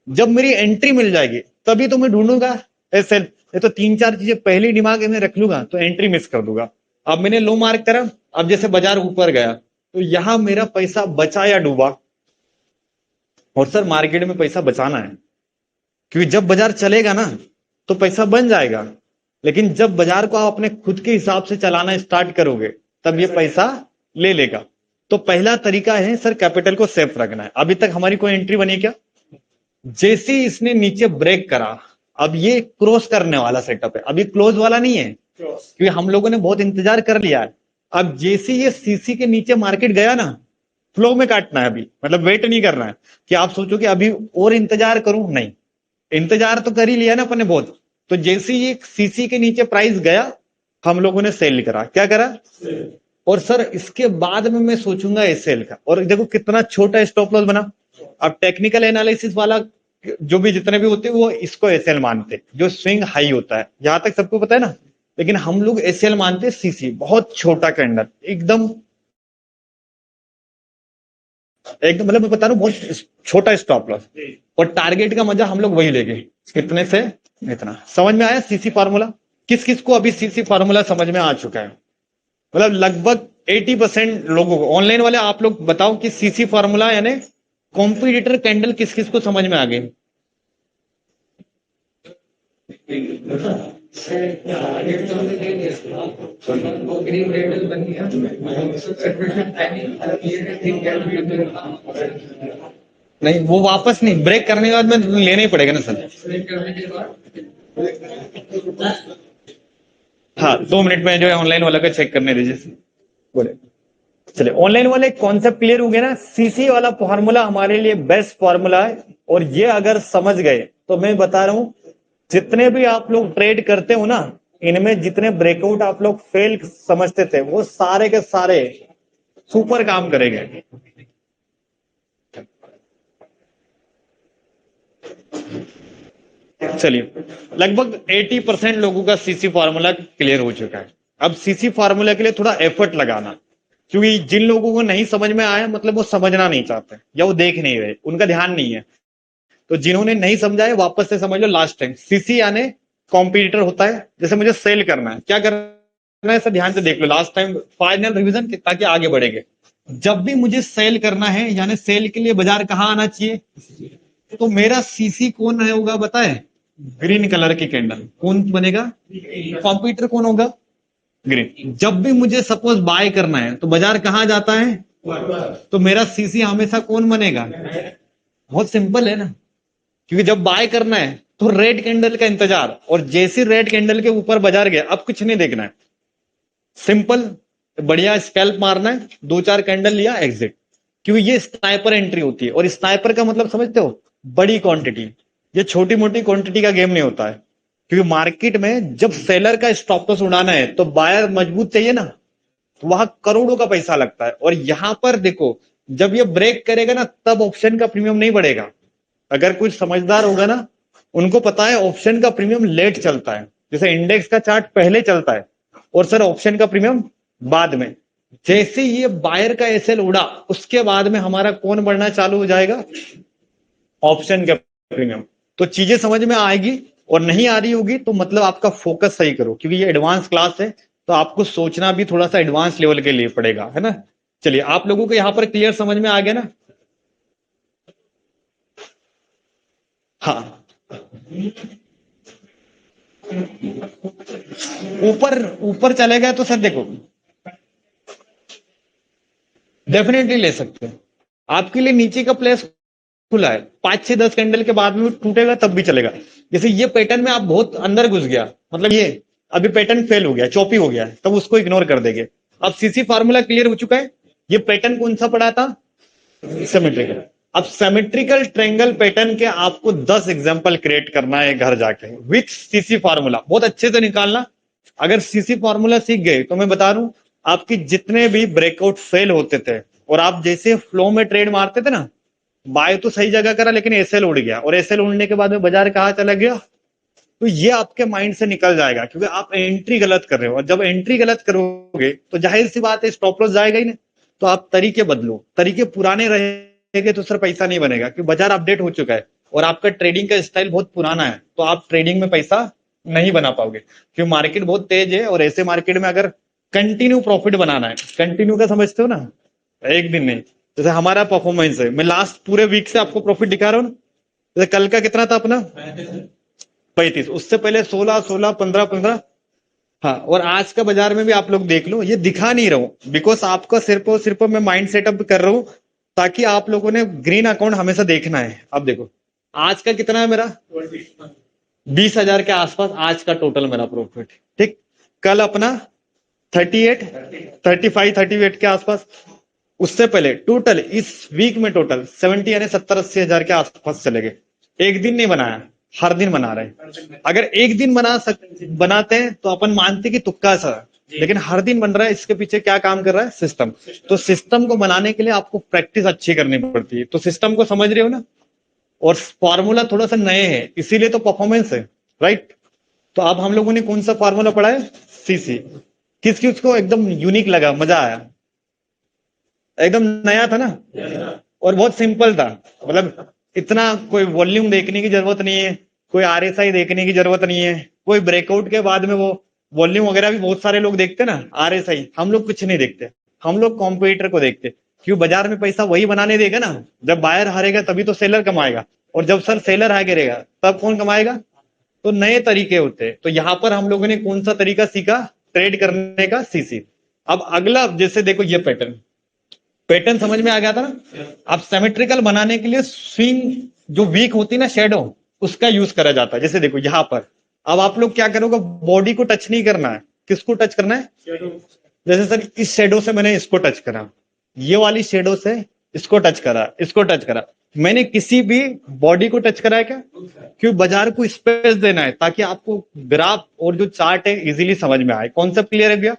जब मेरी एंट्री मिल जाएगी तभी तो मैं ढूंढूंगा एसएल। ये तो 3-4 चीजें पहले दिमाग में रख लूंगा तो एंट्री मिस कर दूंगा। अब मैंने लो मार्क करा, अब जैसे बाजार ऊपर गया तो यहां मेरा पैसा बचा या डूबा, और सर मार्केट में पैसा बचाना है, क्योंकि जब बाजार चलेगा ना तो पैसा बन जाएगा, लेकिन जब बाजार को आप अपने खुद के हिसाब से चलाना स्टार्ट करोगे तब ये पैसा ले लेगा। तो पहला तरीका है सर कैपिटल को सेफ रखना है। अभी तक हमारी कोई एंट्री बनी क्या, जैसे ही इसने नीचे ब्रेक करा, अब ये क्रॉस करने वाला सेटअप है, अभी क्लोज वाला नहीं है, क्योंकि हम लोगों ने बहुत इंतजार कर लिया है। अब जैसे ये सीसी के नीचे मार्केट गया ना, फ्लो में काटना है अभी, मतलब वेट नहीं करना है कि आप सोचो कि अभी और इंतजार करूं, नहीं, इंतजार तो कर ही लिया ना अपन ने बहुत। तो जैसे ही सीसी के नीचे प्राइस गया, हम लोगों ने सेल करा। क्या करा, और सर इसके बाद में मैं सोचूंगा एसएल का। और देखो कितना छोटा स्टॉप लॉस बना। अब टेक्निकल एनालिसिस वाला जो भी जितने भी होते हैं वो इसको एसएल मानते हैं, जो स्विंग हाई होता है, यहां तक सबको पता है ना। लेकिन हम लोग एसएल मानते हैं सीसी, बहुत छोटा कैंडल, एकदम एकदम मतलब मैं बता रहा हूँ बहुत छोटा स्टॉप लॉस, और टारगेट का मजा हम लोग वही लेंगे, कितने से इतना। समझ में आया सीसी फार्मूला? किस किस को अभी सीसी फार्मूला समझ में आ चुका है? मतलब लगभग 80% लोगों को। ऑनलाइन वाले आप लोग बताओ कि सीसी फार्मूला यानी कॉम्पिटिटर कैंडल किस किस को समझ में आ गई? नहीं, वो वापस नहीं, ब्रेक करने के बाद में लेना ही पड़ेगा ना सर। हाँ, 2 मिनट में जो है ऑनलाइन वाला का चेक करने दीजिए। बोले चलिए, ऑनलाइन वाले कॉन्सेप्ट क्लियर हो गया ना। सीसी वाला फॉर्मूला हमारे लिए बेस्ट फॉर्मूला है, और ये अगर समझ गए तो मैं बता रहा हूं, जितने भी आप लोग ट्रेड करते हो ना, इनमें जितने ब्रेकआउट आप लोग फेल समझते थे वो सारे के सारे सुपर काम करेंगे। चलिए, लगभग 80% लोगों का सीसी फार्मूला क्लियर हो चुका है। अब सीसी फार्मूला के लिए थोड़ा एफर्ट लगाना, क्योंकि जिन लोगों को नहीं समझ में आया मतलब वो समझना नहीं चाहते या वो देख नहीं रहे, उनका ध्यान नहीं है। तो जिन्होंने नहीं समझा है वापस से समझ लो लास्ट टाइम। सीसी यानी कॉम्पिटिटर होता है, जैसे मुझे सेल करना है, क्या करना है सर, ध्यान से देख लो लास्ट टाइम फाइनल रिवीजन, ताकि आगे बढ़ेंगे। जब भी मुझे सेल करना है यानी सेल के लिए बाजार कहाँ आना चाहिए, तो मेरा सीसी कौन है होगा बताए? ग्रीन कलर की कैंडल कौन बनेगा? कॉम्पिटिटर कौन होगा? ग्रीन। जब भी मुझे सपोज बाय करना है तो बाजार कहाँ जाता है? तो मेरा सीसी हमेशा कौन बनेगा? बहुत सिंपल है ना, क्योंकि जब बाय करना है तो रेड कैंडल का इंतजार, और जैसे रेड कैंडल के ऊपर बाजार गया अब कुछ नहीं देखना है, सिंपल बढ़िया स्कैल्प मारना है, 2-4 कैंडल लिया एग्जिट। क्योंकि ये स्नाइपर एंट्री होती है, और स्नाइपर का मतलब समझते हो, बड़ी क्वांटिटी। ये छोटी मोटी क्वांटिटी का गेम नहीं होता है, क्योंकि मार्केट में जब सेलर का स्टॉप लॉस उड़ाना है तो बायर मजबूत चाहिए ना, तो वहां करोड़ों का पैसा लगता है। और यहां पर देखो, जब ये ब्रेक करेगा ना तब ऑप्शन का प्रीमियम नहीं बढ़ेगा। अगर कुछ समझदार होगा ना, उनको पता है ऑप्शन का प्रीमियम लेट चलता है, जैसे इंडेक्स का चार्ट पहले चलता है और सर ऑप्शन का प्रीमियम बाद में। जैसे ये बायर का एसएल उड़ा उसके बाद में हमारा कौन बढ़ना चालू हो जाएगा? ऑप्शन का प्रीमियम। तो चीजें समझ में आएगी, और नहीं आ रही होगी तो मतलब आपका फोकस सही करो, क्योंकि ये एडवांस क्लास है, तो आपको सोचना भी थोड़ा सा एडवांस लेवल के लिए पड़ेगा, है ना। चलिए, आप लोगों को यहां पर क्लियर समझ में आ गया ना? हाँ, ऊपर ऊपर चले गए तो सर देखो, डेफिनेटली ले सकते हैं। आपके लिए नीचे का प्लेस खुला है, 5 से 10 कैंडल के बाद में टूटेगा तब भी चलेगा। जैसे ये पैटर्न में आप बहुत अंदर घुस गया, मतलब ये अभी पैटर्न फेल हो गया, चॉपी हो गया, तब उसको इग्नोर कर देंगे। अब सीसी फार्मूला क्लियर हो चुका है। ये पैटर्न कौन सा पड़ा था? सिमेट्रिकल। अब सिमेट्रिकल ट्रायंगल पैटर्न के आपको 10 एग्जांपल क्रिएट करना है घर जाके विथ सीसी फार्मूला, बहुत अच्छे से निकालना। अगर सीसी फार्मूला सीख गए तो मैं बता रहा हूं, आपकी जितने भी ब्रेकआउट फेल होते थे और आप जैसे फ्लो में ट्रेड मारते थे ना, बाय तो सही जगह करा लेकिन एसएल उड़ गया, और एसएल उड़ने के बाद में बाजार कहाँ चला गया, तो ये आपके माइंड से निकल जाएगा, क्योंकि आप एंट्री गलत कर रहे हो। और जब एंट्री गलत करोगे तो जाहिर सी बात है स्टॉप लॉस जाएगा ही नहीं। तो आप तरीके बदलो, तरीके पुराने रहेंगे तो सर पैसा नहीं बनेगा, क्योंकि बाजार अपडेट हो चुका है और आपका ट्रेडिंग का स्टाइल बहुत पुराना है, तो आप ट्रेडिंग में पैसा नहीं बना पाओगे, क्योंकि मार्केट बहुत तेज है। और ऐसे मार्केट में अगर कंटिन्यू प्रॉफिट बनाना है, कंटिन्यू का समझते हो ना, एक दिन नहीं। जैसे हमारा परफॉर्मेंस है, मैं लास्ट पूरे वीक से आपको प्रॉफिट दिखा रहा हूँ। जैसे कल का कितना था अपना? 35। उससे पहले 16, 16, 15, 15। हाँ, और आज का बाजार में भी आप लोग देख लो, ये दिखा नहीं रहा हूं बिकॉज आपका सिर्फ और सिर्फ मैं माइंड सेटअप कर रहा हूं, ताकि आप लोगों ने ग्रीन अकाउंट हमेशा देखना है। अब देखो आज का कितना है मेरा? 20,000 के आसपास आज का टोटल मेरा प्रॉफिट। ठीक, कल अपना 38, 35, 38 के आसपास। उससे पहले टोटल इस वीक में टोटल 70 यानी 70-80 हजार के आसपास चले गए। एक दिन नहीं बनाया, हर दिन बना रहे हैं। अगर एक दिन बनाते हैं तो अपन मानते कि तुक्का सा, लेकिन हर दिन बन रहा है, इसके पीछे क्या काम कर रहा है? सिस्टम। तो सिस्टम को बनाने के लिए आपको प्रैक्टिस अच्छी करनी पड़ती है। तो सिस्टम को समझ रहे हो ना? और फॉर्मूला थोड़ा सा नए है, इसीलिए तो परफॉर्मेंस है, राइट। तो अब हम लोगों ने कौन सा फॉर्मूला पढ़ा है? सीसी। किसकी उसको एकदम यूनिक लगा, मजा आया, एकदम नया था ना, और बहुत सिंपल था। मतलब इतना कोई वॉल्यूम देखने की जरूरत नहीं है, कोई आरएसआई देखने की जरूरत नहीं है, कोई ब्रेकआउट के बाद में वो वॉल्यूम वगैरह भी बहुत सारे लोग देखते ना, आरएसआई। हम लोग कुछ नहीं देखते, हम लोग कॉम्पिटिटर को देखते। क्यों? बाजार में पैसा वही बनाने देगा ना, जब बायर हारेगा तभी तो सेलर कमाएगा, और जब सर सेलर हारेगा तब कौन कमाएगा? तो नए तरीके होते हैं। तो यहाँ पर हम लोगों ने कौन सा तरीका सीखा ट्रेड करने का? सीसी। अब अगला, जैसे देखो ये पैटर्न, पैटर्न समझ में आ गया था ना। अब सिमेट्रिकल बनाने के लिए स्विंग जो वीक होती है ना, शेडो, उसका यूज करा जाता है। जैसे देखो यहाँ पर, अब आप लोग क्या करोगे? बॉडी को टच नहीं करना है। किसको टच करना है? जैसे सर इस शेडो से मैंने इसको टच करा, ये वाली शेडो से इसको टच करा, इसको टच करा, मैंने किसी भी बॉडी को टच करा है क्या? क्यों? बाजार को स्पेस देना है ताकि आपको ग्राफ और जो चार्ट है इजीली समझ में आए। कॉन्सेप्ट क्लियर है भैया?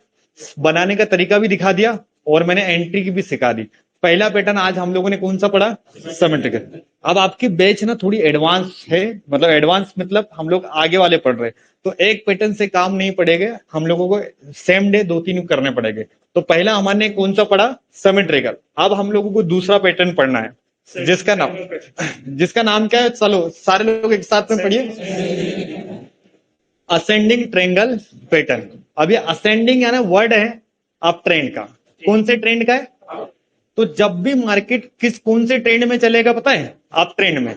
बनाने का तरीका भी दिखा दिया और मैंने एंट्री की भी सिखा दी। पहला पैटर्न आज हम लोगों ने कौन सा पढ़ा? सिमेट्रिकल। अब आपकी बैच ना थोड़ी एडवांस है, मतलब एडवांस मतलब हम लोग आगे वाले पढ़ रहे हैं, तो एक पैटर्न से काम नहीं पड़ेगा, हम लोगों को सेम डे 2-3 करने पड़ेंगे। तो पहला हमारे कौन सा पढ़ा? सिमेट्रिकल। अब हम लोगों को दूसरा पैटर्न पढ़ना है, जिसका नाम क्या है? चलो सारे लोग एक साथ में पढ़िए, असेंडिंग ट्रेंगल पैटर्न। अब ये असेंडिंग है ना, वर्ड है आप ट्रेंड का। कौन से ट्रेंड का है? तो जब भी मार्केट कौन से ट्रेंड में चलेगा पता है? अप ट्रेंड में।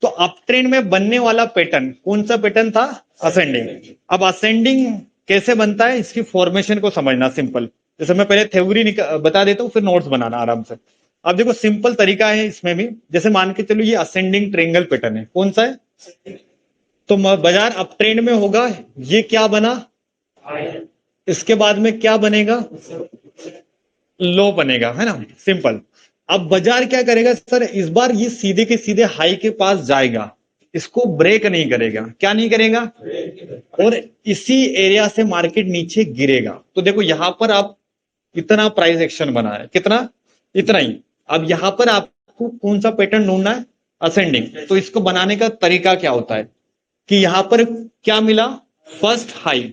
तो अप ट्रेंड में बनने वाला पैटर्न कौन सा पैटर्न था? असेंडिंग। अब असेंडिंग कैसे बनता है, इसकी फॉर्मेशन को समझना सिंपल। जैसे मैं पहले थ्योरी बता देता हूँ, फिर नोट्स बनाना आराम से। अब देखो सिंपल तरीका है इसमें भी। जैसे मान के चलो ये असेंडिंग ट्रेंगल पैटर्न है, कौन सा है? तो बाजार अप ट्रेंड में होगा, ये क्या बना, इसके बाद में क्या बनेगा? लो बनेगा, है ना, सिंपल। अब बाजार क्या करेगा सर? इस बार ये सीधे के सीधे हाई के पास जाएगा, इसको ब्रेक नहीं करेगा। क्या नहीं करेगा? और इसी एरिया से मार्केट नीचे गिरेगा। तो देखो यहां पर आप इतना प्राइस एक्शन बना है, कितना? इतना ही। अब यहां पर आपको कौन सा पैटर्न ढूंढना है? असेंडिंग। तो इसको बनाने का तरीका क्या होता है कि यहां पर क्या मिला? First high.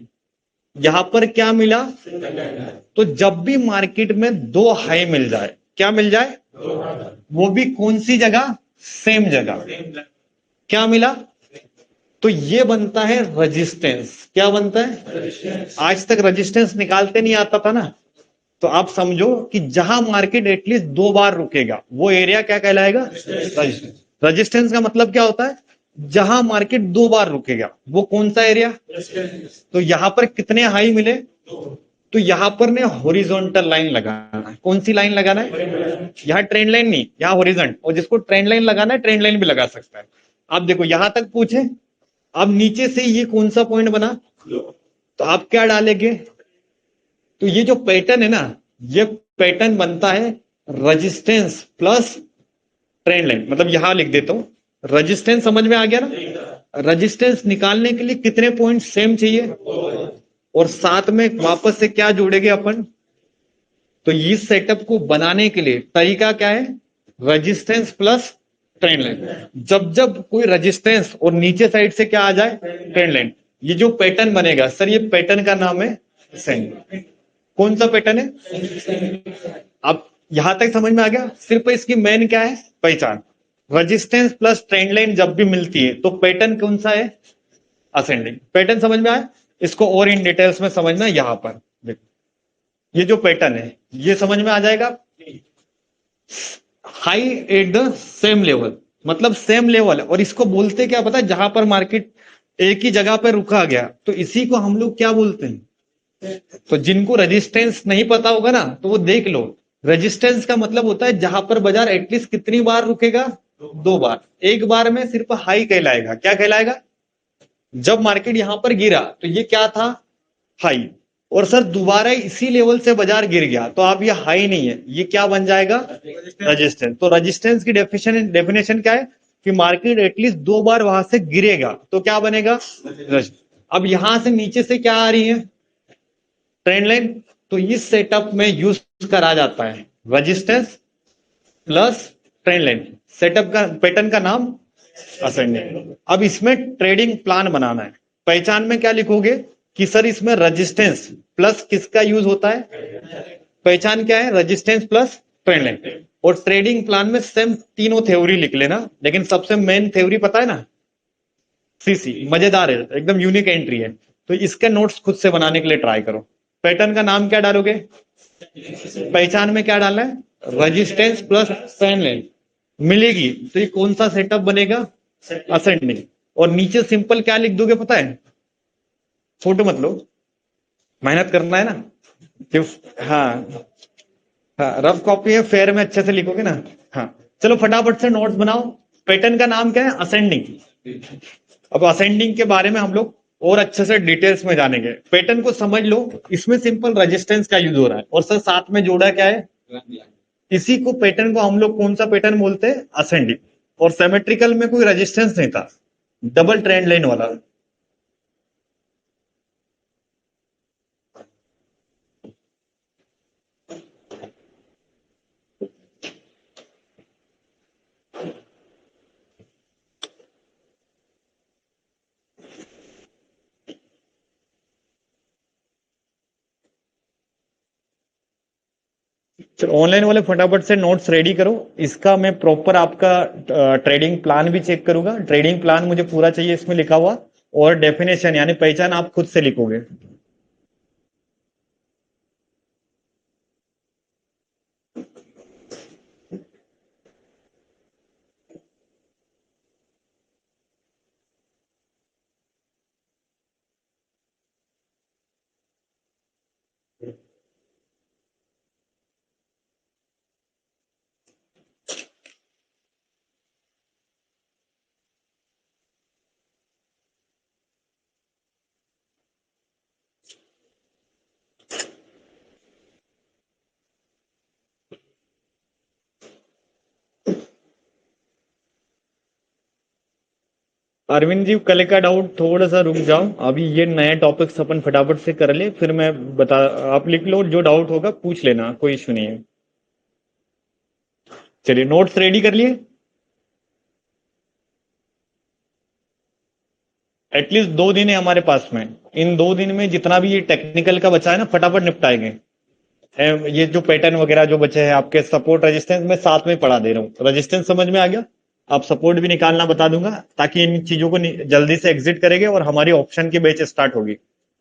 यहां पर क्या मिला? तो जब भी मार्केट में दो हाई मिल जाए, क्या मिल जाए? वो भी कौन सी जगह? सेम जगह। क्या मिला? तो ये बनता है रेजिस्टेंस। क्या बनता है? आज तक रेजिस्टेंस निकालते नहीं आता था ना, तो आप समझो कि जहां मार्केट एटलीस्ट 2 बार रुकेगा वो एरिया क्या कहलाएगा? रेजिस्टेंस का मतलब क्या होता है? जहां मार्केट 2 बार रुकेगा वो कौन सा एरिया? तो यहां पर कितने हाई मिले? तो यहां पर ने हॉरिजॉन्टल लाइन लगाना है। कौन सी लाइन लगाना है? यहाँ ट्रेंड लाइन नहीं, यहाँ हॉरिजॉन्टल। और जिसको ट्रेंड लाइन लगाना है ट्रेंड लाइन भी लगा सकता है। आप देखो यहां तक पूछे, अब नीचे से ये कौन सा पॉइंट बना? तो आप क्या डालेंगे? तो ये जो पैटर्न है ना, ये पैटर्न बनता है रेजिस्टेंस प्लस ट्रेंड लाइन। मतलब यहां लिख देता हूं, रेजिस्टेंस समझ में आ गया ना। रेजिस्टेंस निकालने के लिए कितने पॉइंट सेम चाहिए, और साथ में वापस से क्या जोड़ेंगे अपन? तो इस सेटअप को बनाने के लिए तरीका क्या है? Resistance plus trend line. जब जब कोई रेजिस्टेंस और नीचे साइड से क्या आ जाए? Trend line. ये जो पैटर्न बनेगा सर, ये पैटर्न का नाम है असेंडिंग। कौन सा पैटर्न है? अब यहां तक समझ में आ गया? सिर्फ इसकी मेन क्या है पहचान? रेजिस्टेंस प्लस ट्रेंड लाइन जब भी मिलती है तो पैटर्न कौन सा है? असेंडिंग। पैटर्न समझ में आया? इसको और इन डिटेल्स में समझना। यहां पर देखो, ये जो पैटर्न है ये समझ में आ जाएगा। High at the same level, मतलब सेम लेवल है। और इसको बोलते क्या पता है? जहां पर मार्केट एक ही जगह पर रुका गया, तो इसी को हम लोग क्या बोलते हैं? तो जिनको रेजिस्टेंस नहीं पता होगा ना, तो वो देख लो। रेजिस्टेंस का मतलब होता है जहां पर बाजार एटलीस्ट कितनी बार रुकेगा? 2 बार। एक बार में सिर्फ हाई कहलाएगा। क्या कहलाएगा? जब मार्केट यहां पर गिरा तो ये क्या था? हाई। और सर दोबारा इसी लेवल से बाजार गिर गया तो आप ये हाई नहीं है, ये क्या बन जाएगा? रेजिस्टेंस। तो रेजिस्टेंस की डेफिनेशन क्या है कि मार्केट एटलीस्ट 2 बार वहां से गिरेगा तो क्या बनेगा? अब यहां से नीचे से क्या आ रही है? Trend line. तो इस सेटअप में यूज करा जाता है resistance plus trend line. Setup का पैटर्न का नाम असेंडिंग। अब इसमें ट्रेडिंग प्लान बनाना है। पहचान में क्या लिखोगे कि सर इसमें रेजिस्टेंस प्लस किसका यूज होता है? पहचान क्या है? Resistance plus trend line. और ट्रेडिंग प्लान में सेम तीनों थ्योरी लिख लेना, लेकिन सबसे मेन थ्योरी पता है ना? सीसी। मजेदार है, एकदम यूनिक एंट्री है। तो इसके नोट्स खुद से बनाने के लिए ट्राई करो। पैटर्न का नाम क्या डालोगे? पहचान में क्या डालना है? रेजिस्टेंस प्लस ट्रेंड लाइन मिलेगी तो ये कौन सा सेटअप बनेगा? असेंडिंग। और नीचे सिंपल क्या लिख दोगे पता है? फोटो मत लो, मेहनत करना है ना। हाँ हाँ, रफ कॉपी है, फेयर में अच्छे से लिखोगे ना। हाँ चलो फटाफट से नोट्स बनाओ। पैटर्न का नाम क्या है? असेंडिंग। अब असेंडिंग के बारे में हम लोग और अच्छे से डिटेल्स में जानेंगे। पैटर्न को समझ लो, इसमें सिंपल रेजिस्टेंस का यूज हो रहा है और सर साथ में जोड़ा क्या है? इसी को पैटर्न को हम लोग कौन सा पैटर्न बोलते हैं? असेंडिंग। और सिमेट्रिकल में कोई रेजिस्टेंस नहीं था, डबल ट्रेंड लाइन वाला। चलो ऑनलाइन वाले फटाफट से नोट्स रेडी करो। इसका मैं प्रॉपर आपका ट्रेडिंग प्लान भी चेक करूंगा। ट्रेडिंग प्लान मुझे पूरा चाहिए इसमें लिखा हुआ। और डेफिनेशन यानी पहचान आप खुद से लिखोगे। अरविंद जी कल का डाउट थोड़ा सा रुक जाओ, अभी ये नए टॉपिक्स अपन फटाफट से कर ले, फिर मैं बता। आप लिख लो, जो डाउट होगा पूछ लेना, कोई इशू नहीं है। चलिए नोट्स रेडी कर लिए। एटलीस्ट 2 दिन है हमारे पास में। इन 2 दिन में जितना भी ये टेक्निकल का बचा है ना फटाफट निपटाएंगे। ये जो पैटर्न वगैरह जो बचे हैं आपके, सपोर्ट रेजिस्टेंस मैं साथ में पढ़ा दे रहा हूँ। रेजिस्टेंस समझ में आ गया? आप सपोर्ट भी निकालना बता दूंगा, ताकि इन चीजों को जल्दी से एग्जिट करेंगे और हमारी ऑप्शन की बैच स्टार्ट होगी,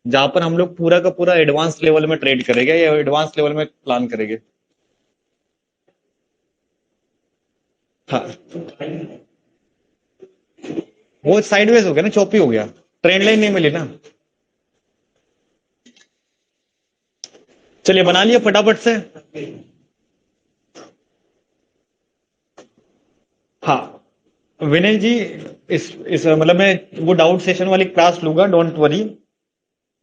जहां पर हम लोग पूरा का पूरा एडवांस लेवल में ट्रेड करेंगे या एडवांस लेवल में प्लान करेंगे। हाँ वो साइडवेज हो गया ना, चौपी हो गया, ट्रेंड लाइन नहीं मिली ना। चलिए बना लिया फटाफट से। हाँ विनय जी, इस मतलब मैं वो डाउट सेशन वाली क्लास लूंगा, डोंट वरी।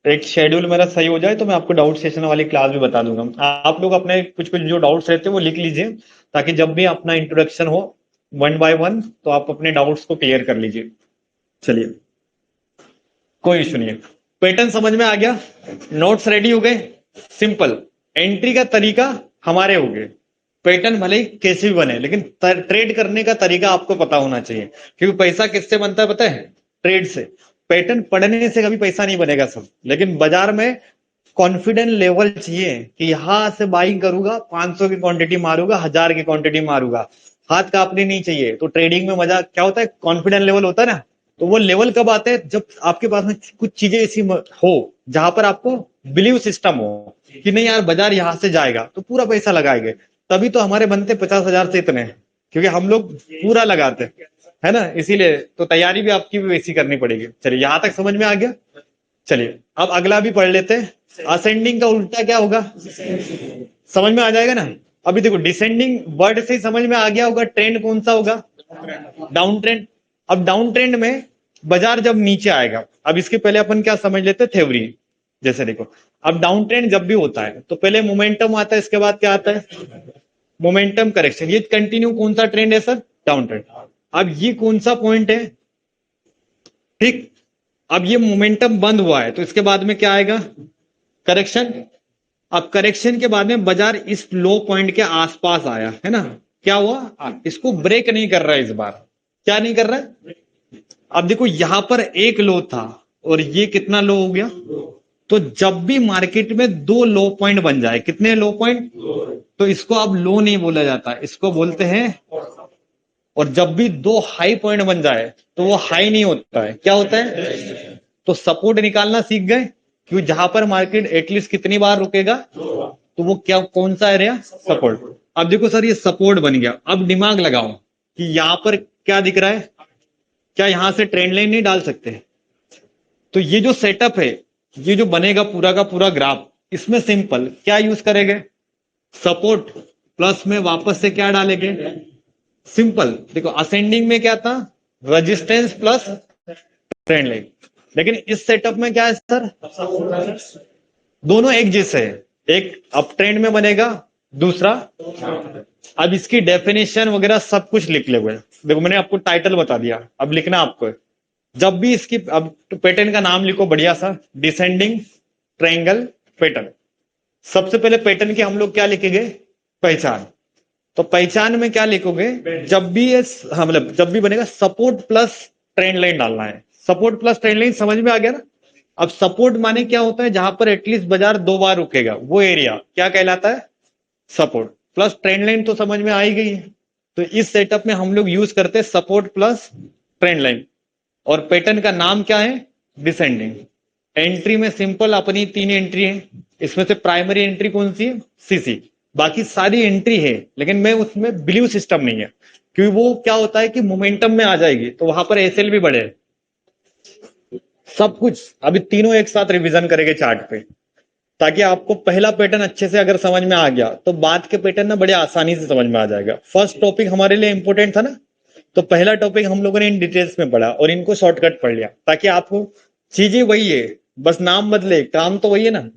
एक शेड्यूल मेरा सही हो जाए तो मैं आपको डाउट सेशन वाली क्लास भी बता दूंगा। आप लोग अपने कुछ कुछ जो डाउट्स रहते हैं वो लिख लीजिए, ताकि जब भी अपना इंट्रोडक्शन हो 1 बाय 1 तो आप अपने डाउट्स को क्लियर कर लीजिए। चलिए कोई इशू नहीं है। पैटर्न समझ में आ गया, नोट्स रेडी हो गए। सिंपल एंट्री का तरीका हमारे हो गए। पैटर्न भले ही कैसे भी बने, लेकिन ट्रेड करने का तरीका आपको पता होना चाहिए, क्योंकि पैसा किससे बनता है पता है? ट्रेड से। पैटर्न पढ़ने से कभी पैसा नहीं बनेगा सब, लेकिन बाजार में कॉन्फिडेंट लेवल चाहिए कि यहां से बाइंग करूंगा, 500 की क्वांटिटी मारूंगा, 1000 की क्वांटिटी मारूंगा। हाथ कांपने नहीं चाहिए। तो ट्रेडिंग में मजा क्या होता है? कॉन्फिडेंट लेवल होता है ना। तो वो लेवल कब आते हैं? जब आपके पास में कुछ चीजें ऐसी हो जहां पर आपको बिलीव सिस्टम हो कि नहीं यार बाजार यहां से जाएगा तो पूरा पैसा लगाएंगे। तभी तो हमारे बनते 50,000 से इतने हैं, क्योंकि हम लोग पूरा लगाते हैं, है ना। इसीलिए तो तैयारी भी आपकी भी वैसी करनी पड़ेगी। चलिए यहां तक समझ में आ गया। चलिए अब अगला भी पढ़ लेते हैं। असेंडिंग का उल्टा क्या होगा? समझ में आ जाएगा ना। अभी देखो डिसेंडिंग वर्ड से ही समझ में आ गया होगा, ट्रेंड कौन सा होगा? Down trend. अब डाउन ट्रेंड में बाजार जब नीचे आएगा, अब इसके पहले अपन क्या समझ लेते? थ्योरी। जैसे देखो, अब डाउन ट्रेंड जब भी होता है तो पहले मोमेंटम आता है, इसके बाद क्या आता है? Momentum correction. ये कंटिन्यू कौन सा ट्रेंड है सर? Down trend. अब ये कौन सा पॉइंट है? ठीक। अब ये मोमेंटम बंद हुआ है तो इसके बाद में क्या आएगा? करेक्शन। अब करेक्शन के बाद में बाजार इस लो पॉइंट के आसपास आया है ना। क्या हुआ? इसको ब्रेक नहीं कर रहा है इस बार। क्या नहीं कर रहा है। अब देखो यहां पर एक लो था और ये कितना लो हो गया। तो जब भी मार्केट में दो लो पॉइंट बन जाए, कितने लो पॉइंट, तो इसको अब लो नहीं बोला जाता, इसको बोलते हैं। और जब भी दो हाई पॉइंट बन जाए तो वो हाई नहीं होता है, क्या होता है। तो सपोर्ट निकालना सीख गए, क्योंकि जहां पर मार्केट एटलीस्ट कितनी बार रुकेगा, तो वो क्या, कौन सा एरिया, सपोर्ट। अब देखो सर ये सपोर्ट बन गया, अब दिमाग लगाओ कि यहां पर क्या दिख रहा है, क्या यहां से ट्रेंड लाइन नहीं डाल सकते। तो ये जो सेटअप है, ये जो बनेगा पूरा का पूरा ग्राफ, इसमें सिंपल क्या यूज करेंगे, सपोर्ट प्लस में वापस से क्या डालेंगे, सिंपल। देखो असेंडिंग में क्या था, रेजिस्टेंस प्लस ट्रेंड लाइन। लेकिन इस सेटअप में क्या है सर, दोनों एक जैसे है, एक अप ट्रेंड में बनेगा, दूसरा। अब इसकी डेफिनेशन वगैरह सब कुछ लिख ले हुए, देखो मैंने आपको टाइटल बता दिया, अब लिखना आपको है। जब भी इसकी, अब पैटर्न का नाम लिखो बढ़िया सा, डिसेंडिंग ट्रायंगल पैटर्न। सबसे पहले पैटर्न की हम लोग क्या लिखेंगे, पहचान। तो पहचान में क्या लिखोगे, जब भी ये, हाँ मतलब जब भी बनेगा सपोर्ट प्लस ट्रेंड लाइन डालना है। सपोर्ट प्लस ट्रेंड लाइन समझ में आ गया ना। अब सपोर्ट माने क्या होता है, जहां पर एटलीस्ट बाजार दो बार रुकेगा, वो एरिया क्या कहलाता है, सपोर्ट। प्लस ट्रेंड लाइन तो समझ में आ ही गई है। तो इस सेटअप में हम लोग यूज करते हैं सपोर्ट प्लस ट्रेंड लाइन। और पैटर्न का नाम क्या है, डिसेंडिंग। एंट्री में सिंपल अपनी तीन एंट्री है, इसमें से प्राइमरी एंट्री कौन सी है, सीसी। बाकी सारी एंट्री है, लेकिन मैं उसमें बिलीव सिस्टम नहीं है, क्योंकि वो क्या होता है कि मोमेंटम में आ जाएगी तो वहां पर एसएल भी बढ़े, सब कुछ। अभी तीनों एक साथ रिवीजन करेंगे चार्ट पे, ताकि आपको पहला पैटर्न अच्छे से अगर समझ में आ गया तो बाद के पैटर्न ना बड़े आसानी से समझ में आ जाएगा। फर्स्ट टॉपिक हमारे लिए इंपॉर्टेंट था ना, तो पहला टॉपिक हम लोगों ने इन डिटेल्स में पढ़ा और इनको शॉर्टकट पढ़ लिया, ताकि आपको चीजें वही है, बस नाम बदले, काम तो वही है ना,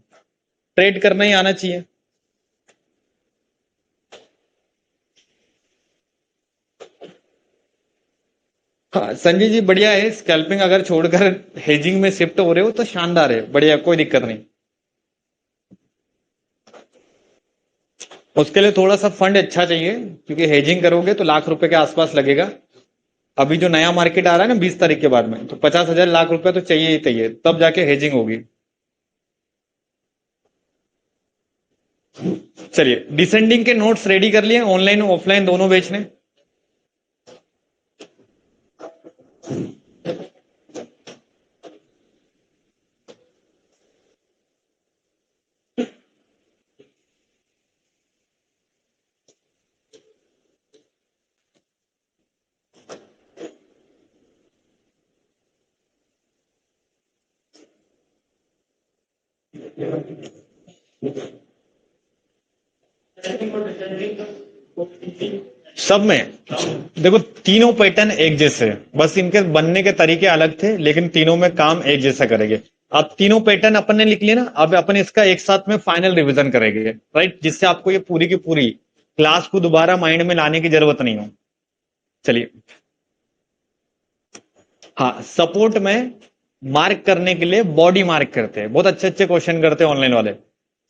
ट्रेड करना ही आना चाहिए। हाँ संजय जी बढ़िया है, स्कैल्पिंग अगर छोड़कर हेजिंग में शिफ्ट हो रहे हो तो शानदार है, बढ़िया, कोई दिक्कत नहीं। उसके लिए थोड़ा सा फंड अच्छा चाहिए, क्योंकि हेजिंग करोगे तो लाख रुपए के आसपास लगेगा। अभी जो नया मार्केट आ रहा है ना 20 तारीख के बाद में, तो 50,000 लाख रुपए तो चाहिए ही चाहिए, तब जाके हेजिंग होगी। चलिए डिसेंडिंग के नोट्स रेडी कर लिए, ऑनलाइन ऑफलाइन दोनों बेचने। सब में देखो तीनों पैटर्न एक जैसे हैं, बस इनके बनने के तरीके अलग थे, लेकिन तीनों में काम एक जैसा करेंगे। अब तीनों पैटर्न अपन ने लिख लिए ना, अब अपन इसका एक साथ में फाइनल रिवीजन करेंगे, राइट, जिससे आपको ये पूरी की पूरी क्लास को दोबारा माइंड में लाने की जरूरत नहीं हो। चलिए, हाँ सपोर्ट में मार्क करने के लिए बॉडी मार्क करते हैं, बहुत अच्छे अच्छे क्वेश्चन करते हैं ऑनलाइन वाले।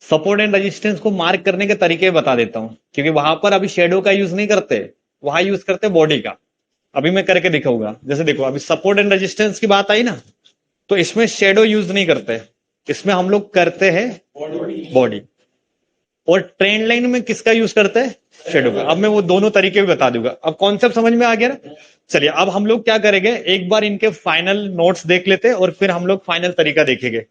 सपोर्ट एंड रेजिस्टेंस को मार्क करने के तरीके बता देता हूं, क्योंकि वहां पर अभी शेडो का यूज नहीं करते, वहां यूज करते बॉडी का। अभी मैं करके दिखाऊंगा, जैसे देखो अभी सपोर्ट एंड रेजिस्टेंस की बात आई ना, तो इसमें शेडो यूज नहीं करते, इसमें हम लोग करते हैं बॉडी। और ट्रेंड लाइन में किसका यूज करते हैं, शेडो का। अब मैं वो दोनों तरीके भी बता दूंगा, अब कॉन्सेप्ट समझ में आ गया ना। चलिए अब हम लोग क्या करेंगे, एक बार इनके फाइनल नोट्स देख लेते हैं और फिर हम लोग फाइनल तरीका देखेंगे।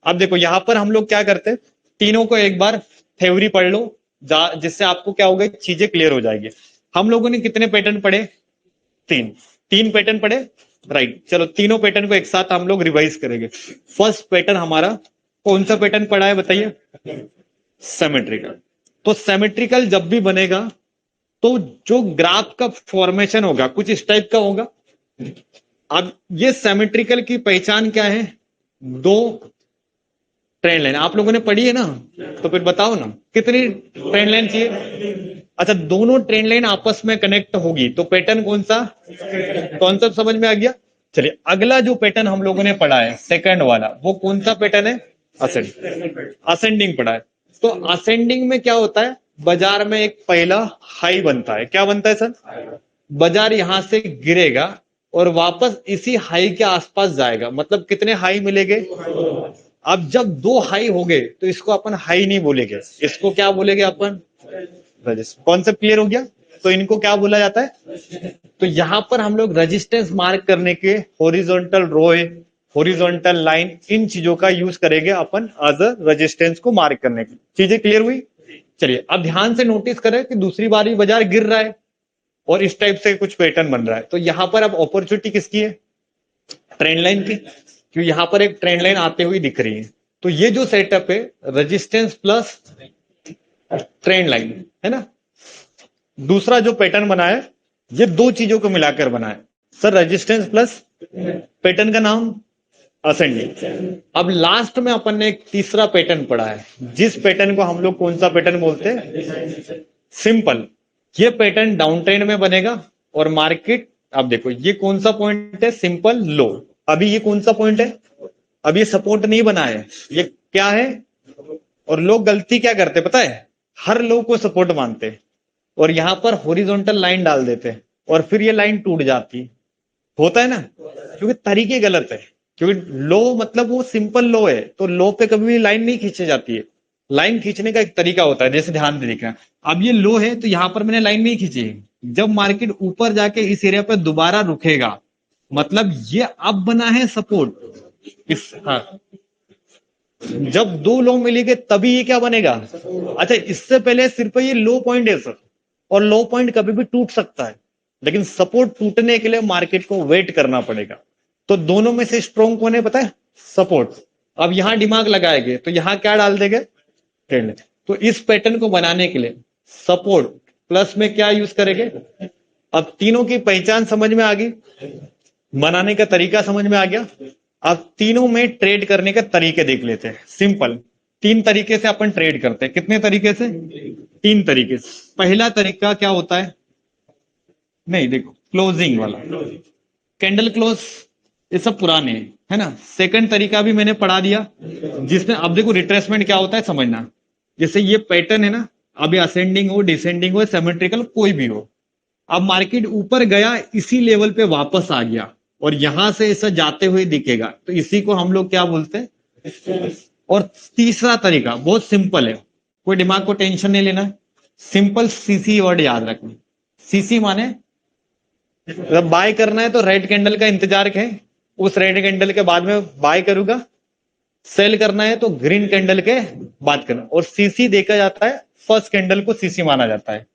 अब देखो यहां पर हम लोग क्या करते हैं, तीनों को एक बार थ्योरी पढ़ लो, जिससे आपको क्या होगा, चीजें क्लियर हो जाएगी। हम लोगों ने कितने पैटर्न पढ़े, तीन, तीन पैटर्न पढ़े, राइट। चलो तीनों पैटर्न को एक साथ हम लोग रिवाइज करेंगे। फर्स्ट पैटर्न हमारा कौन सा पैटर्न पढ़ा है बताइए, सिमेट्रिकल। तो सिमेट्रिकल जब भी बनेगा तो जो ग्राफ का फॉर्मेशन होगा कुछ इस टाइप का होगा। अब ये सिमेट्रिकल की पहचान क्या है, दो ट्रेंड लाइन आप लोगों ने पढ़ी है ना, तो फिर बताओ ना कितनी ट्रेंड लाइन चाहिए। अच्छा दोनों ट्रेंड लाइन आपस में कनेक्ट होगी तो पैटर्न कौन सा, कॉन्सेप्ट समझ में आ गया। चलिए अगला जो पैटर्न हम लोगों ने पढ़ा है सेकंड वाला, वो कौन सा पैटर्न है, असेंडिंग पढ़ा है। तो असेंडिंग में क्या होता है, बाजार में एक पहला हाई बनता है, क्या बनता है सर, बाजार यहां से गिरेगा और वापस इसी हाई के आसपास जाएगा, मतलब कितने हाई मिलेंगे। अब जब दो हाई हो गए तो इसको अपन हाई नहीं बोलेंगे, इसको क्या बोलेंगे अपन, कॉन्सेप्ट क्लियर हो गया। तो इनको क्या बोला जाता है, तो यहां पर हम लोग रेजिस्टेंस मार्क करने के हॉरिजॉन्टल रो, हॉरिजॉन्टल लाइन, इन चीजों का यूज करेंगे अपन एज अ रेजिस्टेंस को मार्क करने की। चीजें क्लियर हुई। चलिए अब ध्यान से नोटिस करें कि दूसरी बार भी बाजार गिर रहा है और इस टाइप से कुछ पैटर्न बन रहा है, तो यहां पर अब अपॉर्चुनिटी किसकी है, ट्रेंड लाइन की, क्योंकि यहां पर एक ट्रेंड लाइन आते हुए दिख रही है। तो ये जो सेटअप है रेजिस्टेंस प्लस ट्रेंड लाइन है ना। दूसरा जो पैटर्न बना है ये दो चीजों को मिलाकर बना है सर, रेजिस्टेंस प्लस पैटर्न का नाम असेंडिंग। अब लास्ट में अपन ने एक तीसरा पैटर्न पढ़ा है, जिस पैटर्न को हम लोग कौन सा पैटर्न बोलते हैं, सिंपल। ये पैटर्न डाउन ट्रेंड में बनेगा और मार्केट, अब देखो ये कौन सा पॉइंट है, सिंपल लो। अभी ये कौन सा पॉइंट है, अब ये सपोर्ट नहीं बना है, ये क्या है। और लोग गलती क्या करते पता है, हर लो को सपोर्ट मानते और यहां पर हॉरिजॉन्टल लाइन डाल देते और फिर ये लाइन टूट जाती, होता है ना, क्योंकि तरीके गलत है। क्योंकि लो मतलब वो सिंपल लो है, तो लो पे कभी भी लाइन नहीं खींची जाती है। लाइन खींचने का एक तरीका होता है, जैसे ध्यान से देखना, अब ये लो है तो यहां पर मैंने लाइन नहीं खींची, जब मार्केट ऊपर जाके इस एरिया पर दोबारा रुकेगा, मतलब ये अब बना है सपोर्ट इस, हाँ, जब दो लो मिलेंगे तभी ये क्या बनेगा। अच्छा, इससे पहले सिर्फ ये लो पॉइंट है सर, और लो पॉइंट कभी भी टूट सकता है, लेकिन सपोर्ट टूटने के लिए मार्केट को वेट करना पड़ेगा। तो दोनों में से स्ट्रॉन्ग कौन है पता है, सपोर्ट। अब यहां दिमाग लगाएंगे तो यहां क्या डाल देंगे, ट्रेंड। तो इस पैटर्न को बनाने के लिए सपोर्ट प्लस में क्या यूज करेंगे। अब तीनों की पहचान समझ में आ गई, बनाने का तरीका समझ में आ गया। अब तीनों में ट्रेड करने के तरीके देख लेते हैं। सिंपल तीन तरीके से अपन ट्रेड करते हैं। कितने तरीके से, तीन तरीके से। पहला तरीका क्या होता है, नहीं देखो क्लोजिंग वाला, कैंडल क्लोज, ये सब पुराने है ना। सेकंड तरीका भी मैंने पढ़ा दिया, जिसमें अब देखो रिट्रेसमेंट क्या होता है समझना। जैसे ये पैटर्न है ना, अभी असेंडिंग हो, डिसेंडिंग हो, सिमेट्रिकल कोई भी हो, अब मार्केट ऊपर गया, इसी लेवल पे वापस आ गया और यहां से ऐसा जाते हुए दिखेगा, तो इसी को हम लोग क्या बोलते हैं। और तीसरा तरीका बहुत सिंपल है, कोई दिमाग को टेंशन नहीं लेना है, सिंपल सीसी वर्ड याद रखना। सीसी माने जब बाय करना है तो रेड कैंडल का इंतजार करें, उस रेड कैंडल के बाद में बाय करूंगा। सेल करना है तो ग्रीन कैंडल के बाद करना। और सीसी देखा जाता है, फर्स्ट कैंडल को सीसी माना जाता है।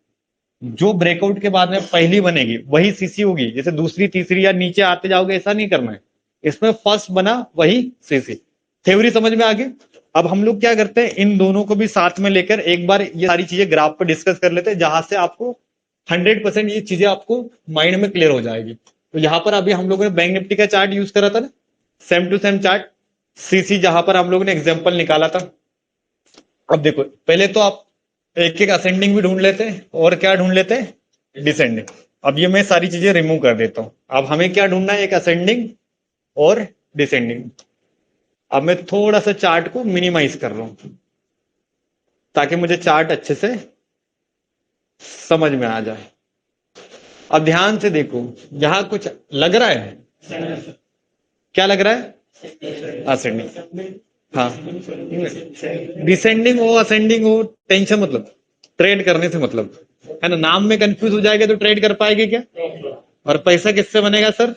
जो ब्रेकआउट के बाद में पहली बनेगी वही सीसी होगी, जैसे दूसरी तीसरी या नीचे आते जाओगे ऐसा नहीं करना है। इसमें फर्स्ट बना वही सीसी। थ्योरी समझ में आ गई। अब हम लोग क्या करते हैं, इन दोनों को भी साथ में लेकर एक बार ये सारी चीजें ग्राफ पर डिस्कस कर लेते हैं, जहां से आपको 100% ये चीजें आपको माइंड में क्लियर हो जाएगी। तो यहाँ पर अभी हम लोगों ने बैंक निफ्टी का चार्ट यूज करा था ना, सेम टू सेम चार्ट, सीसी जहां पर हम लोगों ने एग्जाम्पल निकाला था। अब देखो पहले तो आप एक एक असेंडिंग भी ढूंढ लेते हैं और क्या ढूंढ लेते हैं, डिसेंडिंग। अब ये मैं सारी चीजें रिमूव कर देता हूं। अब हमें क्या ढूंढना है, एक असेंडिंग और डिसेंडिंग। अब मैं थोड़ा सा चार्ट को मिनिमाइज कर रहा हूं ताकि मुझे चार्ट अच्छे से समझ में आ जाए। अब ध्यान से देखो, यहां कुछ लग रहा है, क्या लग रहा है, असेंडिंग। हाँ, डिसेंडिंग हो असेंडिंग हो टेंशन मतलब, ट्रेड करने से मतलब है ना। नाम में कंफ्यूज हो जाएगा तो ट्रेड कर पाएंगे क्या, और पैसा किससे बनेगा सर।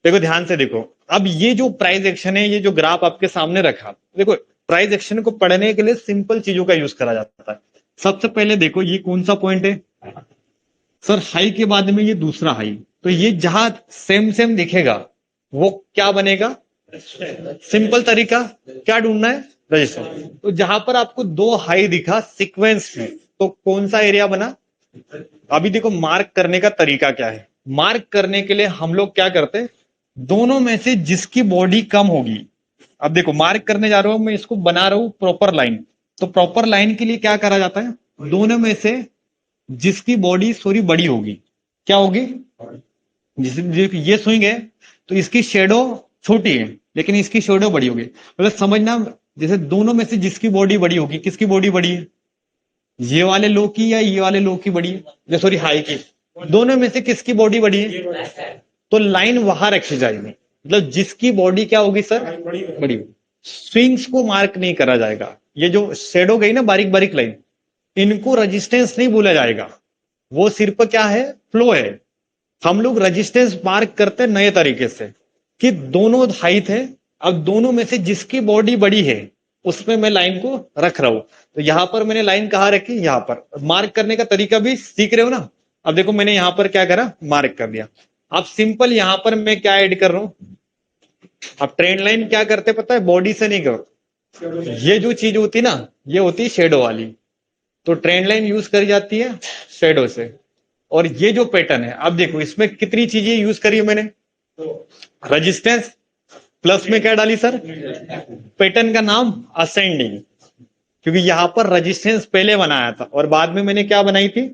देखो ध्यान से देखो, अब ये जो प्राइस एक्शन है, ये जो ग्राफ आपके सामने रखा, देखो प्राइस एक्शन को पढ़ने के लिए सिंपल चीजों का यूज करा जाता है। सबसे पहले देखो ये कौन सा पॉइंट है सर, हाई के बाद में ये दूसरा हाई, तो ये जहां सेम सेम दिखेगा वो क्या बनेगा, सिंपल तरीका क्या ढूंढना है, रजिस्टर। तो जहां पर आपको दो हाई दिखा सीक्वेंस में, तो कौन सा एरिया बना। अभी देखो मार्क करने का तरीका क्या है, मार्क करने के लिए हम लोग क्या करते हैं, दोनों में से जिसकी बॉडी कम होगी। अब देखो मार्क करने जा रहा हूं मैं, इसको बना रहा हूं प्रॉपर लाइन, तो प्रॉपर लाइन के लिए क्या करा जाता है, दोनों में से जिसकी बॉडी सॉरी बड़ी होगी, क्या होगी, ये स्विंग है तो इसकी शेडो छोटी है लेकिन इसकी शेडो बड़ी होगी। मतलब समझना, जैसे दोनों में से जिसकी बॉडी बड़ी होगी, किसकी बॉडी बड़ी है, ये वाले लो की या ये वाले लो की बड़ी है, सॉरी हाई की, दोनों में से किसकी बॉडी बड़ी है, तो लाइन वहां रखी जाएगी, मतलब जिसकी बॉडी क्या होगी सर, बड़ी। स्विंग्स को मार्क नहीं करा जाएगा। ये जो शेडो गई ना बारीक बारीक लाइन, इनको रेजिस्टेंस नहीं बोला जाएगा, वो सिर्फ क्या है, फ्लो है। हम लोग रेजिस्टेंस मार्क करते हैं नए तरीके से कि दोनों हाइट है, अब दोनों में से जिसकी बॉडी बड़ी है उसमें मैं लाइन को रख रहा हूं। तो यहां पर मैंने लाइन कहाँ रखी, यहां पर। मार्क करने का तरीका भी सीख रहे हो ना। अब देखो मैंने यहां पर क्या करा, मार्क कर दिया। अब सिंपल यहां पर मैं क्या ऐड कर रहा हूं, अब ट्रेंड लाइन क्या करते पता है, बॉडी से नहीं करो, ये जो चीज होती ना ये होती है शेडो वाली, तो ट्रेंड लाइन यूज करी जाती है शेडो से। और ये जो पैटर्न है, अब देखो इसमें कितनी चीजें यूज करी है मैंने, रेजिस्टेंस प्लस में क्या डाली सर, पैटर्न का नाम असेंडिंग, क्योंकि यहां पर रेजिस्टेंस पहले बनाया था और बाद में मैंने क्या बनाई थी,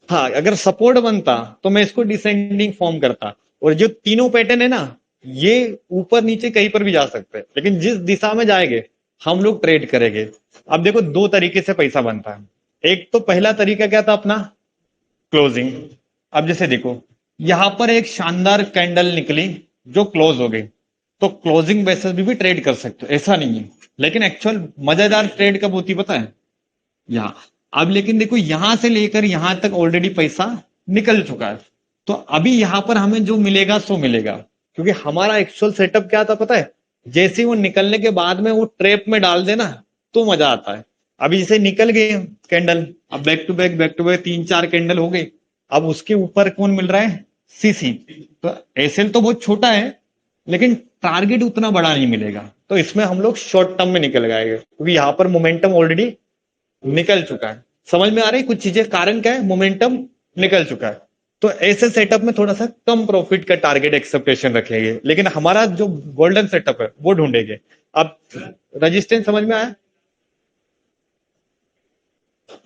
हाँ अगर सपोर्ट बनता तो मैं इसको डिसेंडिंग फॉर्म करता। और जो तीनों पैटर्न है ना, ये ऊपर नीचे कहीं पर भी जा सकते हैं, लेकिन जिस दिशा में जाएंगे हम लोग ट्रेड करेंगे। अब देखो दो तरीके से पैसा बनता है। एक तो पहला तरीका क्या था अपना, क्लोजिंग। अब जैसे देखो यहां पर एक शानदार कैंडल निकली जो क्लोज हो गई, तो क्लोजिंग बेसिस भी ट्रेड कर सकते हो, ऐसा नहीं है। लेकिन एक्चुअल मजेदार ट्रेड कब होती पता है, यहाँ। अब लेकिन देखो यहां से लेकर यहां तक ऑलरेडी पैसा निकल चुका है, तो अभी यहां पर हमें जो मिलेगा सो मिलेगा, क्योंकि हमारा एक्चुअल सेटअप क्या था पता है, जैसे वो निकलने के बाद में वो ट्रैप में डाल देना तो मजा आता है। अभी जैसे निकल गए कैंडल, अब बैक टू बैक 3-4 कैंडल हो गई, अब उसके ऊपर कौन मिल रहा है, सीसी। तो एसएल तो बहुत छोटा है, लेकिन टारगेट उतना बड़ा नहीं मिलेगा, तो इसमें हम लोग शॉर्ट टर्म में निकल गए, क्योंकि यहाँ पर मोमेंटम ऑलरेडी निकल चुका है। समझ में आ रही कुछ चीजें, कारण क्या है, मोमेंटम निकल चुका है। तो ऐसे सेटअप में थोड़ा सा कम प्रॉफिट का टारगेट एक्सपेक्टेशन रखेंगे, लेकिन हमारा जो गोल्डन सेटअप है वो ढूंढेंगे। अब रजिस्टेंस समझ में आया,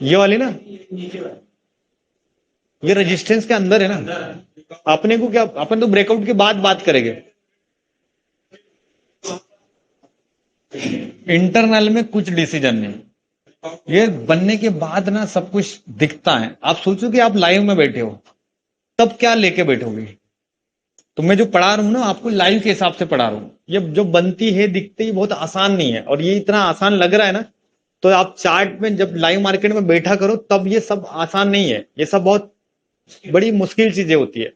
ये वाली ना, ये रेजिस्टेंस के अंदर है ना। अपने को क्या, अपन तो ब्रेकआउट के बाद बात करेंगे, इंटरनल में कुछ डिसीजन नहीं, ये बनने के बाद ना सब कुछ दिखता है। आप सोचो कि आप लाइव में बैठे हो, तब क्या लेके बैठोगे। तो मैं जो पढ़ा रहा हूं ना आपको लाइव के हिसाब से पढ़ा रहा हूं, ये जो बनती है दिखती है बहुत आसान नहीं है, और ये इतना आसान लग रहा है ना, तो आप चार्ट में जब लाइव मार्केट में बैठा करो तब ये सब आसान नहीं है, ये सब बहुत बड़ी मुश्किल चीजें होती है,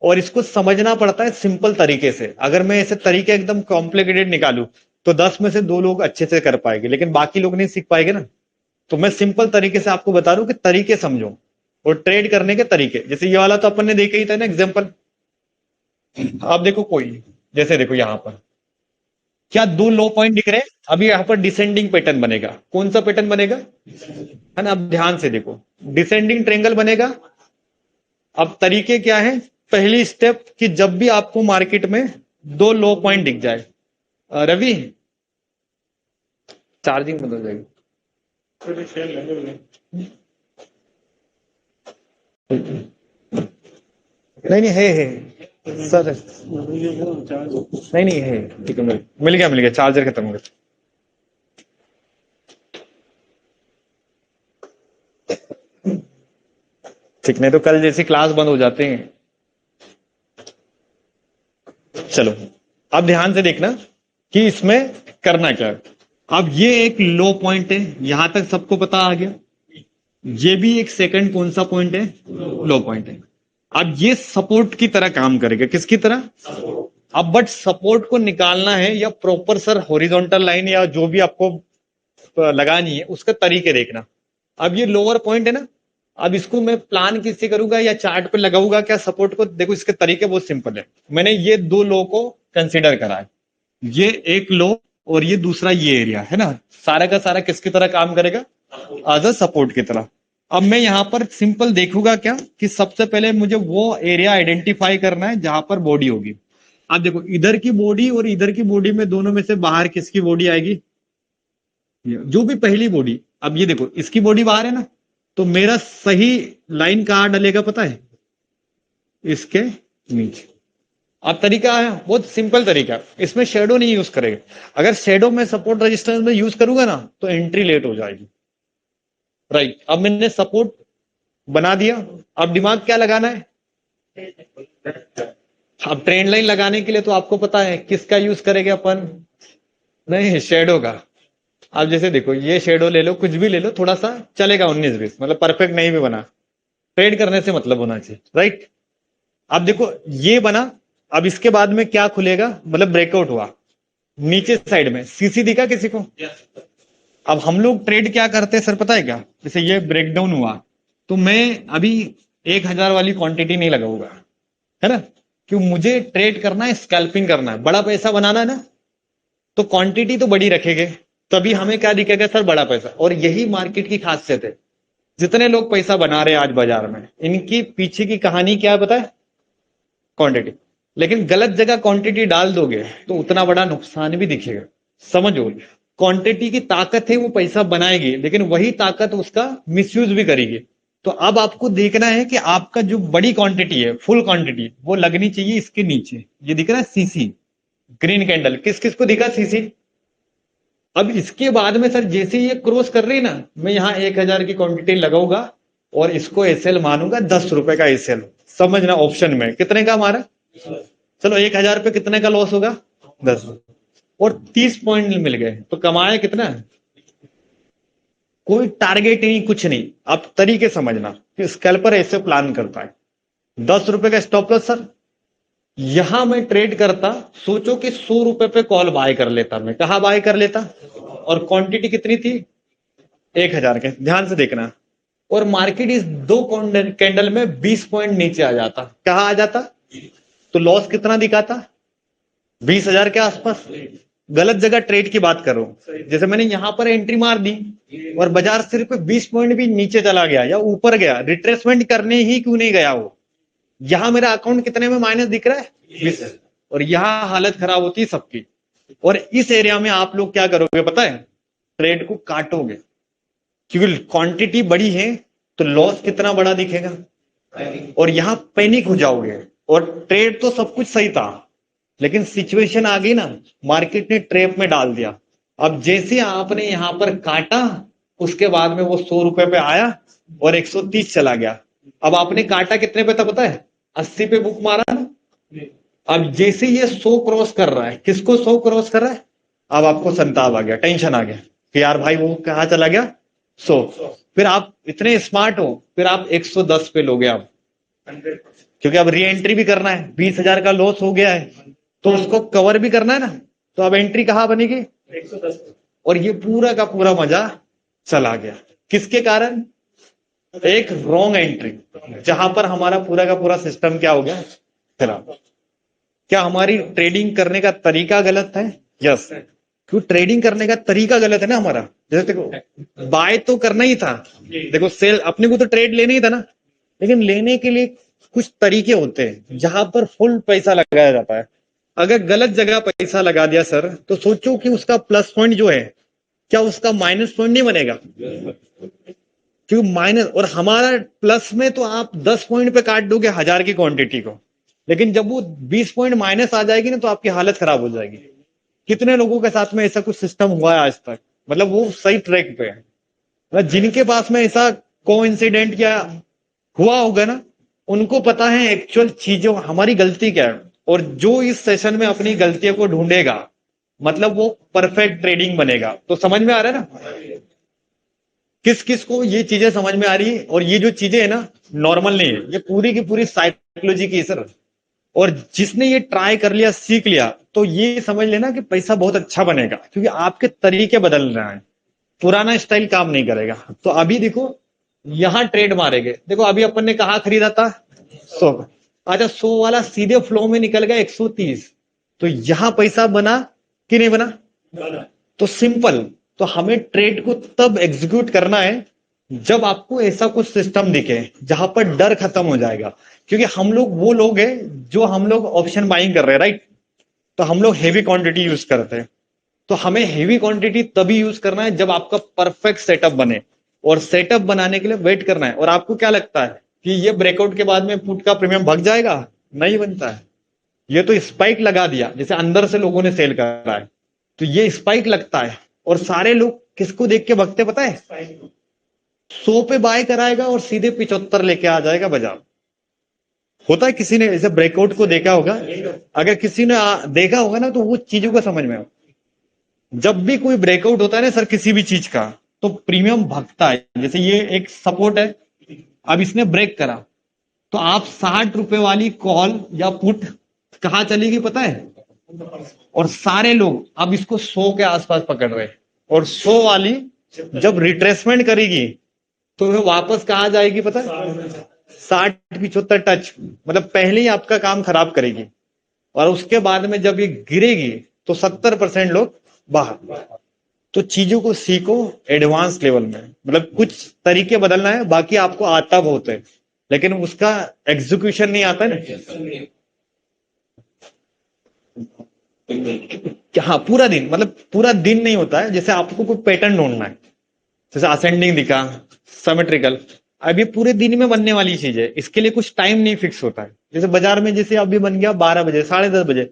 और इसको समझना पड़ता है सिंपल तरीके से। अगर मैं ऐसे तरीके एकदम कॉम्प्लिकेटेड निकालू तो 10 में से 2 लोग अच्छे से कर पाएंगे, लेकिन बाकी लोग नहीं सीख पाएंगे ना। तो मैं सिंपल तरीके से आपको बता रहा हूं कि तरीके समझो और ट्रेड करने के तरीके। जैसे ये वाला तो अपन ने देखा ही था ना एग्जांपल। आप देखो कोई, जैसे देखो यहां पर क्या 2 लो पॉइंट दिख रहे हैं, अभी यहां पर डिसेंडिंग पैटर्न बनेगा। कौन सा पैटर्न बनेगा, है ना, अब ध्यान से देखो, डिसेंडिंग ट्रेंगल बनेगा। अब तरीके क्या है, पहली स्टेप कि जब भी आपको मार्केट में 2 लो पॉइंट दिख जाए, रवि चार्जिंग बंद हो जाएगी, नहीं नहीं है सर, नहीं नहीं है, ठीक है, मिल गया चार्जर खत्म हो गया। ठीक, नहीं तो कल जैसी क्लास बंद हो जाते हैं। चलो अब ध्यान से देखना कि इसमें करना क्या है। अब ये एक लो पॉइंट है, यहां तक सबको पता आ गया। ये भी एक सेकंड कौन सा पॉइंट है, लो पॉइंट है। अब ये सपोर्ट की तरह काम करेगा, किसकी तरह, अब बट सपोर्ट को निकालना है या प्रॉपर सर हॉरिजॉन्टल लाइन या जो भी आपको लगानी है उसका तरीके देखना। अब ये लोअर पॉइंट है ना, अब इसको मैं प्लान किससे करूंगा या चार्ट पे लगाऊंगा क्या सपोर्ट को, देखो इसके तरीके बहुत सिंपल है। मैंने ये 2 लो को कंसिडर करा है, ये एक लो और ये दूसरा ये एरिया है ना, सारा का सारा किसकी तरह काम करेगा, एज अ सपोर्ट की तरह। अब मैं यहां पर सिंपल देखूंगा क्या कि सबसे पहले मुझे वो एरिया आइडेंटिफाई करना है जहां पर बॉडी होगी। अब देखो इधर की बॉडी और इधर की बॉडी में दोनों में से बाहर किसकी बॉडी आएगी, जो भी पहली बॉडी। अब ये देखो इसकी बॉडी बाहर है ना, तो मेरा सही लाइन कहां डलेगा पता है, इसके नीचे। अब तरीका है बहुत सिंपल तरीका, इसमें शेडो नहीं यूज करेगा। अगर शेडो में सपोर्ट रेजिस्टेंस में यूज करूंगा ना तो एंट्री लेट हो जाएगी। राइट, अब मैंने सपोर्ट बना दिया, अब दिमाग क्या लगाना है, अब ट्रेंड लाइन लगाने के लिए तो आपको पता है किसका यूज करेंगे अपन, नहीं शेडो का। अब जैसे देखो ये शेडो ले लो, कुछ भी ले लो, थोड़ा सा चलेगा 19-20, मतलब परफेक्ट नहीं भी बना, ट्रेड करने से मतलब होना चाहिए, राइट। अब देखो ये बना, अब इसके बाद में क्या खुलेगा, मतलब ब्रेकआउट हुआ नीचे साइड में, सीसी दिखा किसी को? अब हम लोग ट्रेड क्या करते हैं सर पता है क्या, जैसे ये ब्रेकडाउन हुआ तो मैं अभी 1,000 वाली क्वांटिटी नहीं लगाऊंगा, है ना, क्यों, मुझे ट्रेड करना है, स्कैल्पिंग करना है, बड़ा पैसा बनाना है ना, तो क्वांटिटी तो बड़ी रखेंगे, तभी हमें क्या दिखेगा सर, बड़ा पैसा। और यही मार्केट की खासियत है, जितने लोग पैसा बना रहे हैं आज बाजार में, इनकी पीछे की कहानी क्या है पता है, क्वांटिटी। लेकिन गलत जगह क्वांटिटी डाल दोगे तो उतना बड़ा नुकसान भी दिखेगा, समझो। क्वांटिटी की ताकत है वो पैसा बनाएगी, लेकिन वही ताकत उसका मिसयूज भी करेगी। तो अब आपको देखना है कि आपका जो बड़ी क्वांटिटी है, फुल क्वांटिटी, वो लगनी चाहिए इसके नीचे, ये दिख रहा है सीसी, ग्रीन कैंडल, किस किस को दिखा सीसी। अब इसके बाद में सर जैसे ये क्रॉस कर रही ना, मैं यहाँ 1,000 की क्वांटिटी लगाऊंगा और इसको एसएल मानूंगा, 10 रुपए का एसएल, समझना, ऑप्शन में कितने का हमारा, चलो 1,000 पे कितने का लॉस होगा, 10, और 30 पॉइंट मिल गए, तो कमाए कितना, कोई टारगेट नहीं, कुछ नहीं। आप तरीके समझना कि स्कैल्पर ऐसे प्लान करता है, 10 रुपए का स्टॉप लॉस सर, यहां मैं ट्रेड करता, सोचो कि 100 रुपए पे कॉल बाय कर लेता, मैं कहा बाय कर लेता, और क्वांटिटी कितनी थी, 1,000 के, ध्यान से देखना, और मार्केट इस दो कैंडल में 20 पॉइंट नीचे आ जाता, कहा आ जाता, तो लॉस कितना दिखाता, 20,000 के आसपास। गलत जगह ट्रेड की बात करो, जैसे मैंने यहां पर एंट्री मार दी और बाजार सिर्फ 20 पॉइंट भी नीचे चला गया या ऊपर गया, रिट्रेसमेंट करने ही क्यों नहीं गया वो, यहां मेरा अकाउंट कितने में माइनस दिख रहा है, 20, और यहां हालत खराब होती है सबकी। और इस एरिया में आप लोग क्या करोगे पता है, ट्रेड को काटोगे, क्योंकि क्वांटिटी बड़ी है तो लॉस कितना बड़ा दिखेगा, और यहां पैनिक हो जाओगे। और ट्रेड तो सब कुछ सही था, लेकिन सिचुएशन आ गई ना, मार्केट ने ट्रैप में डाल दिया। अब जैसे आपने यहां पर काटा, उसके बाद में वो 100 रुपए पे आया और 130 चला गया। अब आपने काटा कितने पे था पता है, 80 पे बुक मारा ना। अब जैसे ये 100 क्रॉस कर रहा है, किसको 100 क्रॉस कर रहा है, अब आपको संताप आ गया, टेंशन आ गया कि यार भाई वो कहाँ चला गया, 100। फिर आप इतने स्मार्ट हो, फिर आप 110 पे लोगे आप, क्योंकि अब री एंट्री भी करना है, 20,000 का लॉस हो गया है तो उसको कवर भी करना है ना, तो अब एंट्री कहाँ बनेगी, 110। और ये पूरा का पूरा मजा चला गया, किसके कारण, एक रॉन्ग एंट्री, जहां पर हमारा पूरा का पूरा सिस्टम क्या हो गया, खराब। क्या हमारी ट्रेडिंग करने का तरीका गलत है, यस, क्यों ट्रेडिंग करने का तरीका गलत है ना हमारा। जैसे देखो बाय तो करना ही था, देखो सेल अपने को तो ट्रेड लेना ही था ना, लेकिन लेने के लिए कुछ तरीके होते हैं जहां पर फुल पैसा लगाया जाता है। अगर गलत जगह पैसा लगा दिया सर, तो सोचो कि उसका प्लस पॉइंट जो है, क्या उसका माइनस पॉइंट नहीं बनेगा, क्योंकि माइनस, और हमारा प्लस में तो आप 10 पॉइंट पे काट दोगे 1,000 की क्वांटिटी को, लेकिन जब वो 20 पॉइंट माइनस आ जाएगी ना, तो आपकी हालत खराब हो जाएगी। कितने लोगों के साथ में ऐसा कुछ सिस्टम हुआ है आज तक, मतलब वो सही ट्रैक पे है, मतलब जिनके पास में ऐसा कोइंसिडेंट या हुआ होगा ना, उनको पता है एक्चुअल चीजों, हमारी गलती क्या है। और जो इस सेशन में अपनी गलतियों को ढूंढेगा, मतलब वो परफेक्ट ट्रेडिंग बनेगा। तो समझ में आ रहा है ना, किस किस को ये चीजें समझ में आ रही है। और ये जो चीजें है ना, नॉर्मल नहीं है, ये पूरी की पूरी साइकोलॉजी की है सर। और जिसने ये ट्राई कर लिया, सीख लिया, तो ये समझ लेना कि पैसा बहुत अच्छा बनेगा, क्योंकि आपके तरीके बदल रहे हैं, पुराना स्टाइल काम नहीं करेगा। तो अभी देखो यहां ट्रेड मारेंगे, देखो अभी अपन ने कहा खरीदा था 100, अच्छा 100 वाला सीधे फ्लो में निकल गया 130, तो यहां पैसा बना कि नहीं बना, तो सिंपल। तो हमें ट्रेड को तब एग्जीक्यूट करना है जब आपको ऐसा कुछ सिस्टम दिखे जहां पर डर खत्म हो जाएगा। क्योंकि हम लोग वो लोग हैं जो हम लोग ऑप्शन बाइंग कर रहे हैं, राइट, तो हम लोग हेवी क्वांटिटी यूज करते हैं। तो हमें हेवी क्वांटिटी तभी यूज करना है जब आपका परफेक्ट सेटअप बने, और सेटअप बनाने के लिए वेट करना है। और आपको क्या लगता है कि ये ब्रेकआउट के बाद में पुट का प्रीमियम भाग जाएगा, नहीं बनता है। ये तो स्पाइक लगा दिया, जैसे अंदर से लोगों ने सेल करा है, तो ये स्पाइक लगता है, और सारे लोग किसको देख के भगते पता है, 100 पे बाय कराएगा और सीधे 75 लेके आ जाएगा बाजार। होता है, किसी ने ऐसे ब्रेकआउट को देखा होगा, अगर किसी ने देखा होगा ना तो वो चीजों का समझ में जब भी कोई ब्रेकआउट होता है ना सर किसी भी चीज का, तो प्रीमियम भागता है। जैसे ये एक सपोर्ट है, अब इसने ब्रेक करा, तो आप 60 रुपए वाली कॉल या पुट कहाँ चलेगी पता है, और सारे लोग अब इसको 100 के आसपास पकड़ रहे हैं, और 100 वाली जब रिट्रेसमेंट करेगी तो वो वापस कहाँ जाएगी पता है, 60-75 टच, मतलब पहले ही आपका काम खराब करेगी, और उसके बाद में जब ये गिरेगी तो 70% लोग बाहर। तो चीजों को सीखो एडवांस लेवल में, मतलब कुछ तरीके बदलना है, बाकी आपको आता बहुत है, लेकिन उसका एग्जीक्यूशन नहीं आता ना। हाँ पूरा दिन, मतलब पूरा दिन नहीं होता है, जैसे आपको कोई पैटर्न ढूंढना है, जैसे असेंडिंग दिखा, सिमेट्रिकल, अब ये पूरे दिन में बनने वाली चीज है, इसके लिए कुछ टाइम नहीं फिक्स होता है। जैसे बाजार में जैसे अभी बन गया 12 बजे, 10:30 बजे,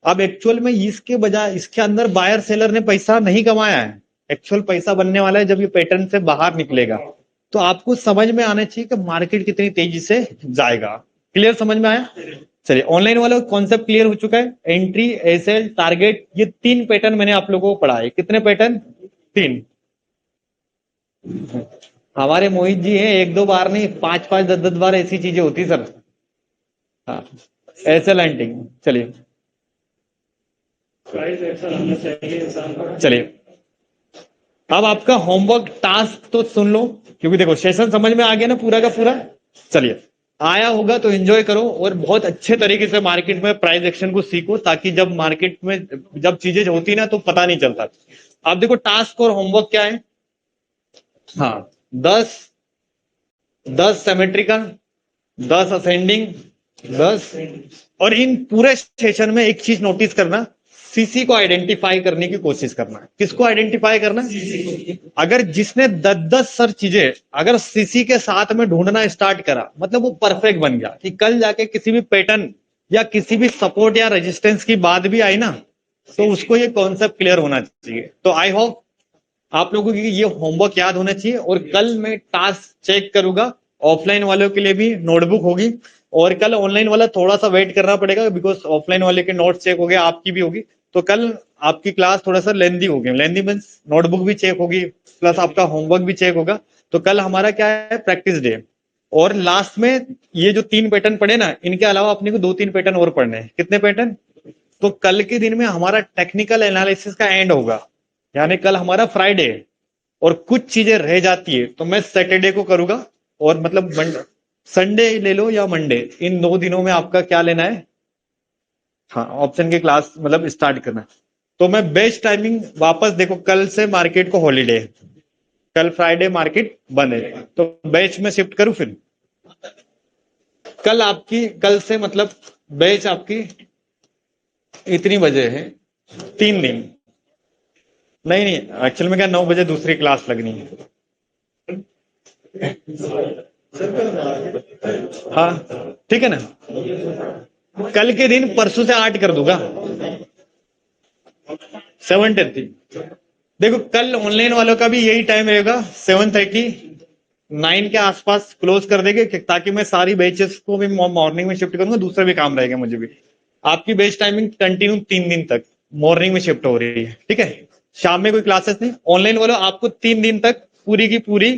अब एक्चुअल में इसके बजाय इसके अंदर बायर सेलर ने पैसा नहीं कमाया है, एक्चुअल पैसा बनने वाला है जब ये पैटर्न से बाहर निकलेगा। तो आपको समझ में आना चाहिए कि मार्केट कितनी तेजी से जाएगा। क्लियर, समझ में आया? चलिए, ऑनलाइन वाला कॉन्सेप्ट क्लियर हो चुका है। एंट्री, एसएल, टारगेट, ये 3 पैटर्न मैंने आप लोगों को पढ़ाए। कितने पैटर्न? 3। हमारे मोहित जी हैं, 1-2 बार नहीं, 5-5, 10-10 बार ऐसी चीजें होती सर। हाँ, एसएल एंटिंग। चलिए चलिए, अब आपका होमवर्क टास्क तो सुन लो, क्योंकि देखो सेशन समझ में आ गया ना पूरा का पूरा। चलिए, आया होगा तो एंजॉय करो, और बहुत अच्छे तरीके से मार्केट में प्राइस एक्शन को सीखो, ताकि जब मार्केट में जब चीजें होती ना तो पता नहीं चलता। आप देखो टास्क और होमवर्क क्या है। हाँ, 10 सिमेट्रिकल, 10 असेंडिंग, 10, और इन पूरे सेशन में एक चीज नोटिस करना, सीसी को आइडेंटिफाई करने की कोशिश करना है। किसको आइडेंटिफाई करना है? अगर जिसने 10-10 सर चीजें अगर सीसी के साथ में ढूंढना स्टार्ट करा, मतलब वो परफेक्ट बन गया, कि कल जाके किसी भी पैटर्न या किसी भी सपोर्ट या रेजिस्टेंस की बात भी आई ना, तो उसको ये कॉन्सेप्ट क्लियर होना चाहिए। तो आई होप आप लोगों की ये होमवर्क याद होना चाहिए, और कल मैं टास्क चेक करूंगा, ऑफलाइन वालों के लिए भी नोटबुक होगी, और कल ऑनलाइन वाला थोड़ा सा वेट करना पड़ेगा, बिकॉज ऑफलाइन वाले के नोट्स चेक हो गए, आपकी भी होगी, तो कल आपकी क्लास थोड़ा सा लेंदी होगी। लेंदी मीन्स नोटबुक भी चेक होगी, प्लस आपका होमवर्क भी चेक होगा। तो कल हमारा क्या है, प्रैक्टिस डे, और लास्ट में ये जो 3 पैटर्न पढ़े ना, इनके अलावा अपने को 2-3 पैटर्न और पढ़ने हैं। कितने पैटर्न? तो कल के दिन में हमारा टेक्निकल एनालिसिस का एंड होगा, यानी कल हमारा फ्राइडे है, और कुछ चीजें रह जाती है तो मैं सैटरडे को करूंगा, और मतलब संडे ले लो या मंडे, इन 2 दिनों में आपका क्या लेना है, हाँ ऑप्शन की क्लास मतलब स्टार्ट करना है। तो मैं बेस्ट टाइमिंग वापस देखो, कल से मार्केट को हॉलीडे है, कल फ्राइडे मार्केट बंद है, तो बैच में शिफ्ट करूं फिर। कल आपकी, कल से मतलब बैच आपकी इतनी बजे है, 3 दिन। नहीं नहीं, एक्चुअल में क्या 9 बजे दूसरी क्लास लगनी है। हाँ ठीक है ना, कल के दिन परसों से 8 कर दूंगा, 7:30। देखो कल ऑनलाइन वालों का भी यही टाइम रहेगा, 7:30, 9 के आसपास क्लोज कर देंगे, ताकि मैं सारी बैचेस को भी मॉर्निंग में शिफ्ट करूंगा, दूसरा भी काम रहेगा मुझे भी। आपकी बैच टाइमिंग कंटिन्यू 3 दिन तक मॉर्निंग में शिफ्ट हो रही है, ठीक है। शाम में कोई क्लासेस नहीं। ऑनलाइन वालों आपको 3 दिन तक पूरी की पूरी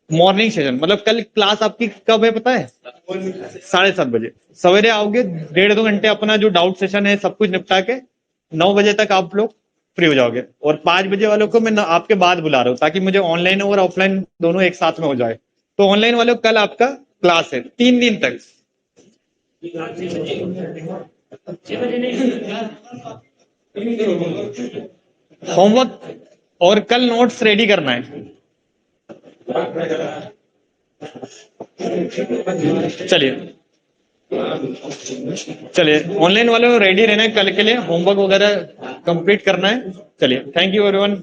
मॉर्निंग सेशन, मतलब कल क्लास आपकी कब है पता है, 7:30 बजे। सवेरे आओगे, 1.5-2 घंटे अपना जो डाउट सेशन है सब कुछ निपटा के 9 बजे तक आप लोग फ्री हो जाओगे। और 5 बजे वालों को मैं आपके बाद बुला रहा हूँ, ताकि मुझे ऑनलाइन और ऑफलाइन दोनों एक साथ में हो जाए। तो ऑनलाइन वालों कल आपका क्लास है 3 दिन तक। होमवर्क और कल नोट्स रेडी करना है। चलिए चलिए, ऑनलाइन वालों रेडी रहना है कल के लिए, होमवर्क वगैरह कंप्लीट करना है। चलिए, थैंक यू एवरीवन।